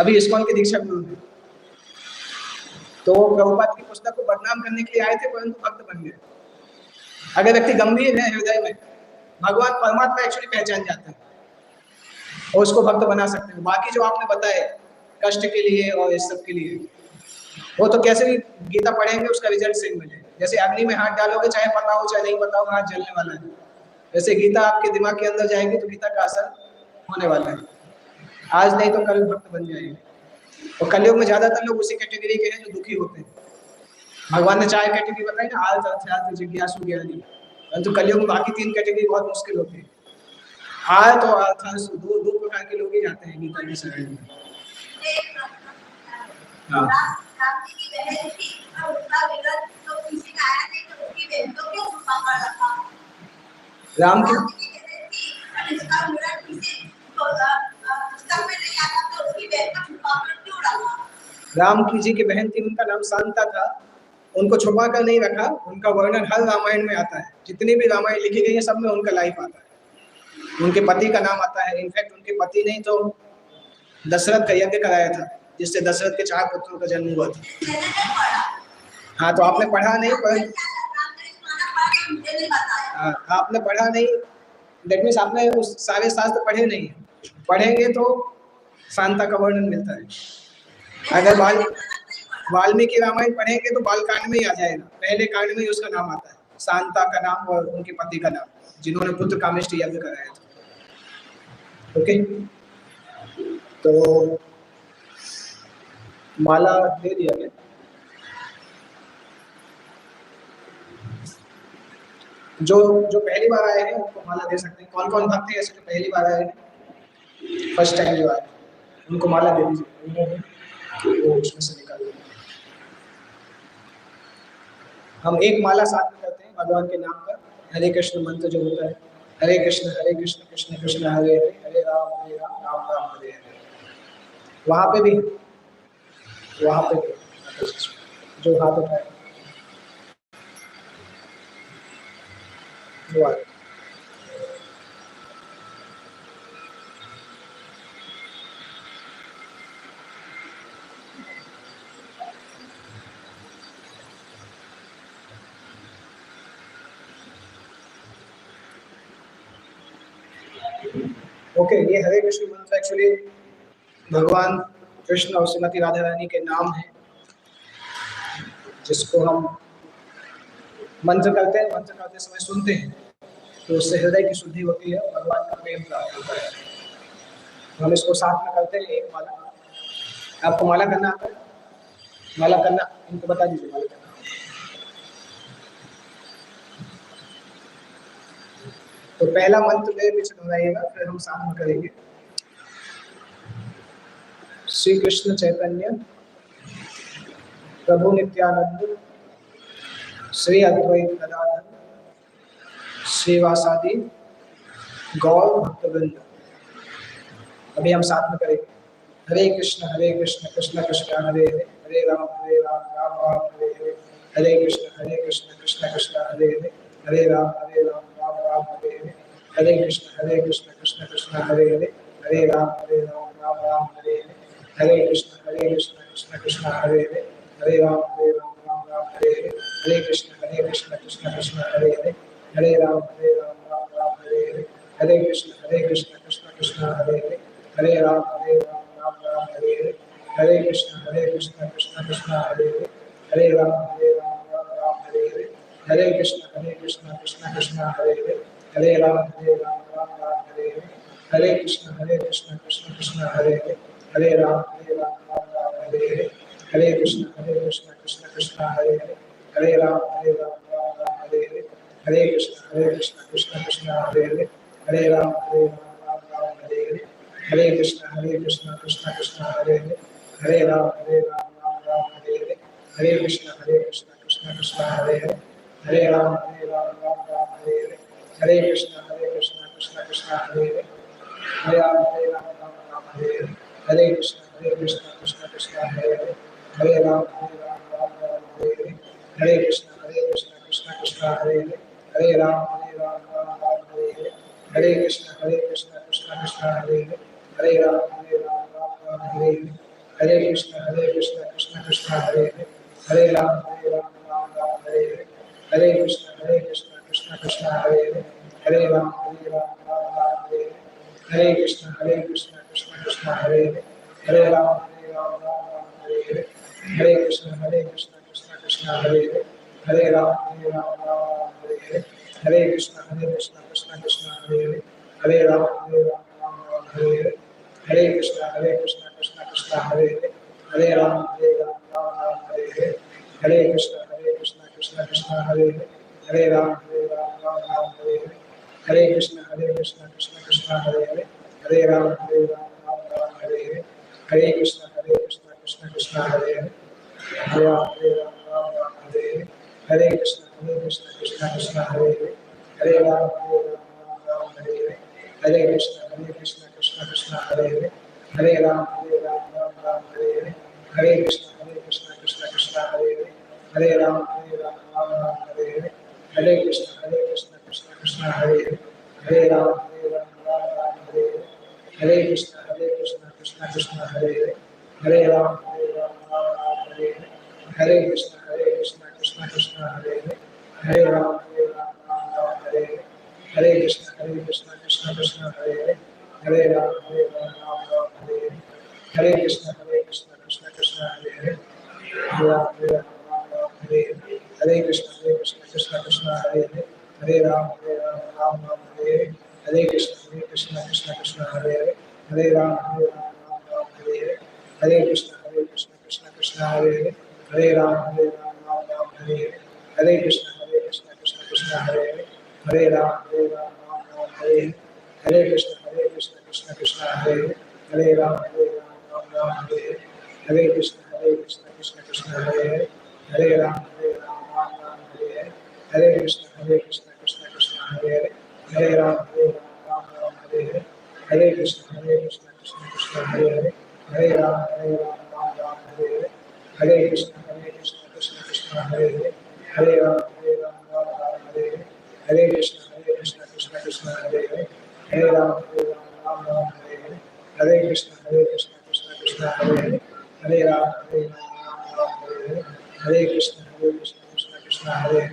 अभी इस्कॉन की दीक्षा गुरु थे। तो प्रभुपाद की पुस्तक को बदनाम करने के लिए आए थे, परंतु भक्त बन गए। अगर व्यक्ति गंभीर है हृदय में, भगवान परमात्मा एक्चुअली पहचान जाते हैं और उसको भक्त बना सकते हैं। बाकी जो आपने बताए कष्ट के लिए और इस सब के लिए, वो तो कैसे भी गीता पढ़ेंगे उसका रिजल्ट सेम मिलेगा। जैसे अग्नि में हाथ डालोगे, चाहे पता हो चाहे नहीं पता हो, हाथ जलने वाला है। वैसे गीता आपके दिमाग के अंदर जाएगी तो गीता का असर होने वाला है। आज नहीं तो कल भक्त बन जाएंगे। और कलयुग में ज्यादातर लोग उसी कैटेगरी के हैं जो दुखी होते हैं। भगवान ने 4 कैटेगरी बताई ना, आर्त, अर्थात, जिज्ञासु, ज्ञानी। परंतु कलयुग में बाकी 3 कैटेगरी बहुत मुश्किल होती है। आर्त और अर्थात दो प्रकार के लोग ही जाते हैं गीता की शरण में। हाँ, राम की राम की जी की बहन थी, उनका नाम शांता था। उनको छुपा कर नहीं रखा, उनका वर्णन हर रामायण में आता है। जितनी भी रामायण लिखी गई है सब में उनका लाइफ आता है, उनके पति का नाम आता है। इनफैक्ट उनके पति ने तो दशरथ का यज्ञ कराया था, जिससे दशरथ के 4 पुत्रों का जन्म हुआ था। हाँ, तो आपने पढ़ा नहीं, पर आपने पढ़ा नहीं, दैट मीन्स आपने उस सारे शास्त्र पढ़े नहीं। पढ़ेंगे तो शांता का वर्णन मिलता है। अगर वाल्मीकि रामायण पढ़ेंगे तो बालकांड में ही आ जाएगा, पहले कांड में ही उसका नाम आता है, शांता का नाम और उनके पति का नाम, जिन्होंने पुत्र कामेष्टि यज्ञ कराया था। ओके, तो माला दे दिया गया। जो जो पहली बार आए हैं उनको माला दे सकते हैं। कौन कौन भक्त हैं ऐसे जो पहली बार आए हैं, फर्स्ट टाइम जो आए, उनको माला दे दीजिए, वो उसमें से निकाल देंगे। हम एक माला साथ में करते हैं भगवान के नाम का, हरे कृष्ण मंत्र जो होता है, हरे कृष्ण कृष्ण कृष्ण हरे हरे, हरे राम राम राम हरे हरे। वहां पे भी जो हाथ उठाए वो आए। ओके, ये हरे कृष्ण मंत्र एक्चुअली भगवान कृष्ण और श्रीमती राधा रानी के नाम है, जिसको हम मंत्र करते समय सुनते हैं तो उससे हृदय की शुद्धि होती है, भगवान का प्रेम प्राप्त होता है। हम इसको साथ में करते हैं एक माला। आपको माला करना आता है? माला करना इनको बता दीजिए, माला करना। तो पहला मंत्र मेरे पीछे दोहराइएगा, फिर हम साथ में करेंगे। श्री कृष्ण चैतन्य प्रभु नित्यानंद श्री अद्वैत गदाधर श्रीवासादि गौर भक्तवृंद। अभी हम साथ में करेंगे। हरे कृष्ण कृष्ण कृष्ण हरे हरे, हरे राम राम राम हरे हरे, हरे कृष्ण कृष्ण कृष्ण हरे हरे, हरे राम राम राम हरे हरे, हरे कृष्ण कृष्ण कृष्ण हरे हरे, हरे राम राम राम हरे हरे, हरे कृष्ण कृष्ण कृष्ण हरे हरे, हरे राम राम राम हरे हरे, हरे कृष्ण कृष्ण कृष्ण हरे हरे, हरे राम राम राम हरे हरे, हरे कृष्ण कृष्ण कृष्ण हरे हरे, हरे राम राम राम हरे हरे, हरे कृष्ण कृष्ण कृष्ण हरे हरे, हरे राम राम हरे हरे, हरे कृष्ण कृष्ण कृष्ण हरे हरे, हरे राम राम हरे हरे, हरे कृष्ण कृष्ण कृष्ण हरे हरे, हरे राम राम हरे हरे, हरे कृष्ण कृष्ण कृष्ण हरे हरे, हरे राम राम हरे हरे, हरे कृष्ण कृष्ण कृष्ण हरे हरे, हरे राम राम हरे हरे, हरे कृष्ण कृष्ण कृष्ण हरे हरे, हरे राम राम हरे हरे, हरे कृष्ण कृष्ण कृष्ण हरे हरे, हरे राम राम हरे हरे, हरे कृष्ण कृष्ण कृष्ण हरे हरे, हरे राम राम हरे हरे, हरे कृष्ण कृष्ण कृष्ण हरे हरे, हरे राम राम हरे हरे, हरे कृष्ण कृष्ण कृष्ण हरे हरे, हरे राम राम हरे हरे, हरे कृष्ण कृष्ण कृष्ण हरे हरे, हरे राम राम हरे हरे, हरे कृष्ण कृष्ण कृष्ण हरे हरे, हरे राम राम हरे हरे, हरे कृष्ण कृष्ण कृष्ण हरे हरे, हरे राम राम हरे हरे, हरे कृष्ण कृष्ण कृष्ण हरे हरे, हरे राम राम हरे हरे, हरे कृष्ण कृष्ण कृष्ण हरे हरे, हरे राम राम हरे हरे, हरे कृष्ण कृष्ण कृष्ण हरे हरे, हरे राम राम हरे हरे, हरे कृष्ण कृष्ण कृष्ण हरे हरे, हरे राम राम हरे हरे, हरे कृष्ण कृष्ण कृष्ण हरे हरे, हरे राम राम हरे हरे, हरे कृष्ण कृष्ण कृष्ण हरे हरे, हरे राम राम हरे हरे, हरे कृष्ण कृष्ण कृष्ण हरे हरे, हरे राम राम हरे हरे, हरे कृष्ण कृष्ण कृष्ण हरे हरे, हरे राम राम हरे हरे, हरे कृष्ण कृष्ण कृष्ण हरे हरे, हरे राम राम हरे हरे, हरे कृष्ण कृष्ण कृष्ण हरे हरे, हरे राम राम हरे हरे, हरे कृष्ण कृष्ण कृष्ण हरे हरे, हरे राम राम हरे हरे, हरे कृष्ण कृष्ण कृष्ण हरे हरे, हरे राम राम हरे हरे, हरे कृष्ण कृष्ण कृष्ण हरे हरे, हरे राम राम हरे हरे, हरे कृष्ण कृष्ण कृष्ण हरे हरे, हरे राम राम हरे हरे, हरे Krishna Krishna Krishna Hare Hare, Hare Ram Hare Krishna Krishna Krishna Hare Hare Hare Ram Ram Ram Hare Hare Hare Krishna Krishna Krishna Hare Hare Hare Ram Ram Hare Hare Hare Krishna Krishna Krishna Hare Hare Hare Ram Ram Hare Hare Hare Krishna Krishna Krishna Hare Hare Hare Ram Ram Hare Hare Hare Krishna Krishna Krishna Hare Hare Hare Ram Ram Hare Hare Hare Krishna Krishna Krishna Hare Hare Hare Ram Ram Hare Hare Hare Krishna Krishna Krishna Hare Hare Hare Ram Ram Hare Hare Hare Krishna Krishna Krishna Hare Hare Hare Ram Ram Hare Hare Hare Krishna Krishna Krishna Hare Hare Hare Ram Ram Hare Hare Hare Krishna Krishna Krishna Hare Hare Hare Ram Ram Hare Hare Hare Krishna Krishna Krishna Hare Hare Hare Ram Ram Hare Hare Hare Krishna Krishna Krishna Hare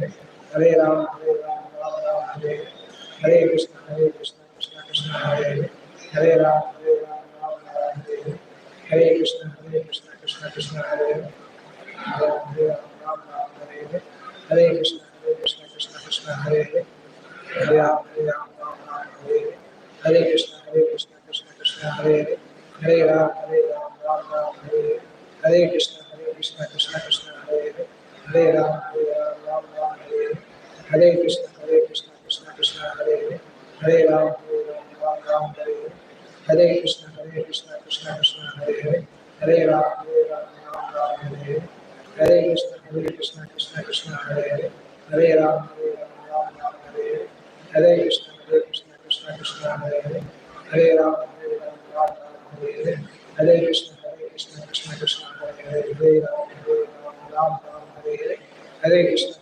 Hare Hare Ram Ram Hare Hare Hare Krishna Krishna Krishna Hare Hare Hare Ram Ram Hare Hare Hare Krishna Krishna Krishna Hare Hare Hare Ram Hare Hare Hare Krishna Krishna Krishna Hare Hare Hare Ram Hare Hare Hare Krishna Krishna Krishna Hare Hare Hare Ram Ram Hare Hare Hare Krishna Krishna Krishna Hare Hare Hare Ram Ram Hare Hare Hare Krishna Krishna Krishna Hare Hare Hare Ram Ram Hare Hare Hare Krishna Krishna Krishna Hare Hare Hare Ram Ram Hare Hare Hare Krishna Krishna Krishna Hare Hare Hare Ram Ram Hare Hare Hare Krishna Krishna Krishna Hare Hare Hare Ram Ram Hare Hare Hare Krishna Krishna Krishna Hare Hare Hare Ram Hare Hare Hare Krishna Krishna Krishna Hare Hare Hare Ram Hare Hare Hare Krishna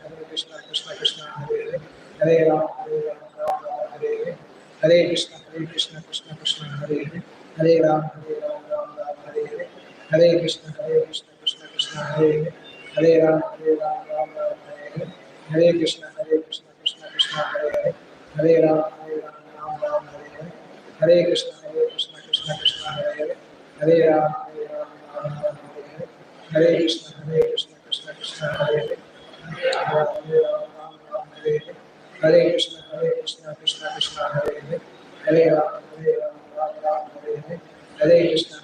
Krishna Krishna Hare Hare Hare Ram Hare Hare Hare Krishna Krishna Krishna Hare Hare Hare Ram Hare Hare Hare Krishna Krishna Krishna Hare Hare Hare Ram Hare Hare Hare Krishna Krishna Krishna Hare Hare Hare Ram Hare Hare Hare Krishna Krishna Krishna Hare Hare Hare Krishna Krishna Krishna Hare Hare Hare Ram Hare Hare Hare Krishna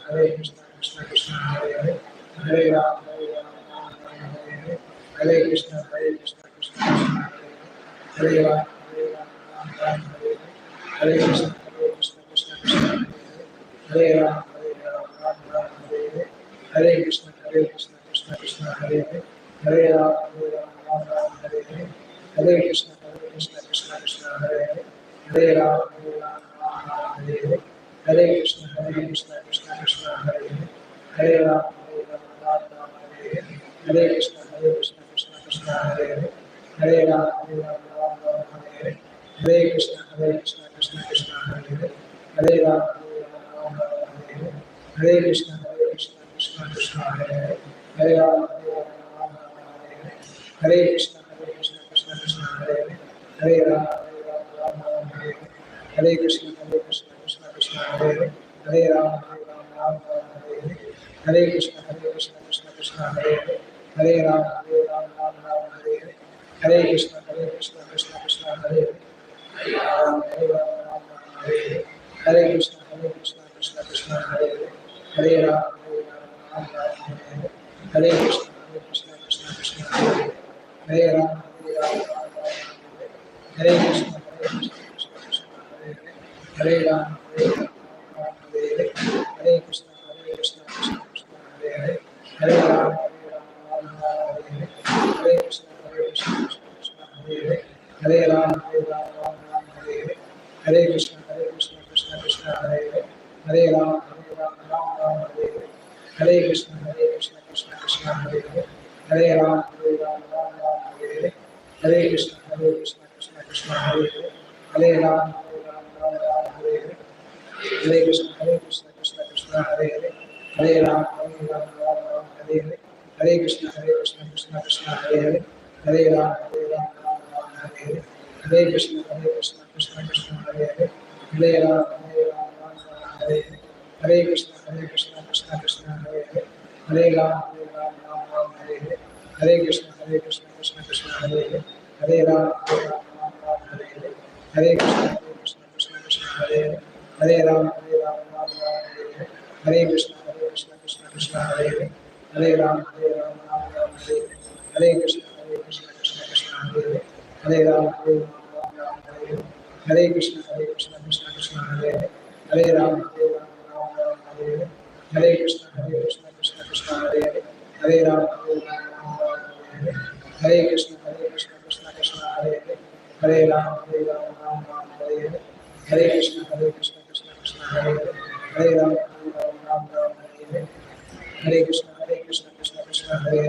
Krishna Krishna Hare Hare Hare Ram Hare Hare Hare Krishna Krishna Krishna Hare Hare Ram Hare Hare Hare Krishna Krishna Krishna Hare Ram Hare Hare Hare Krishna Krishna Krishna Hare Hare Ram Hare Hare Hare Krishna Krishna Krishna Hare Hare Ram Hare Hare Hare Krishna Krishna Krishna Hare Hare Ram Hare Hare Hare Krishna Krishna Krishna Hare Hare Ram Hare Hare Hare Krishna Krishna Krishna Hare Hare Ram Hare Hare Hare Krishna Krishna Krishna Hare Hare Ram Hare Krishna Krishna Krishna Hare Hare Ram Hare Hare Krishna Krishna Krishna Hare Hare Ram Hare Hare Krishna Krishna Krishna Hare Hare Ram Hare Hare Krishna Krishna Krishna Hare Hare Krishna Krishna Krishna Hare Hare Ram Hare Krishna Krishna Krishna Hare Hare Ram Hare Krishna Krishna Krishna Hare Ram Hare Krishna Krishna Krishna Hare Hare Ram Hare Krishna Krishna Krishna Hare Hare Ram Hare Krishna Krishna Krishna Hare Hare Ram Hare Krishna Krishna Krishna Hare Hare Ram Hare Krishna Krishna Krishna Hare Hare Ram Hare Hare Krishna Krishna Krishna Hare Hare Ram Hare Hare Krishna Krishna Krishna Hare Hare Ram Hare Hare Krishna Krishna Krishna Hare Hare Ram Hare Hare Krishna Krishna Krishna Hare Hare Ram Hare Hare Krishna Krishna Krishna Hare Hare Ram Ram Hare Hare Krishna Krishna Krishna Hare Hare Ram Ram Hare Hare Krishna Krishna Krishna Hare Hare Ram Ram Hare Hare Krishna Krishna Krishna Hare Hare Ram Hare Hare Krishna Krishna Krishna Hare Hare Ram Hare Hare Krishna Krishna Krishna Hare Hare Ram हरे कृष्ण कृष्ण कृष्ण हरे हरे राम हरे हरे कृष्ण कृष्ण कृष्ण हरे हरे राम हरे हरे कृष्ण कृष्ण कृष्ण हरे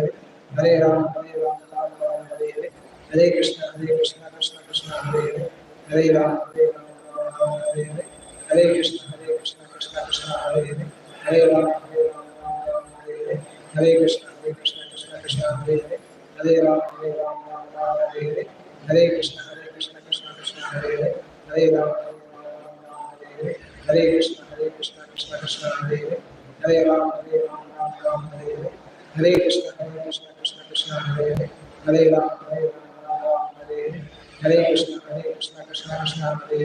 हरे राम हरे हरे कृष्ण कृष्ण कृष्ण हरे हरे राम हरे हरे कृष्ण कृष्ण कृष्ण हरे हरे राम हरे हरे कृष्ण कृष्ण कृष्ण हरे हरे राम हरे हरे कृष्ण कृष्ण कृष्ण हरे हरे राम हरे कृष्ण कृष्ण कृष्ण हरे हरे राम हरे हरे कृष्ण कृष्ण कृष्ण हरे हरे राम हरे हरे कृष्ण कृष्ण कृष्ण हरे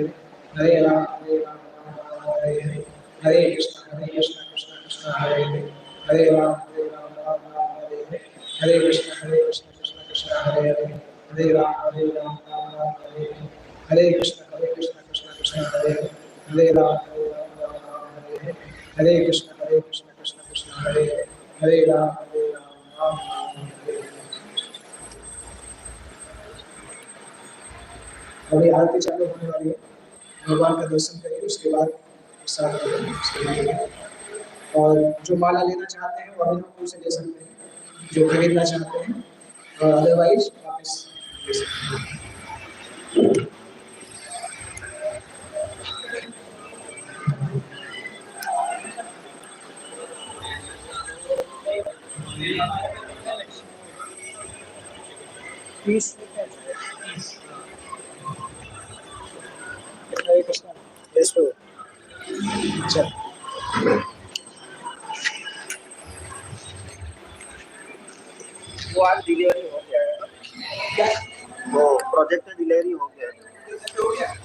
हरे राम हरे हरे कृष्ण कृष्ण कृष्ण हरे हरे राम हरे हरे कृष्ण कृष्ण कृष्ण हरे हरे राम हरे हरे कृष्ण कृष्ण कृष्ण हरे हरे राम हरे कृष्ण कृष्ण कृष्ण हरे हरे राम हरे अभी आरती चालू होने वाली है। भगवान का दर्शन करिए, उसके बाद प्रसाद लेंगे, उसके लिए। और जो माला लेना चाहते हैं वो अभिनव से ले सकते हैं, जो खरीदना चाहते हैं, और अदरवाइज वापस ले सकते हैं। Please Hare Krishna. यस प्रभु। चल वो आज डिलीवरी हो गया है, क्या वो प्रोजेक्ट का डिलीवरी हो गया है।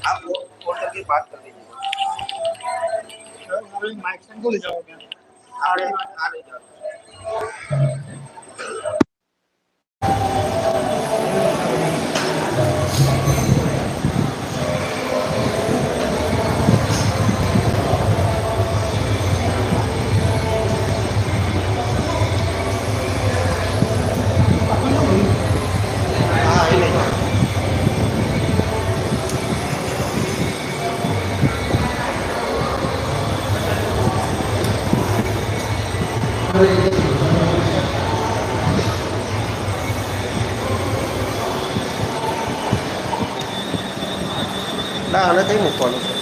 आप वो फोन करके बात कर लीजिए। माइक को ले जाओ क्या? आ रहे जाओ। ના આને કઈ મૂકવાનું છે?